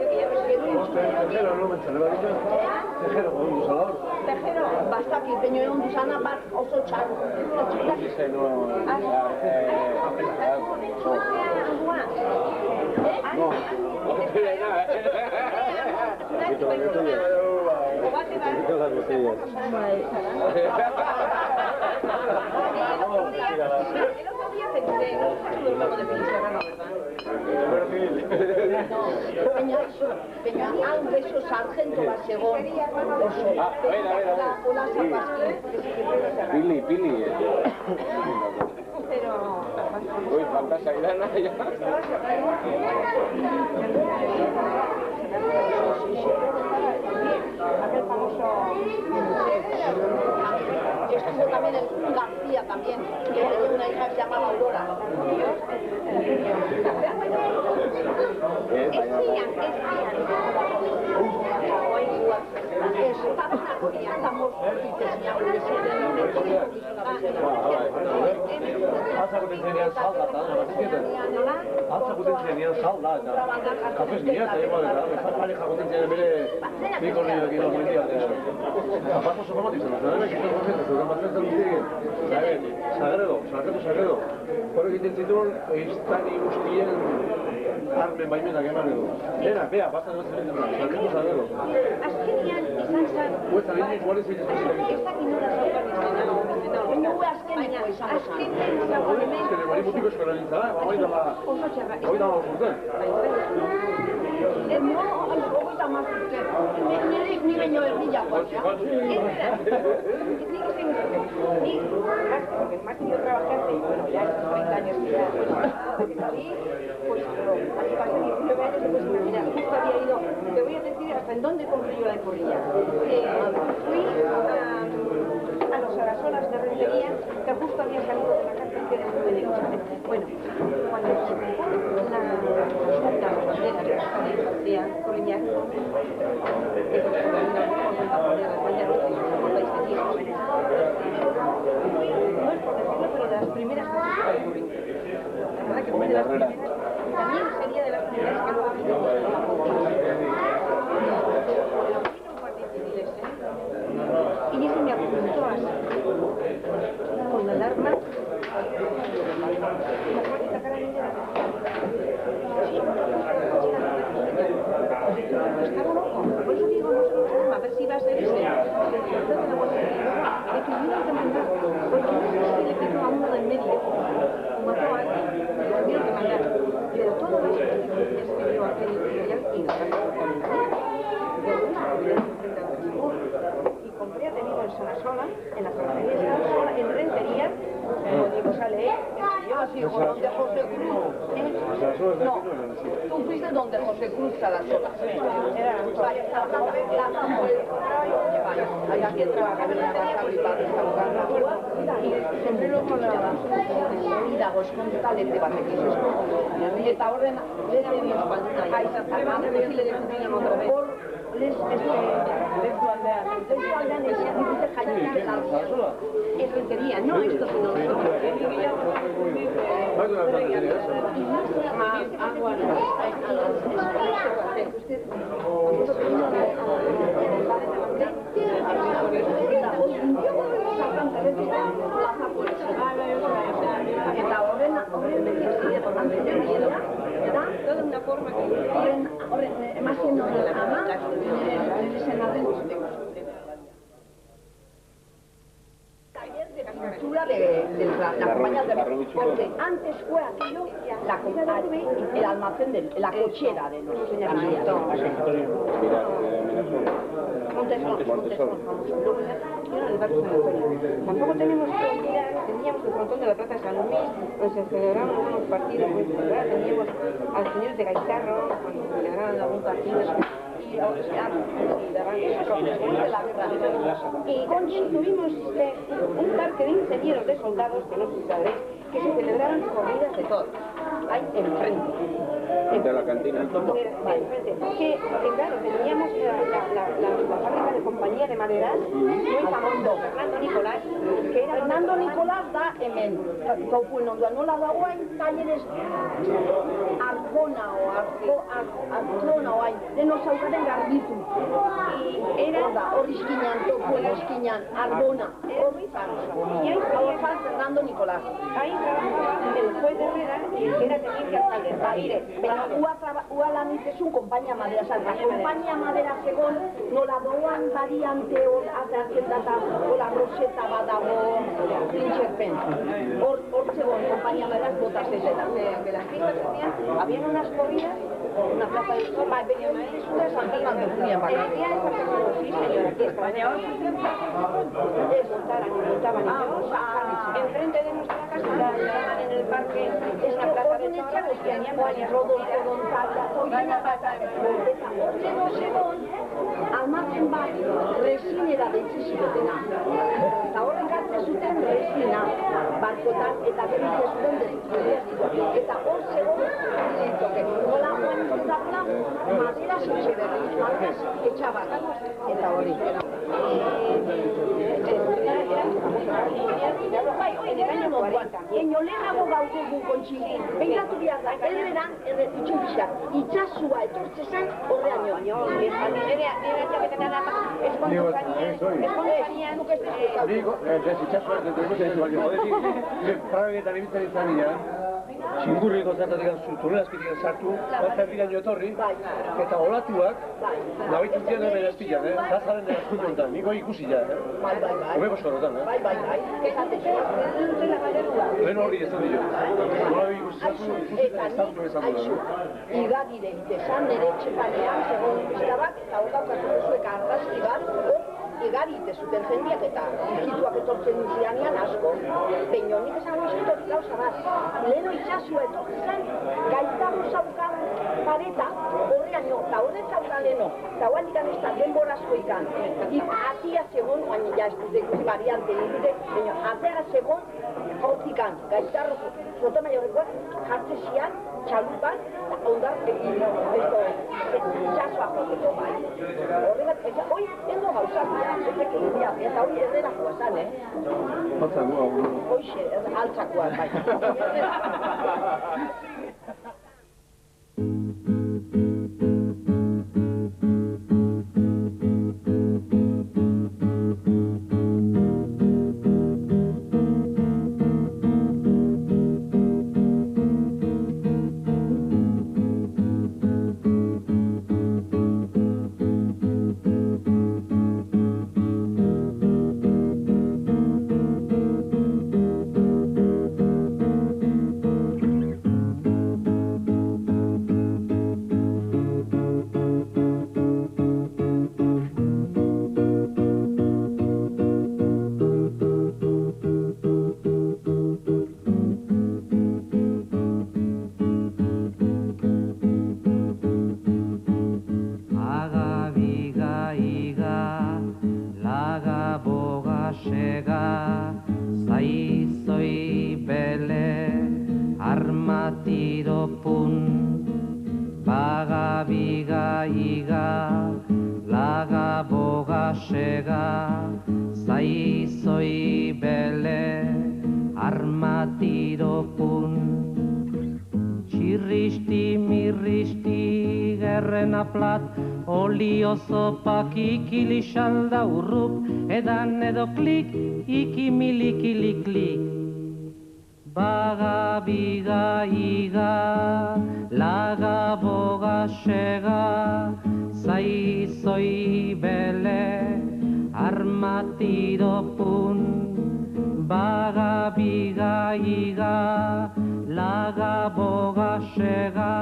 Speaker 9: Tejero, bastaki, peño egon duzana bat oso txar. Peña, hau beso sargento bat zegoen oso.
Speaker 8: Pili. Uy, fantasia idana, ya.
Speaker 9: Aquel famoso... Estuvo también el García también, que tenía una hija que se llamaba Aurora.
Speaker 8: Sagredo. Hor egiten zituen, iztani guztien armen baimenak eman edo. Bea, basta dut zer egiten, Sargento Sagredo.
Speaker 9: Azkenian izan zen...
Speaker 8: Huez, alin igual ez egiten zer egiten.
Speaker 9: Ez dakit nola zaukan izena, azkeniko izan zen.
Speaker 8: Ez que bari mutiko eskola nintzala, hori dama urten.
Speaker 9: Hogeita mazurte, ni baino erdiakoa. Martín yo trabajé hace, bueno, ya estos 30 años que ya, desde que salí, pues así pasé 19 años, pues mira, justo había ido, te voy a decir hasta en dónde compré yo la corrilla. Fui a los Arasolas de Rentería, que justo había salido de la cárcel que era muy peligrosa. Bueno, cuando se compró la Junta Bandera de Andalucía, Coliñac, que correspondía a una de las banderas que soportáis aquí, jóvenes. No es por decirlo, pero de las primeras cosas que ocurrió. La verdad que fue de las primeras, también sería de las primeras que luego vino la y ese me apuntó así, con la alarma, estaba loco, por eso digo, no se lo sabemos, a ver si va a ser ese. De que tuvieron que mandar, porque no sé si le quedó a uno del medio, o mató a alguien, tuvieron que mandar. Pero todo eso que se dio aquel imperial y no se y compré tenido en Sanasola, en la ferretería de Sanasola, en Rentería, como digo, sale yo así, por donde José Cruz. No, tú fuiste donde José Cruz Sanasola. Vaya, hay aquí trabaja en la casa privada, está buscando. Y siempre lo contaban, idagos kontalete batek izuzko. Eta horren, lehen egin espalduna. Aizatzen, ezile dezuten hor, Lezualdean esan dituzte jaionak larria. Ez rentería, no esto, sino eta horren Horren, emazien horren ama, lehen arren de la compañía porque antes fue aquello el almacén de la cochera de los Montesor. Tampoco teníamos el frontón de la Plaza de San Luis, donde se celebraban algunos partidos muy populares, teníamos a los señores de Gaitarro, cuando celebraban algún partido, y tuvimos un parque de ingenieros de soldados, que no sé si sabréis, que se celebraron corridas de todos, ahí enfrente.
Speaker 8: De la cantina.
Speaker 9: Enfrente. Que claro, teníamos la fábrica de compañía de maderas, muy famoso, Fernando Nicolás, que era Fernando Nicolás da hemen, kaupunon duan, nola dagoain talleres Arjona o Arjona o hain, deno zaukaren garbitu. Era horrizkinan, tokuela eskinan, Arbona, horri famoso. Y ahí trabajaba Fernando Nicolás. Ahí trabajaba el juez de Herrera, que era teniente alcalde. Mire, ua lan itezun konpainia madera salta. Konpainia madera segon, nola doan variante atratzen data, hola roseta badago, pintxerpen. Hor segon, konpainia madera botas ezetan. De las fiestas que hacían, habían unas corridas, una plaza de sopa, venía maestra, San Germán de Julián Bacán. Sí, señora, aquí está. Montaban ellos, enfrente de nuestra casa, en el parque, es una plaza de toros, que tenían varias rodolfo, Gonzaga, almazen bat resinera deitzizidetena. Eta horrek hartzen zuten resina barkotan eta berriz zuten dezituen. Eta hor zegoen ditzoke. Nola joan zutapla, madera zitze berriz, markas etxabak. Eta hori. En el año 90, lehenago gaude gu kontxili, begiratu behar da, elberan itxun pixka, itxasua etortzezan horreaino. Nire atxaketan da, eskondu zanean, nuk ez dut.
Speaker 8: Digo, itxasua, Fragetan ebitzen izan dira, txingurriko zertatik tunelazkitik sartu, zertiraino etorri, eta olatuak, nabaitu zian hemen ezpilan, zazaren dela zut honetan, niko ikusi ja, hobeko sorotan, lehen horri ez dut jo. Nola ikusi zartu ezan dut.
Speaker 9: Igagire itezan, nire etxekanean, segon piztabak, eta hor daukatu zuek argazki bat, igari itezuten jendiak eta ikituak etortzen zianean asko. Baina nik esan hori gauza bat, leheno itxasua etortzen, Gaitarro zaukan pareta, horreaino, eta horret zaukan leheno, eta hoan dikan ez da denbora asko ikan. Atia segon, baina ja ez dute ikusi variante dute, baina atea segon, hortikan, Gaitarro Sotomayorrekoak jartze zian, txalupan, ondar itxasua joteko bai. Horregat, hoi, endo gauzak, eta hori erderakoa zan,
Speaker 8: Altzakoa.
Speaker 9: Hoxe, altzakoa, bai.
Speaker 11: Zopak ikili xalda urrup, edan edo klik, ikimilikili klik. Baga, biga, iga, laga, boga, sega, zai, zoi, bele, armatiro, pun. Baga, biga, iga, laga, boga, sega,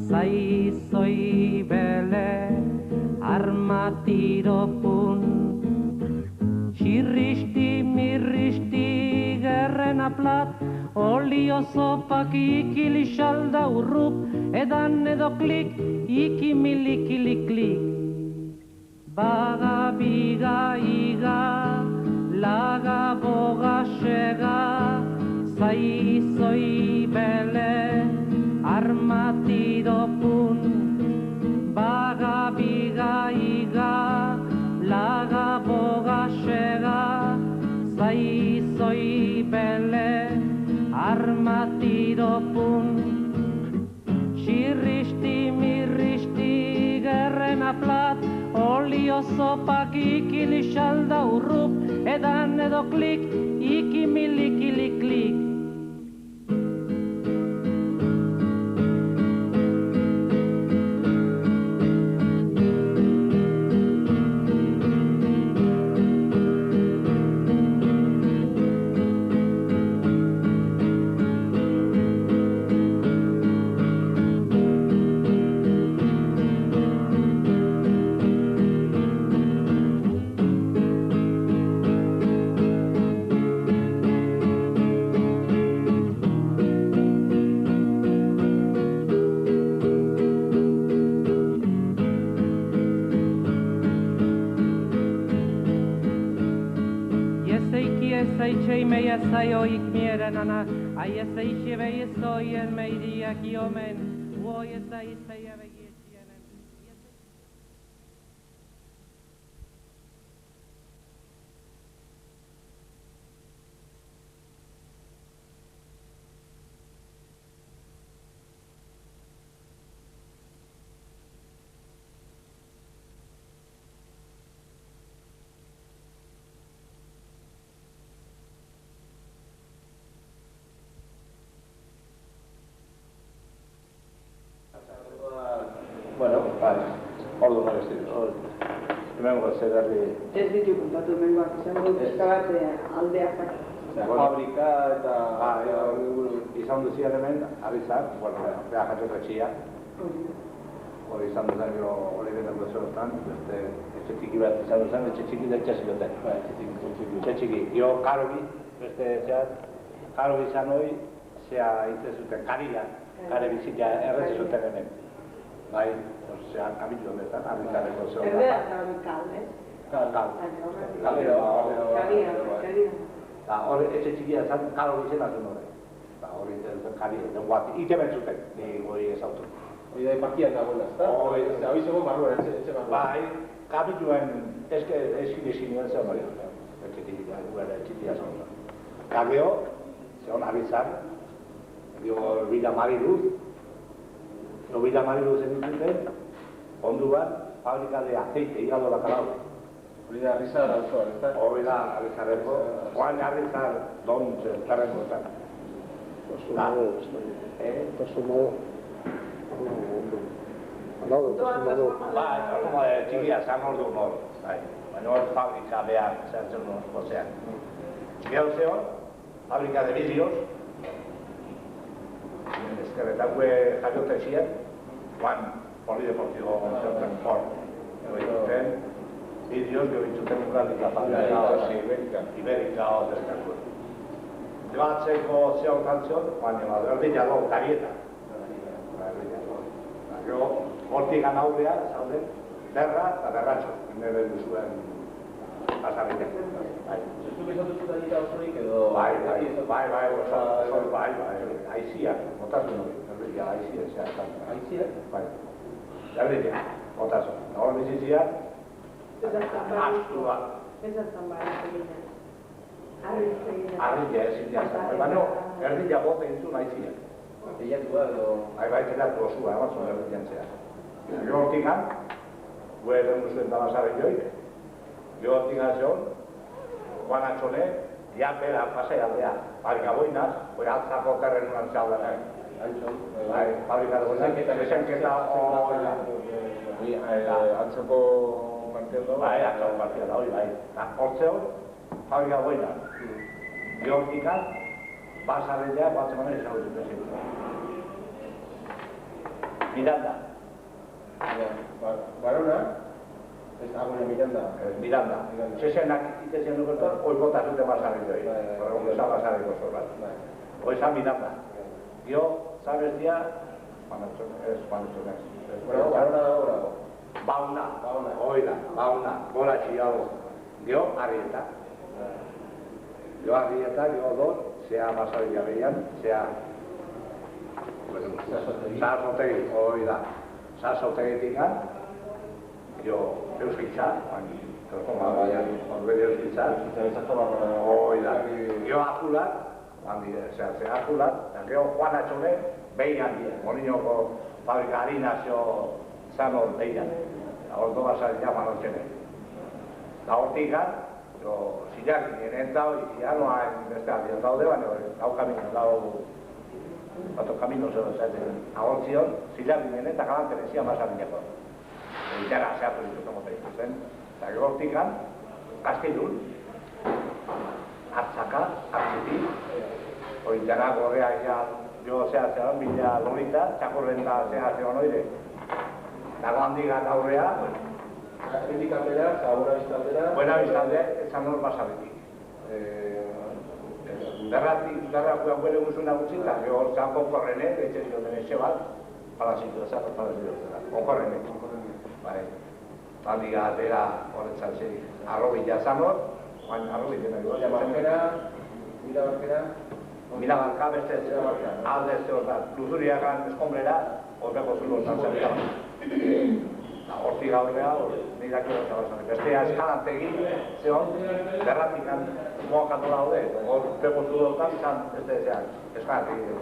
Speaker 11: zai, zoi, bele, armatiro, pun. Xirristi, mirristi, gerrena plat, olio zopak ikili xalda urrup, edan edo klik, iki milikili klik. Baga, biga, iga, laga, boga, sega, zai, zoi, bele, armatiro, pun. Baga, biga, iga, laga, boga, sega, zai, zoi, bele, armatiro, pun. Xirristi, mirristi, gerrena plat, olio zopak ikili xalda urrup, edan edo klik, iki milikili klik. Zaioik mieren ana, ai ez eixe behi ez oien meiriak iomen, uoi ez da izaia behi etxienen.
Speaker 8: Bueno, bai, ordu nahi hemengo zergarri...
Speaker 3: Ez ditu kontatu hemengoak, izango dut pizka bat aldeak.
Speaker 8: Fabrika eta... izan duzian hemen, abizak, beha jatzeko etxia. Hori izan duzen gero hori benako zeroztan, etxe txiki bat izan duzen, etxe txiki da itxasi duten. Etxe txiki, jo karobi, beste zeat, karobi izan hori, zea hitze zuten, karila, kare bizita erretze zuten hemen. Bai, ozean, abitu honetan, abikareko zeu.
Speaker 3: Erdea kal, ez?
Speaker 8: Kal. Kalero. Hori etxe txikia zan, kalo izena zen hori. Hori kalero, den guati. Ite bentzuten, hori ez auto.
Speaker 1: Hori da ipakiak dagoela, ez da? Hori zegoen barruan, etxe barruan.
Speaker 8: Bai, kabituen eskidezin nuen zen hori. Etxe txikia zen. Gabeo, zeon abizan, bida mariruz, Nobila Marilu zen dituten, ondu bat, fabrika de aceite, hígado bacalao.
Speaker 1: Hori da Arrizar alzoan, ez da?
Speaker 8: Hori da Arrizarreko, Juan Arrizar don zertarreko eta.
Speaker 7: Tasumado. Alado, tasumado.
Speaker 8: Ba, txikia zan ordu nor, baina hor fabrika behar zertzen ozean. Gero zeon, fabrika de vidrios, ezkerretakue jaiote ziren, Juan polideportibo zertzen hor. Egiten, vidrios, gehitzuten urralika fabrika, Iberika o zertzen. Debatzeko zehortan zion, baina erdila dago karieta. Gero, hortik aurrea, zauden, berra eta berratxo, nire duzuen pasarritek.
Speaker 1: Zuzuk izan duzu da dita osorik edo...
Speaker 8: Bai, aiziak, botasun hori, erdila, aiziak zehartan.
Speaker 1: Aiziak?
Speaker 8: Bai, erdila, botasun. Hor biziziak, astua.
Speaker 3: Ez hartan bai, egiten.
Speaker 8: Arrilla ez zinean, baina erdila bota intzun aiziak.
Speaker 1: Teiatua edo...
Speaker 8: Bai, telatu osua, emantzun erdian zehar. Gero hortikan, gure den duzuen damazaren joik, gero hortikan zeon, Juan Atxone,
Speaker 4: Ya bera, pasea aldea, fabrika boinaz, hori altzako terrenuan txaldera. Fabrika boinaz, besenketa
Speaker 1: Antzeko partian dago?
Speaker 4: Bai, antzeko partian dago, bai. Hortzeo, fabrika boinaz. Gehortikan, basarretea, batzemanen ezagutu presentu. Miranda.
Speaker 1: Barona? Miranda.
Speaker 4: Miranda. Zezenak itezen duketor, hoi bota zute basarretea. Horregun eza basarreko zorbat. Hoi zan Miranda. Gio, zabestia,
Speaker 1: Barona dago?
Speaker 4: Bauna. Oida, bauna. Gora txiago. Gio, Arrieta. Gio, Arrieta, gio, dor, zea basarretea behian, zea... Zahazotegi, hori da. Zahazotegi jo, euskitza, horbede euskitza, hori da. Jo, ajulat, zehazte ajulat, gero Juan Atxone, behian, Molinoko fabrika harinazio zan hor behian. Horto basarria manotxene. Da hortikan, jo, zilak ginen eta hori, zianoa beste aldian daude, baina hau kamino, Bato kamino zero zaten agortzion, zilak ginen eta galantere zian basarriako. Itara, zehatu ditut emote ikusten. Eta gortikan, Gazteilun, hartzaka, hartziti, hori itara gorrea jo zehaztean, bila lorita, txakurren da zehaztean oire. Dago handigat aurrea,
Speaker 1: Indikapera, Buena Vista aldera?
Speaker 4: Buena Vista aldera, esan hor basarritik. Darra guele guzuna gutxi, eta gero zan konkorrenek, etxe zioten etxe bat, palazitu ezak, konkorrenek. Handiga atera horretzat zer, arrobi jazan hor, baina arrobi dena dugu. Mirabarka beste alde ez hor da, luzuriakan eskombrera, horreko zulo zantzen dira. Hortik gaurrea, nirak edo zabazan. Bestea eskalantegi, zehon, derratikan moakatu daude, hor pego zulotan izan, beste zeak, eskalantegi dut.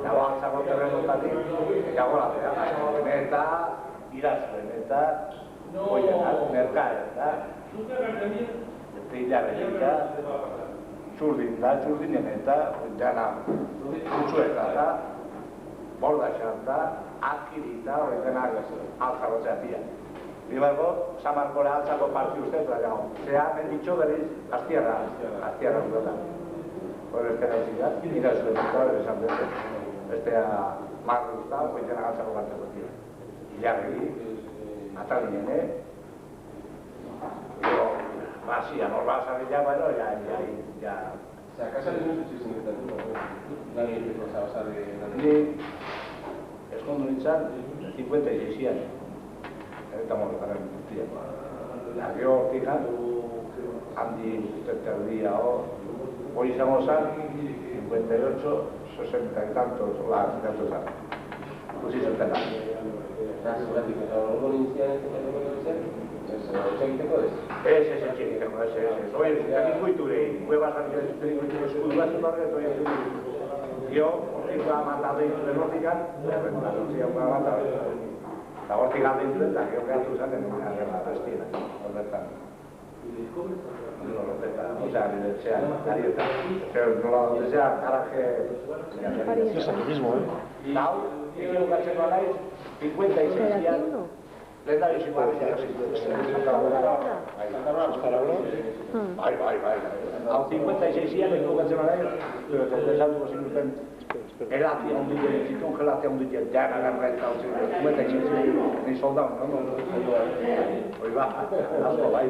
Speaker 4: Dago altzako terrenotatik, jagoratzea. Eta irazuen, eta oienak, merkaetan, eta hilarren, eta txurdinen, eta jana kutsuetan, eta bordaxan, eta adkirita, horretenak altzarotzea pia. Bibargo, Samarkora altzako parti uste, zera, menditxo berriz, aztierra dutela. Hore ez dena izin da, irazuen dutela, esan dute. Bestea marru dutela, hoitena altzako parti dutela. Ilarregi, atalinen, Gero, basia, norbazarria, bueno, ya...
Speaker 1: Osea, kasaren nuz izin dut, lan egiteko zabazarri...
Speaker 4: Ni, eskondu nintzen, 56an. Eta morretaren guztiak. Gero hortikan, handi terdia hor, hori izango zen, 58, 60 y tantos, zan. Kusi zentena.
Speaker 1: Eta zuratik, eta horrego nintzian ez zen? Txegiteko ez?
Speaker 4: Ez txegiteko, ez. Oie, ikuiturei, hue basarik ikuiturei eskudu bat zutarri, oie Gio, hortikoa mandatu dituen hortikan, hortikoa mandatu dituen. Eta hortik alde dituen, eta gero gehatu zaten, gara bestira, horretan. Osea, zean, arietan. Nola, donde sea, garaje...
Speaker 1: Es el mismo,
Speaker 4: Nau, egin gatzeko naiz, 56an, lehen da biziko abizia Bai. Hau 56an, egin gatzeko naiz, desatuko zinuten, Gelatia onditen, zituen gelatia onditen, jara garra eta hau ziren, 56an, ni soldau, no? Hoi ba, asko bai.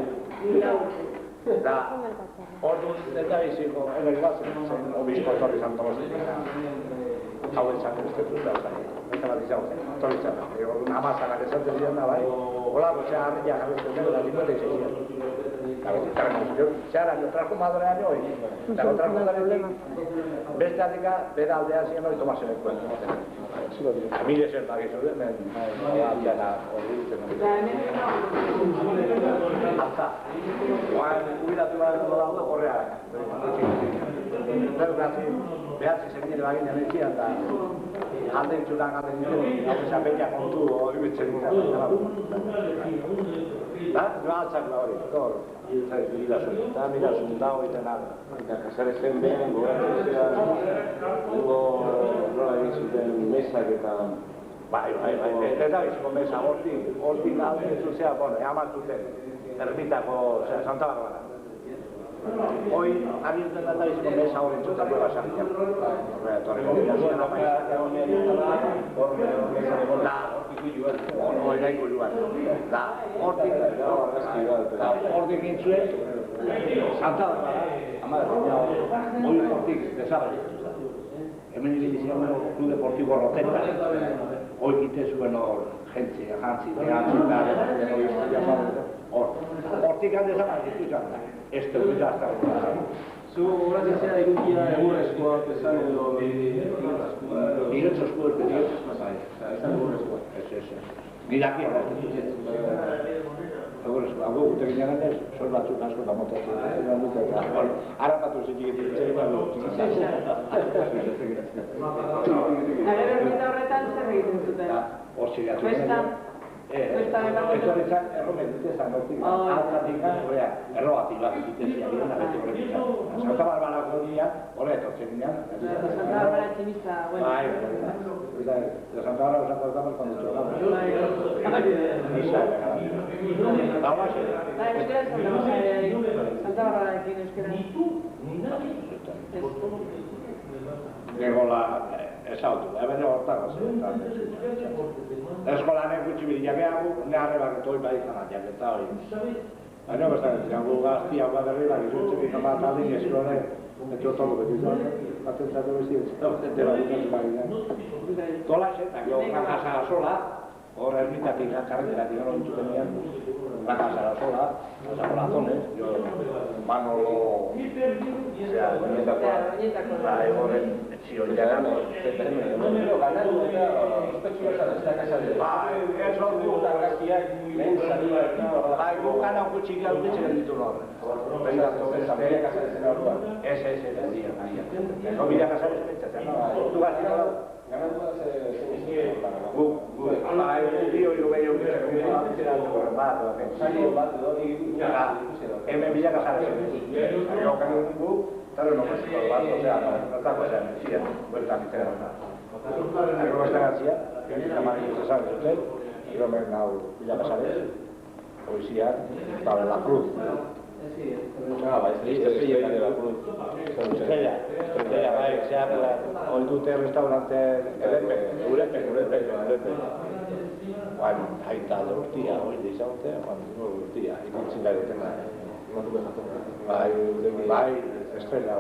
Speaker 4: Eta, orduan, eta biziko, energatzen, zen obizko etorri Santo Bostik. Hau etxako ustetu, da uzari. Eta bat izan, etorri zan. Orduan, amazanak esaten ziren da, bai. Hola, gotxea harria jarrizten dut, da 56an. Zara, trajumadorean hori. Eta trajumadorean beste atika, bera aldea ziren hori Tomasenek duen. Amile zer bagizu duen, aldeana hori ditzen. Alta. Oan, hubilatu bat dut daude, horrea. Behatzi zenien baginean etxian da. Alde ditzutan, hau esan behiak kontu hori bitzen.
Speaker 12: Joatzak da hori, hor, mira zundao egiten ala.
Speaker 8: Kasarezen behen, gobertzea, nola egin zuten mesak eta...
Speaker 12: Bai, eta biziko mesa, hortik alde zuzea, amazuten, ermitako, Santa Barbara. Hoi, abienten da biziko mesa hori entzuten prueba sartiak. Hori gaiko joan. Hortik gintzuen, Santa Barbara, hori hortik desabaretu. Hemen irizian Club Deportivo Roteta, hoi gite zuen hor, jentzia, hortik handezan argitu izan da, ez dugu jazta.
Speaker 8: Zu horretzen zera irudia egurrezkoa, pesan edo...
Speaker 12: Niretzo eskuak,
Speaker 8: ez da egurrezkoa.
Speaker 12: Ez. Gidakia da. Egurrezkoa, hau gute ginean ez, sol batzuk asko da motatzen. Harapatu zitik egin
Speaker 3: Erremeta horretan zer egiten zuten? Festan?
Speaker 12: Etorretzak erromen dute zangotik, altzatik erroatik bat egiten ziren, abeti horretzen. Santa Barbara godian, horre etortzen ginen.
Speaker 3: Santa Barbara tximista, bueno.
Speaker 12: De Santa Barbara Santa Barbara cuando tocamos. Nisa,
Speaker 3: Santa Barbara ekin euskera.
Speaker 12: Gegola ezautu, hemen hortako zen. Eskolanek gutxi bidiakeagu, neharre baketoi bai zanak jaketa hori. Baina bestak ziren, gu gaztia bat herriak izurtzen izan bat aldin eskolone, etxo tolo betizuan, batzen zatu bezien, eta bat baginean. Tola esetak, jo, kakasara sola, hor ermitatik karreteratik hori entzuten nian, kakasara sola, corazones, yo Manolo, nietakoa, bai, horren, zion jagano, bai, gukana gutxik gauditzen ditu lor. Ez, no bila kasar espetxatzen, du gaztik hau. Bai, dio hiru behi hori hemen bila kasar espetxatzen. Claro, no pues o sea, no está cosa decía, vuelta mi terra. Algo está García, que la madre se sabe usted, y lo me nau Villa Casares, poesía, estaba en la cruz. Estrella de la cruz. Estrella, bai, se habla, hoy tú te restaurante Urepe. Bueno, ahí está la hostia, hoy dice usted, cuando hostia, y con chila de tema. Bai, estrella,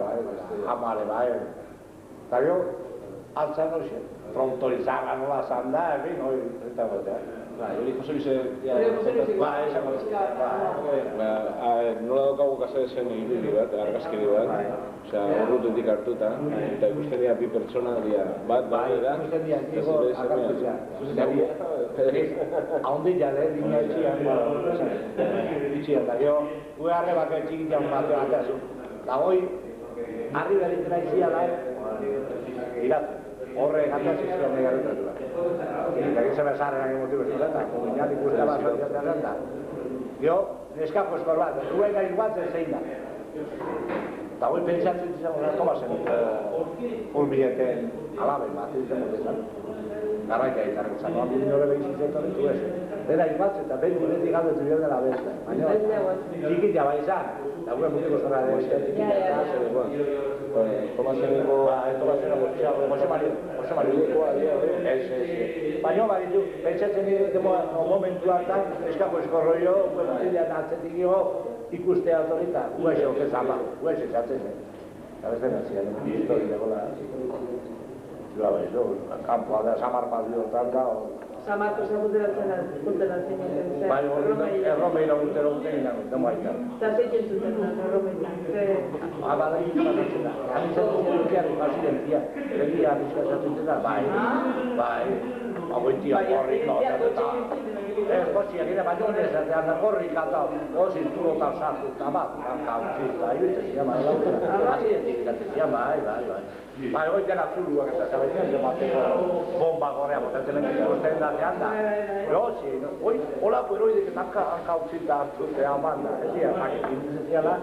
Speaker 12: hamare, bai. Eta gero, altzan hoxe, frontorizaga nola zan da, egin, hori, eta batean.
Speaker 8: Hori Jose Luis nola daukagu Casarezen irudi bat, argazkide bat, osea, horrutetik hartuta, eta ikusten dira bi pertsona dira, bat da,
Speaker 12: ikusten dira, ego, argazkidea. Ahondilla, dina itxian, da gero, gue arrebak txikitan batean ateazu. Da hoi, arri berintera iziala, iratu. Horre gantzak zizian negarretatu da. Eta gizze bezarrenak emotibo eskoleta, komuniak ikusten bat soziatzen da. Gio, neskako eskol bat, duen gai batzen zein da. Eta hoi pentsatzen izan Tomasen urbileten alaben bat izan dut. Garraika egiten zan, noan bidin hori behizitzen torretu ez. Bera iguatzen eta behin guretik galdetu bihar dela besta. Baina, txikitia bai izan, eta gure mutiko zorra da besta.
Speaker 8: Tomaseneko...
Speaker 12: Jose Mario. Baina, baditu, pentsatzen dut momentu hartan, eskako eskorroio, zilean atzetik ikuste autorita, uexo, kezama, uexo esatzen zen. Eta beste nazian, historia gola. Zua bai, kanpoa da, samarpazio talka,
Speaker 3: Samarko zaguteratzen zen.
Speaker 12: Bai, erromeira urtero guten ginen, demo aita.
Speaker 3: Eta zeitzen zuten erromeira?
Speaker 12: Bada ikusten da. Amizatzen dukiak, basidentia. Begia bizkazatzen da, bai. Hau entia horrik, Ez, kotxia gire, baina honez, erdean gorrik eta gozin turotan sartu eta bat, kautzi eta iruditzen zian, azietik ikatzen zian, bai. Bai, hoi dena zuruak eta zabetzen, jomateko bomba gorrea botatzen lehen ikusten datean da. Gozin, hoi, holako eroidik eta kautzi eta hartzutea banda, ez zian, jakekin diziziala,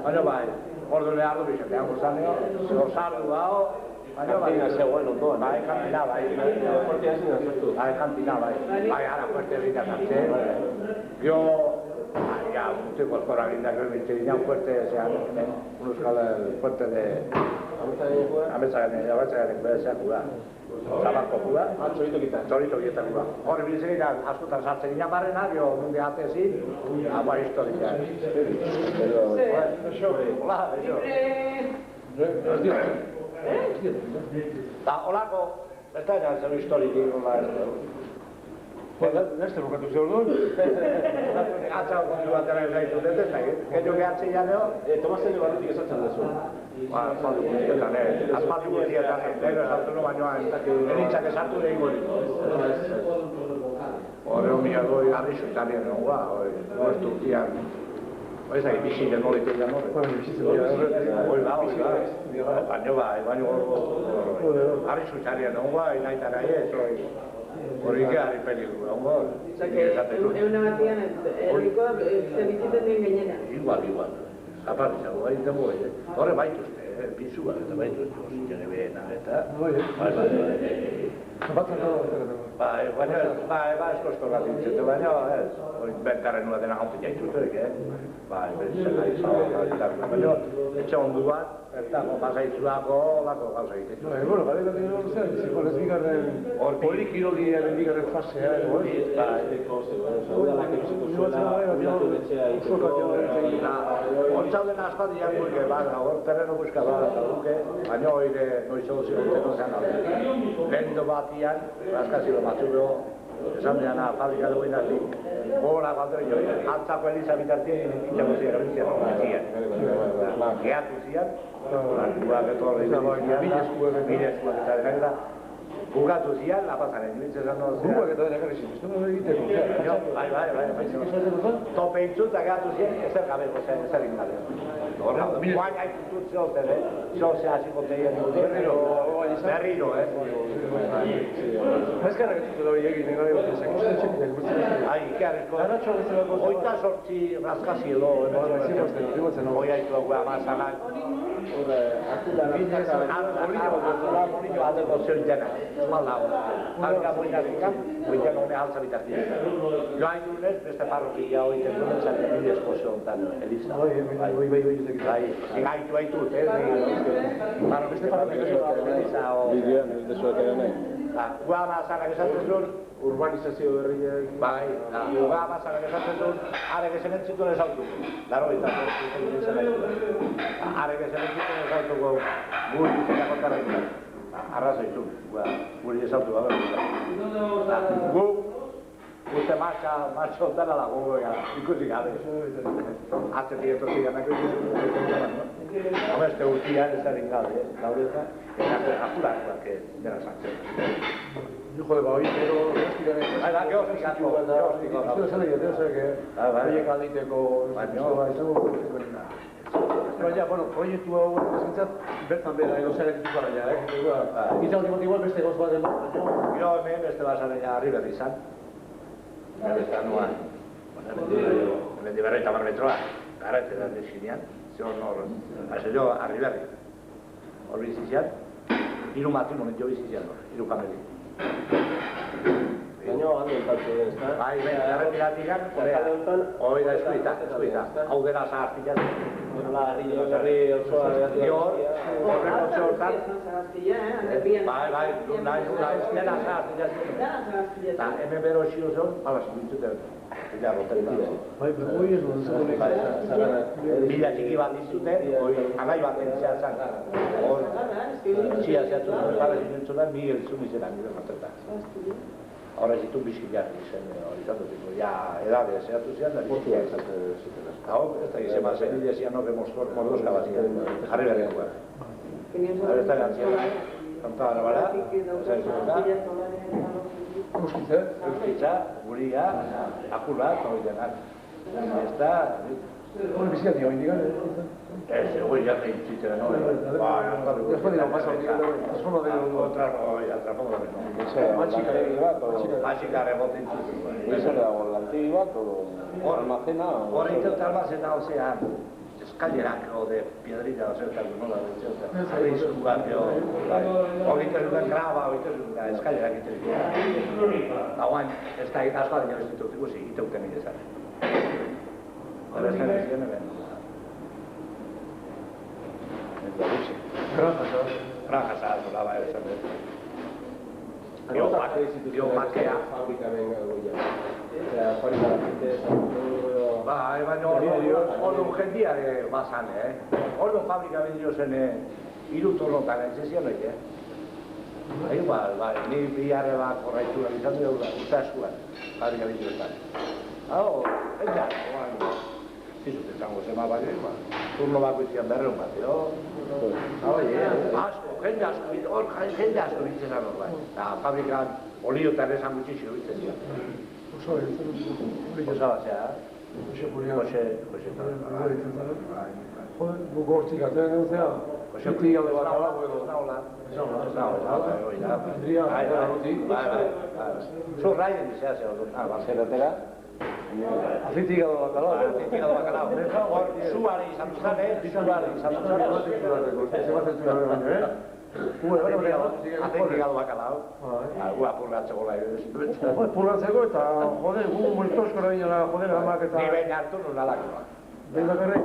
Speaker 12: baina bai, ordu lehar du bizatean guztaneo, sartu dago, kantina zegoen ondoan. Bai, kantina, bai. Kantina, bai. Bai, ara, fuerte egin atartzen. Yo, ya, mucho por aginda que me tenía fuerte, o sea, un euskal fuerte de ametsagen bezea kura. Zabarko kura. Txorito kura. Hor biltzen gira, askotan sartzen gina barrena, gero munde atezi, agua historika. Hola, eso. Eta olako, ez da zer historiki hola ez da.
Speaker 7: Neste bukatu zeu duen?
Speaker 12: Atza kontu bat ere gaitu dut ez da, gehiago gehatzen janeo?
Speaker 1: Tomazen barrutik esatzen dezu.
Speaker 12: Azpaldu guztietan, lehen esartu no bainoan, enitzak esartu lehi gori. Hore homia doi arrizuk talien nogua, ez Turkian. Hori zaki bizitzen nolitek da nore. Hori da. Baino arrizuk talien nogua, inaitara ez, hori geharri peligro,
Speaker 3: Euna batian, errikoa, bizitzen duen gainera.
Speaker 12: Igual. Zaparrizago, horre baituzte, bizuak eta baituzte, osikene behena, eta... Baina eskosko bat dintzete, baina hori berkarren nula dena hauntzen jaitzutek, baina etxe onduan, bertako pasaitzuako, lako gauza egiten.
Speaker 7: Bueno, gara egiten zer, zikon ez bigarren... Hori kirolien bigarren fasea,
Speaker 12: Hortzauden aspaldiak gure, hor terreno buska bat, baina hori noizo ziruteko zen alde. Lendo batian, raskazilo batzuro, esan dena fabrika duen hasi, hola galdera joi, antzako eliza bitartien, itxako ziren abizien, gehatu zian, guak eto hori mire eskuak eta denegra, bugatu zian, lapazaren, dibitzen zan noz.
Speaker 7: Guak eta denegra izin, ez dut egiteko.
Speaker 12: Bai, tope intzu eta gehatu zian, ezer gabeko zen, ezer ingalde. Guain haitutut zehoten, zehose hasiko teien berriro,
Speaker 7: Ezkarrak ez dut hori egin, nire hori ikusten txekitek.
Speaker 12: Ai, ikarriko. Oita sortzi raskasi edo, hoi haitu dugu amazalak. Morillo aldeko zeoitena, esmaldago. Halka moinazikan, hoiten hone haltza bitartia. Joan dunez, beste parrokia hoiten duen zaten nire eskozio ontan, Eliza. Bai, gaitu haitut, beste parrokia Eliza o... Gua amazalak esaten zuen,
Speaker 1: urbanizazio berriak...
Speaker 12: Bai, gua amazalak esaten zuen, are gezen entzituen ez autuko. Laro eta are gezen entzituen ez autuko guri eta kontarretan. Arrazoitu, guri ez autuko. Gu, uste martxo dela lagu ikusi gabe. Atzetik etozianak Homeste urtian ez erin gabe, gaureta, eta apurakoak dena santzen.
Speaker 7: Jode, hori, pero...
Speaker 12: Geostikako.
Speaker 7: Horiek alditeko... Baina, proiektu hau esantzat, bertan bera, edo zerek dituko araia, Eta ultimot igual beste goz bat den bat.
Speaker 12: Gero hemen beste basaren harri berri izan. Beste anuan. Hemen diberreita metroa, garrete da dezinean. Zor nor, jo harri berri. Hor bizizian, hiru matrimonio jo bizizian hor, hiru kameli.
Speaker 1: Baina handi entaltu den, ez da?
Speaker 12: Bai, erretiratikan, hori da eskuita. Hau dela zahartian.
Speaker 1: Herri osoa
Speaker 12: horreko txortan. Bai, dela zahartian. Eta hemen bero xio zon, hala zuntzuten. Bila txiki bat dizuten, anai bat entzea zan. Hor, txia zehatzen, para zinentzunan, Miguel Zumizeran nire matreta. Horra zitu bizkiak izen hori zatutuko, edade zehatu zian, da bizkiak izaten zuten. Hau, ez da gizema zen, idezian horre mordozka bat zian, jarri berrikoa. Ez da gantzian, kantara bara, ez da Euskitza, guria, akula, eta hori denak. Ez da...
Speaker 7: Hori biziat dira, indigan,
Speaker 12: ez, hori jate intzitzen, no?
Speaker 7: Después de la pasa, solo de
Speaker 12: otra atrapado. Máxika rebote intzitzen.
Speaker 8: Zer dago, lantegi bat, o almacena?
Speaker 12: Hori dut almazena, osea, eskailerak de piedrilla, zertako nola, arriskuak, horretu duen graba, horretu duen eskailerak egiten dira. Hauan, ez da asko adina bezitu ikusi, iteuten idezak. Hora ez da bezien eben. Grajasa, zola bai esan dut. Biopakea. Baina ordu jendiare bazan, ordu fabrika bendio zen irutorrotan entzezion hori, ni biharre bat korraitu izan dut utaskuan, fabrika bendio ezan. Hau, jendeak, zizut ezango zema bai, turno bako izan berreun bat, asko, jende asko bitzen hor bai. Fabrikan oliotan esan gutxixio bitzen dira. Oso zabazea, Jose
Speaker 7: Gortzik atzen gautzea, bitik alde bat ala,
Speaker 12: zu raien izea zeo dut.
Speaker 8: Zeratera?
Speaker 7: Azitik alde bat ala.
Speaker 12: Hor, zuare izan duzane, zuare izan duzane. Azetik aldo bakalau. Gu apurratzeko lai.
Speaker 7: Apurratzeko eta, jode, gu moltoskora binela, jode, hamak eta...
Speaker 12: Ni behin hartu nun alakoa.
Speaker 7: Behin bakarrik?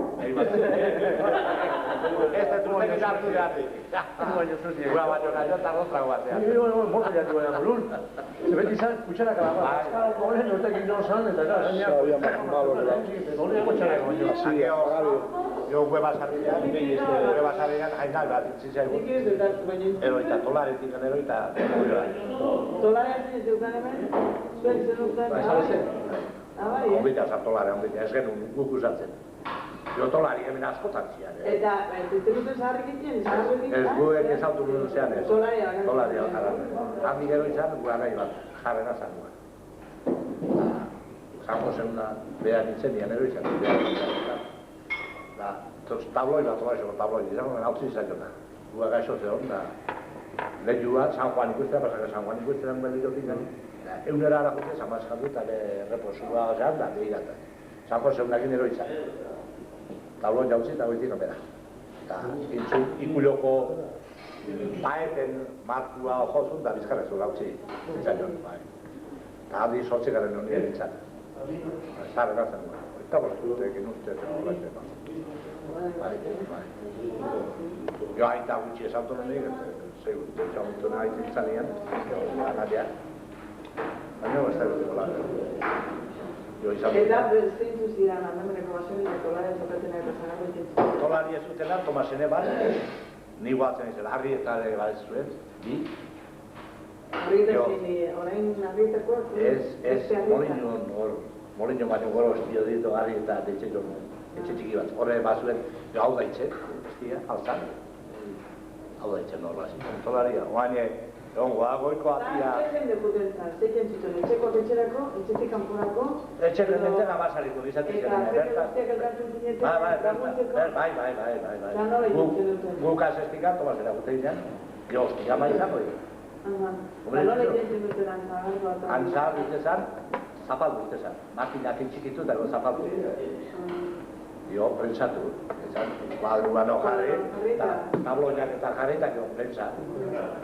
Speaker 12: Ez dut urtekin hartu beharrik. Gua baino nahi eta rotrago batean.
Speaker 7: Boka jatu baina molun. Zebeti izan, kutxarak alabat. Azkal, goren, urtekin no zan, eta gara, gaineak.
Speaker 12: Jo huebasarrian, hainal bat intzizaigun. Eroita tolaretik, eroita...
Speaker 3: Tolaretik ez deukan hemen? Zuek zenuzten?
Speaker 12: Onbita zan tolare, ez genuen guk usatzen. Jo tolari hemen askotan zian.
Speaker 3: Eta, zenuzten zaharrik itxen, zaharrik
Speaker 12: ez guek ez autu nuen zean ez. Tolaria bakarra. Handi gero izan, gua nahi bat, jarrena zan gua. Zango zeuna, behar nintzen nian ero izan. Tabloi bat, tabloi, izango den hau izan jona. Gua gaixo zehon, lehiu bat, San Juan ikustea, pasaka San Juan ikustea den beldirotik gani. Eunera arakute, San Maskan dut, reposua zean da, behirata. San Juan zeunakin ero izan. Tabloi jautzi eta goitik opera. Eta ikuloko paeten markua jozun da bizkarrezu gautzi izan joan. Eta handi sortzikaren honi erintzat. Zarren hartzen duen. Eta bostutekin uste zen horretzen. Jo hainta gutxi esautu nonik, txamutu nahi izan nian, analia. Baina ez da dut gola.
Speaker 3: Eta zeintzu zidan, andamereko basoni eta tolari ezokatzen eta zagarro ikentzen?
Speaker 12: Tolari ez zutena, Tomasene bat, ni guatzen izan, harri eta bat ez zuen, bi.
Speaker 3: Orain harrietakoak?
Speaker 12: Ez, molino baino goro estio ditu harri eta etxe txiki bat. Horre bat zuen, hau da itxe, altzan. Hau da itxe norra zitzen. Tolaria, oain egongoa, goiko atia...
Speaker 3: Zein dekuten zan, zeiken zituen, etxekoak etxerako, etxetik kanporako...
Speaker 12: Etxeko netzen abasariko izatik zen.
Speaker 3: Eta zeke guztiak elkartzen zineten, laguntzeko...
Speaker 12: Bai. Guk azestikan, Tomasera gute ginen, jo, jama izango dira.
Speaker 3: Nola ikentzen duten antzagarroa eta...
Speaker 12: Antzar dutezan, zapaldu dutezan. Makinak intxikitu eta zapaldu dutezan. Jo, prentsatu, kuadruan jarri, tabloiak eta jarri eta jo, prentsa.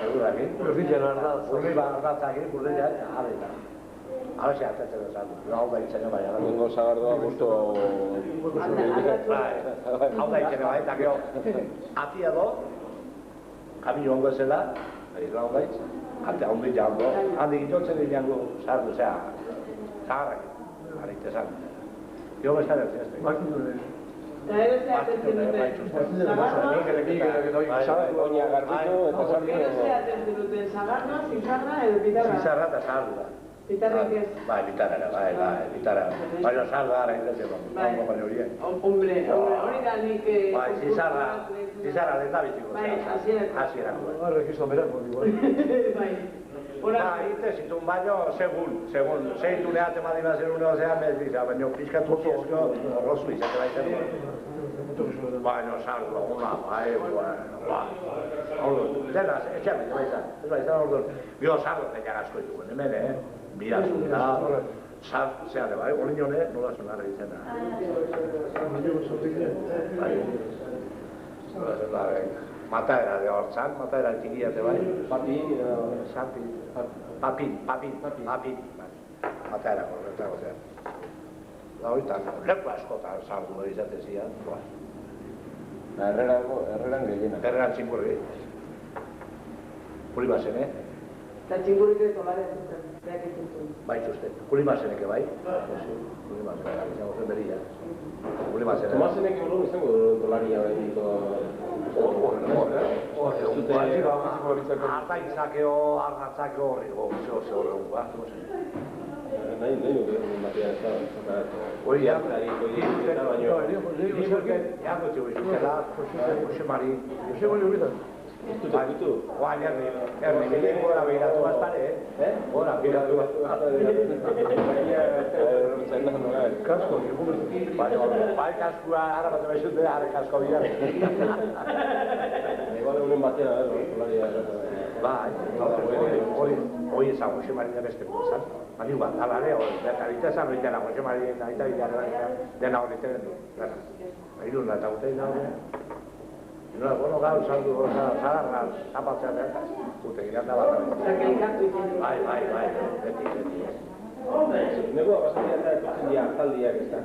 Speaker 12: Egurakin. Urriba ardatzakin, urriak, jarri eta. Hau xe hartatzen duzan, hau da itxene bai.
Speaker 8: Nengo zagardoa gusto...
Speaker 12: Hau da itxene bai, eta gero, atia do, kamio ongo ezela, hau da itx, ate hau dit jango, handi gitotzen dit jango, sartu, zagarrak, harritezan. Jo bezan ez ez.
Speaker 3: Eta ere zehaten zinuten, zagarroa...
Speaker 8: Oina garbitu eta sartu...
Speaker 3: Ere zehaten zinuten, zagarroa, zizarra edo bitarra?
Speaker 12: Zizarra eta sartu da.
Speaker 3: Bitarrak ez?
Speaker 12: Bai, bitarra, bitarra. Baina sartu gara indetzeko, ongo baina horiek.
Speaker 3: Hombre, hori da nik...
Speaker 12: Bai, zizarra lehen da bitiko.
Speaker 3: Bai, hasierako.
Speaker 12: Hasierako.
Speaker 7: Registo berako, igual.
Speaker 3: Bai.
Speaker 12: Ite zitun baino, segun. Zeitu nehat ema dimazen une ozean, baina pixkatu zizko, rozu izate baiten. Baina, salgo, una, dena, etxean bete baizan. Ez baizan orduan, bio salgo teñak asko dituen, hemen, birazu, zeare bai, oliñone, nola zonara izena. Mataera de hortzan, mataera txikiate bai. Papin. Mataera horretako zen. Da horretan, leku askotan saldu izate zian.
Speaker 1: Herreran gehiena.
Speaker 12: Herreran txingurri. Kulimazen,
Speaker 3: Eta txingurrik edo tolaren zuten, behar egiten.
Speaker 12: Bai txusten. Kulimazeneke bai. Kulimazenek, izango zen beria. Kulimazenek.
Speaker 1: Tomazenek egun izango dolaria behar
Speaker 12: Artaitzakeo, argatzakeo horri, zeo horregun,
Speaker 1: nahi nuke batea ez da.
Speaker 12: Hori, Iako txego izutela, Josemari. Josemari horretan?
Speaker 1: Gutu?
Speaker 12: Guain, herri, gehien gora behiratu baztare, Gora behiratu baztare. Kasko, bai kaskua, ara bat ebezute, ara kasko bilar.
Speaker 1: Igual egunen batean,
Speaker 12: Bai, hori esan Josemari da beste guzan. Baina bat, alare, bertarita esan hori dena, Josemari dena hori tenen du. Iruna eta gutein da hori. Bueno, gaur saldu zaharra, zapatzea behar, gute giran da bat. Bai, beti.
Speaker 1: Nego pasatzen da etortzen dira taldiak ez da.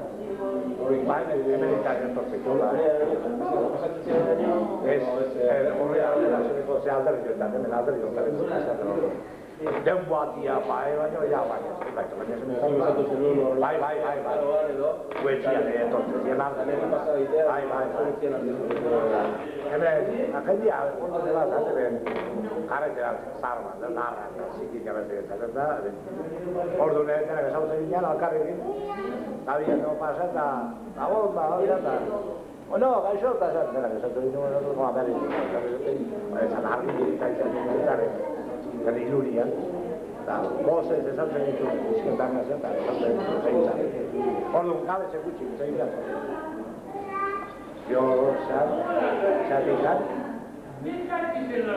Speaker 12: Bai, hemen ikarren tortzeko. Ez, horre alderazioneko ze alderri joetan, hemen alderri joetan. Den batia, baina ja, baina. Bai. Guetxian etortzen dira alderri. Bai. Hemen, agendia, ondo dela, zaten, karreteran zarman, narra, zikik abertzegetan, da. Ordu nehetenak ezagutzen ginean, alkarrekin, zabien no pasa, eta hori da. No, gaixo, eta zaten, ezagutzen ginean, nola berri, ezan argi dirita izan dut, eta ilurian, eta bozez ezagutzen ditu, izketan gazen, eta ezagutzen zeitzan. Ordu, kabeze gutxi, zeitzan. Jo, zeatikan,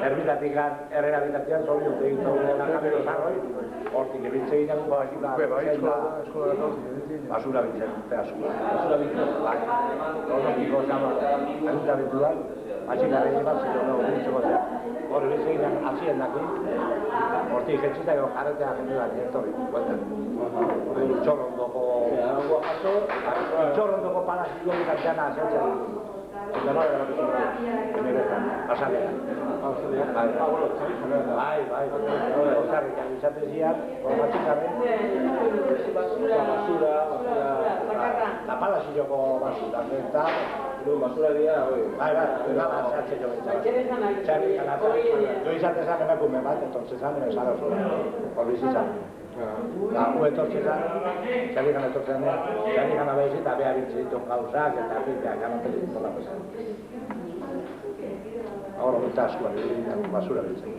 Speaker 12: erbitatikan, erreabilitazioan, zori dut egin zaudela kamero zarroi, hortik ebiltze ginen, basura biltzen, basura biltzen, horretiko zama, ayuntamentuan, atxikarri bat, biltzeko zen. Hor ebiltze ginen, atzien daki, hortik jetxita gero jarretea jende bat, etorri, guetan. Txorrondoko parazikoak jana azeltzen. Eta nola niretan, pasadean. Bai. Ozarrikan izaten zian, hormatxikarri. Basura, la palazilloko basura, eta... Basura dira, bai, zatzen jo bentzak. Jo izaten zan emakume bat, entonces zan, zara oso, hor bizitzan. Gu etortzezan, txalikan etortzean, txalikan abeizi eta behar bitzitzen gauzak eta beha ganoten dituzela bezan. Hor gulta askoan egin basura bitzen.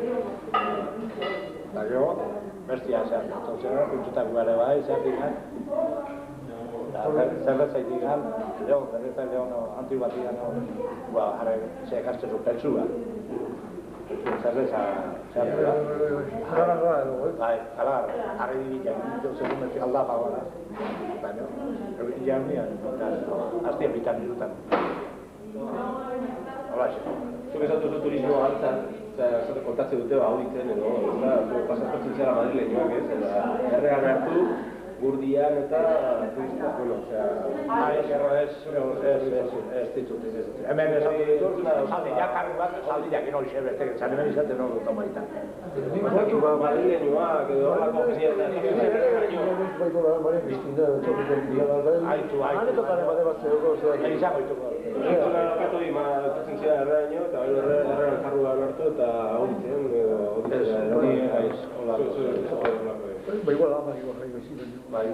Speaker 12: Eta jo, bestia zean, etortzean, kuntzutak guare bai, zeatikan. Zerretzaitik antibatian, ze gaztezu pentsua. Zerreza, bai, jalar, harri dibitak, segun ez aldapa gara. Baina, jarnian, aztien bitan dirutan. Hola, xe.
Speaker 1: Zuk esatu zu turismoa galtzan, kontatzen dute auditzen edo, pasatzen zera madrileñoak ez, errean hartu, Gurdian eta turista, bueno, osea... Ez ditut.
Speaker 12: Hemen esatu ditut, saldiak harri bat, saldiak ino ixe beste, zan hemen izaten hori dut omaitan.
Speaker 1: Madrileñoak edo horlako genieta...
Speaker 12: Aitu. Izango dituko.
Speaker 1: Eta errean jarrua lortu eta auditzen,
Speaker 7: igual ama igual jaio izin. Bai,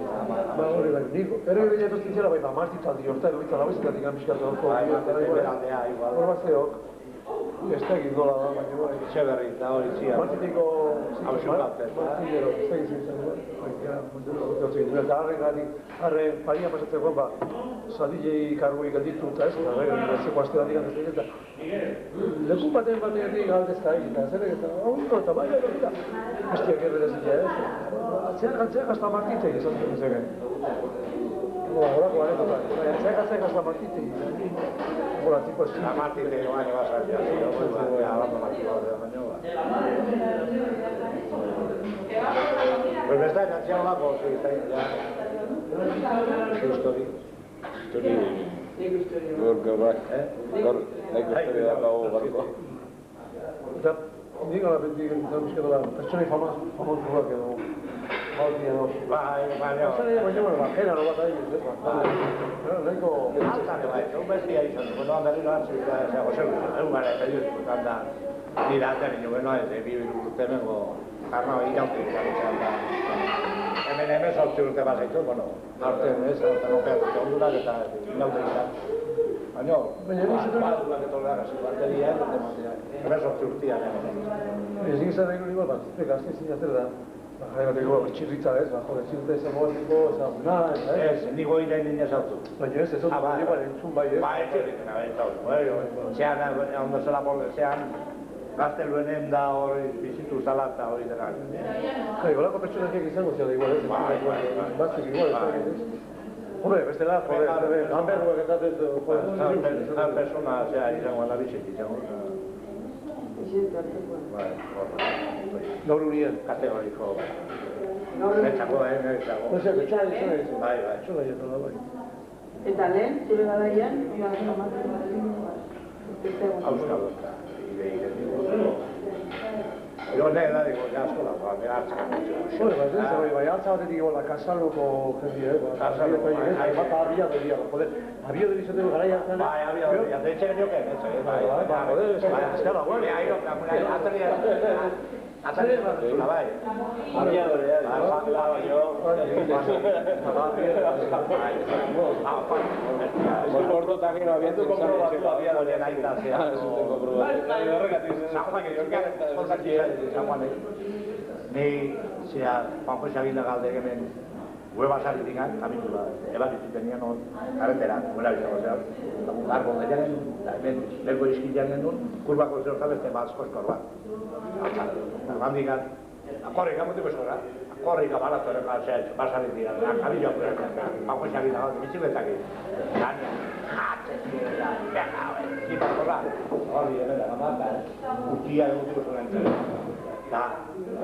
Speaker 7: hori bai, niko. Ere bide duztintzera bai, martitzaldi horta edo bitzala bezetatik ambiskatu horko.
Speaker 12: Bai, aldea, igual.
Speaker 7: Hor batzeok, ez da egin dola da, baina bai.
Speaker 12: Etxeberri, eta hori zian.
Speaker 7: Martitiko Paria pasatzeko, zadilei kargoi galditu eta ez, zeko asteatik eta leku baten galdezka egin, eta zer eta eta bai, bestiak erberezia ez. Atzeak hasta martitei esan dut zegen. Horako anekdota, atzeak hasta martitei. Hola, tipo así.
Speaker 12: La martitei no baina basatia, hablando martitei baina. Pues me está enganchado la cosa, está ya. Historia.
Speaker 8: Gaur, nahiko historia daukagu barko.
Speaker 7: Eta, nik ala beti bizkatu da, pertsonei famosuak edo, malti edo. Baina, bajera no bat ari, nahiko...
Speaker 12: Altane bai, un bestia izan, cuando anda lino antzu, eta Jose Luis, egun gara eta dut, anda, nire atean ino, beno ez, bi urte bengo, karnao irautik, hemen sortzi urte basaitu, bueno, artean ez, artean opeatik ondurak eta inautek izan. Baina, badulak etorreak hasi bateria, hemen sortzi urtean hemen.
Speaker 7: Ezin izan nahi nuen bat, gazte ezin jazer da. Jai bateko txirritza ez, jode, txirritza izan gogatiko, ezaguna,
Speaker 12: ez, nigo irain nina zautu.
Speaker 7: Baina ez, ez otu entzun bai ez.
Speaker 12: Ba, ez txirritzen, zean, ondo zela zean, gazteluen da hori bizitu zala eta hori dena.
Speaker 7: Golako pertsonakiak izango zela igual ez, batzuk igual ez. Hombre, bestela, Hamburguak eta ez...
Speaker 12: Zan persona izango ala bizit izango.
Speaker 7: Gaur unien.
Speaker 12: Kategoriko. Netxako, netxako.
Speaker 7: Ose, betxara izan ez.
Speaker 12: Bai.
Speaker 7: Txola jetan da bai.
Speaker 3: Eta lehen, zure garaian,
Speaker 12: Auskadota. Yo nahi da, digo, ya eskola, nire hartzak.
Speaker 7: Bai, hartza batetik egola, kasaloko jendia, bata abiadoria, joder, abiadoria izateko garai hartan...
Speaker 12: Bai, abiadoria, de etxe genioke, eskala, bueno, Atzari zula, bai.
Speaker 1: Abiadorea, ordutak gero abiatuko probatu abiadorea nahi da
Speaker 12: Ni, zera, Juanjo Xabila galde hemen hueva saritingan, kamindua, ebatitu tenian hon, karretera, buena bizako zehar, largo gaiaren, hemen lergo izkilean genuen, kurbako zehorta beste bazkoskor bat. Handikan, akorrik amutu bezora, akorrik abalatu ere basaritingan, kabilloak guratzen, Juanjo Xabila galde, bitxibetaki, ganean, jatzen zirela, beka, kipakorra, hori emela, gamata, utia egutu bezora entzera. Eta,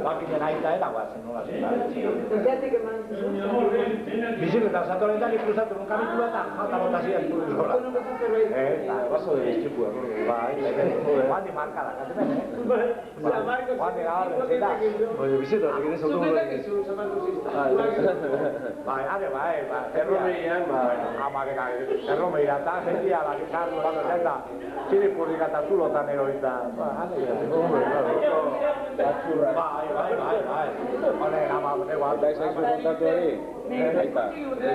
Speaker 12: bakinen aita eraguazen nola zela.
Speaker 3: Zeatik eman zuen?
Speaker 12: Biziketan zatoretan ikruzatu nun kamitu eta jauta botazia ikuriz gora. Eta, baso de bizkipua. Bai, guandi markada, katemen, guandi gabarren zela.
Speaker 7: Bai, bizeta, egin ez autu gure.
Speaker 12: Bai, terromeian, terromeian, eta zendia, bakizardu, bato zeta, txiripurrik eta zulotan eroita. Bai. Hone, ama, igual.
Speaker 8: Eta izan zuen kontatu hori? Aita,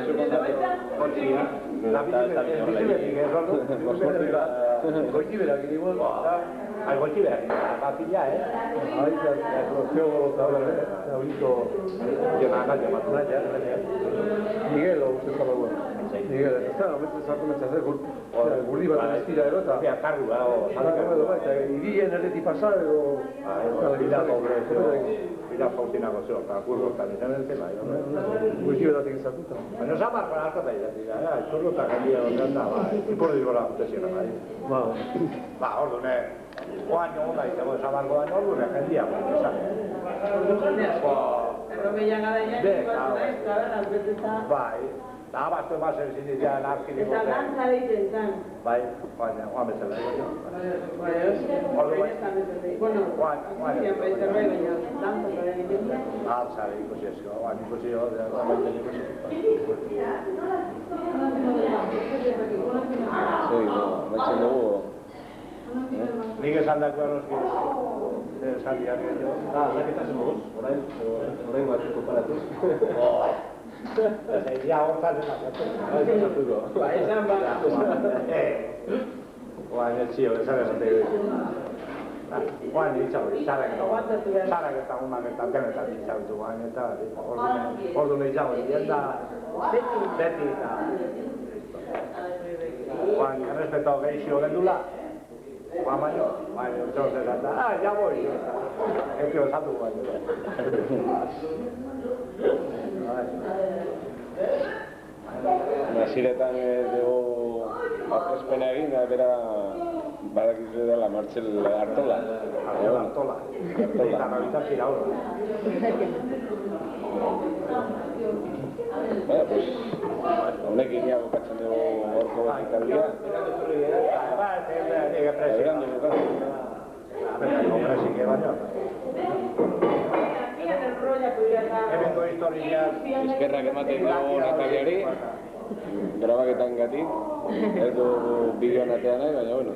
Speaker 8: zuen kontatu.
Speaker 12: Kontzia. Bizibetik, ez ordu?
Speaker 7: Goitiberak, igual.
Speaker 12: Goitiberak, batila,
Speaker 7: Aita, geogolo eta horito, Miguel, uste zalagoa. Miguel, ez da, omentzen zartu mentzazer, gurdi bat emeztira ero, eta...
Speaker 12: Kargu,
Speaker 7: eta irien erreti pasar, edo...
Speaker 12: Bila fontinako zeo, eta kurrotan izan el tema,
Speaker 7: Guztibetatik izatuta.
Speaker 12: Baina zamarko hartata izatik, kurrotan gandia ondan da, ipurdi gola juteziona, bai. Ordu, oaino onda izango zamarko baino, ordu, jendia, izan.
Speaker 3: Erromeian garaian,
Speaker 12: bai. Da, bastu emazen zindizian arkidiko.
Speaker 3: Eta dantza egiten zan.
Speaker 12: Bai, baina, oan bezala.
Speaker 3: Bueno, siempre zerbait, baina dantza egiten zan.
Speaker 12: Altzare ikusi ezko, oan ikusi jo, baiten ikusi.
Speaker 8: Baitzen dugu.
Speaker 12: Nik esan dako eroski, esan diak jo.
Speaker 1: Zaketazen moguz, orain bat komparatuz.
Speaker 12: Ja, hortan dena.
Speaker 3: Esan bat.
Speaker 12: Oan, ez zio, esan esate. Guain itxago, txarrak eta unak eta denetan itxagotu guain eta orduan itxago diren da beti eta guain errespeto gehixio gendula guain baino, txortzez eta ja boi, ekio esatu guain
Speaker 8: Nasiretan dugu aurkezpena egin, da bera badakizu dela Martxel Artola.
Speaker 12: Artola. Eta nabitak ira hor.
Speaker 8: Baina, pues, honekin ja bukatzen dugu horko ekitaldia. Egan dugu eskerrak ematen dugu Nataliari, grabaketan gatik, ez du bideoan atean nahi, baina bueno.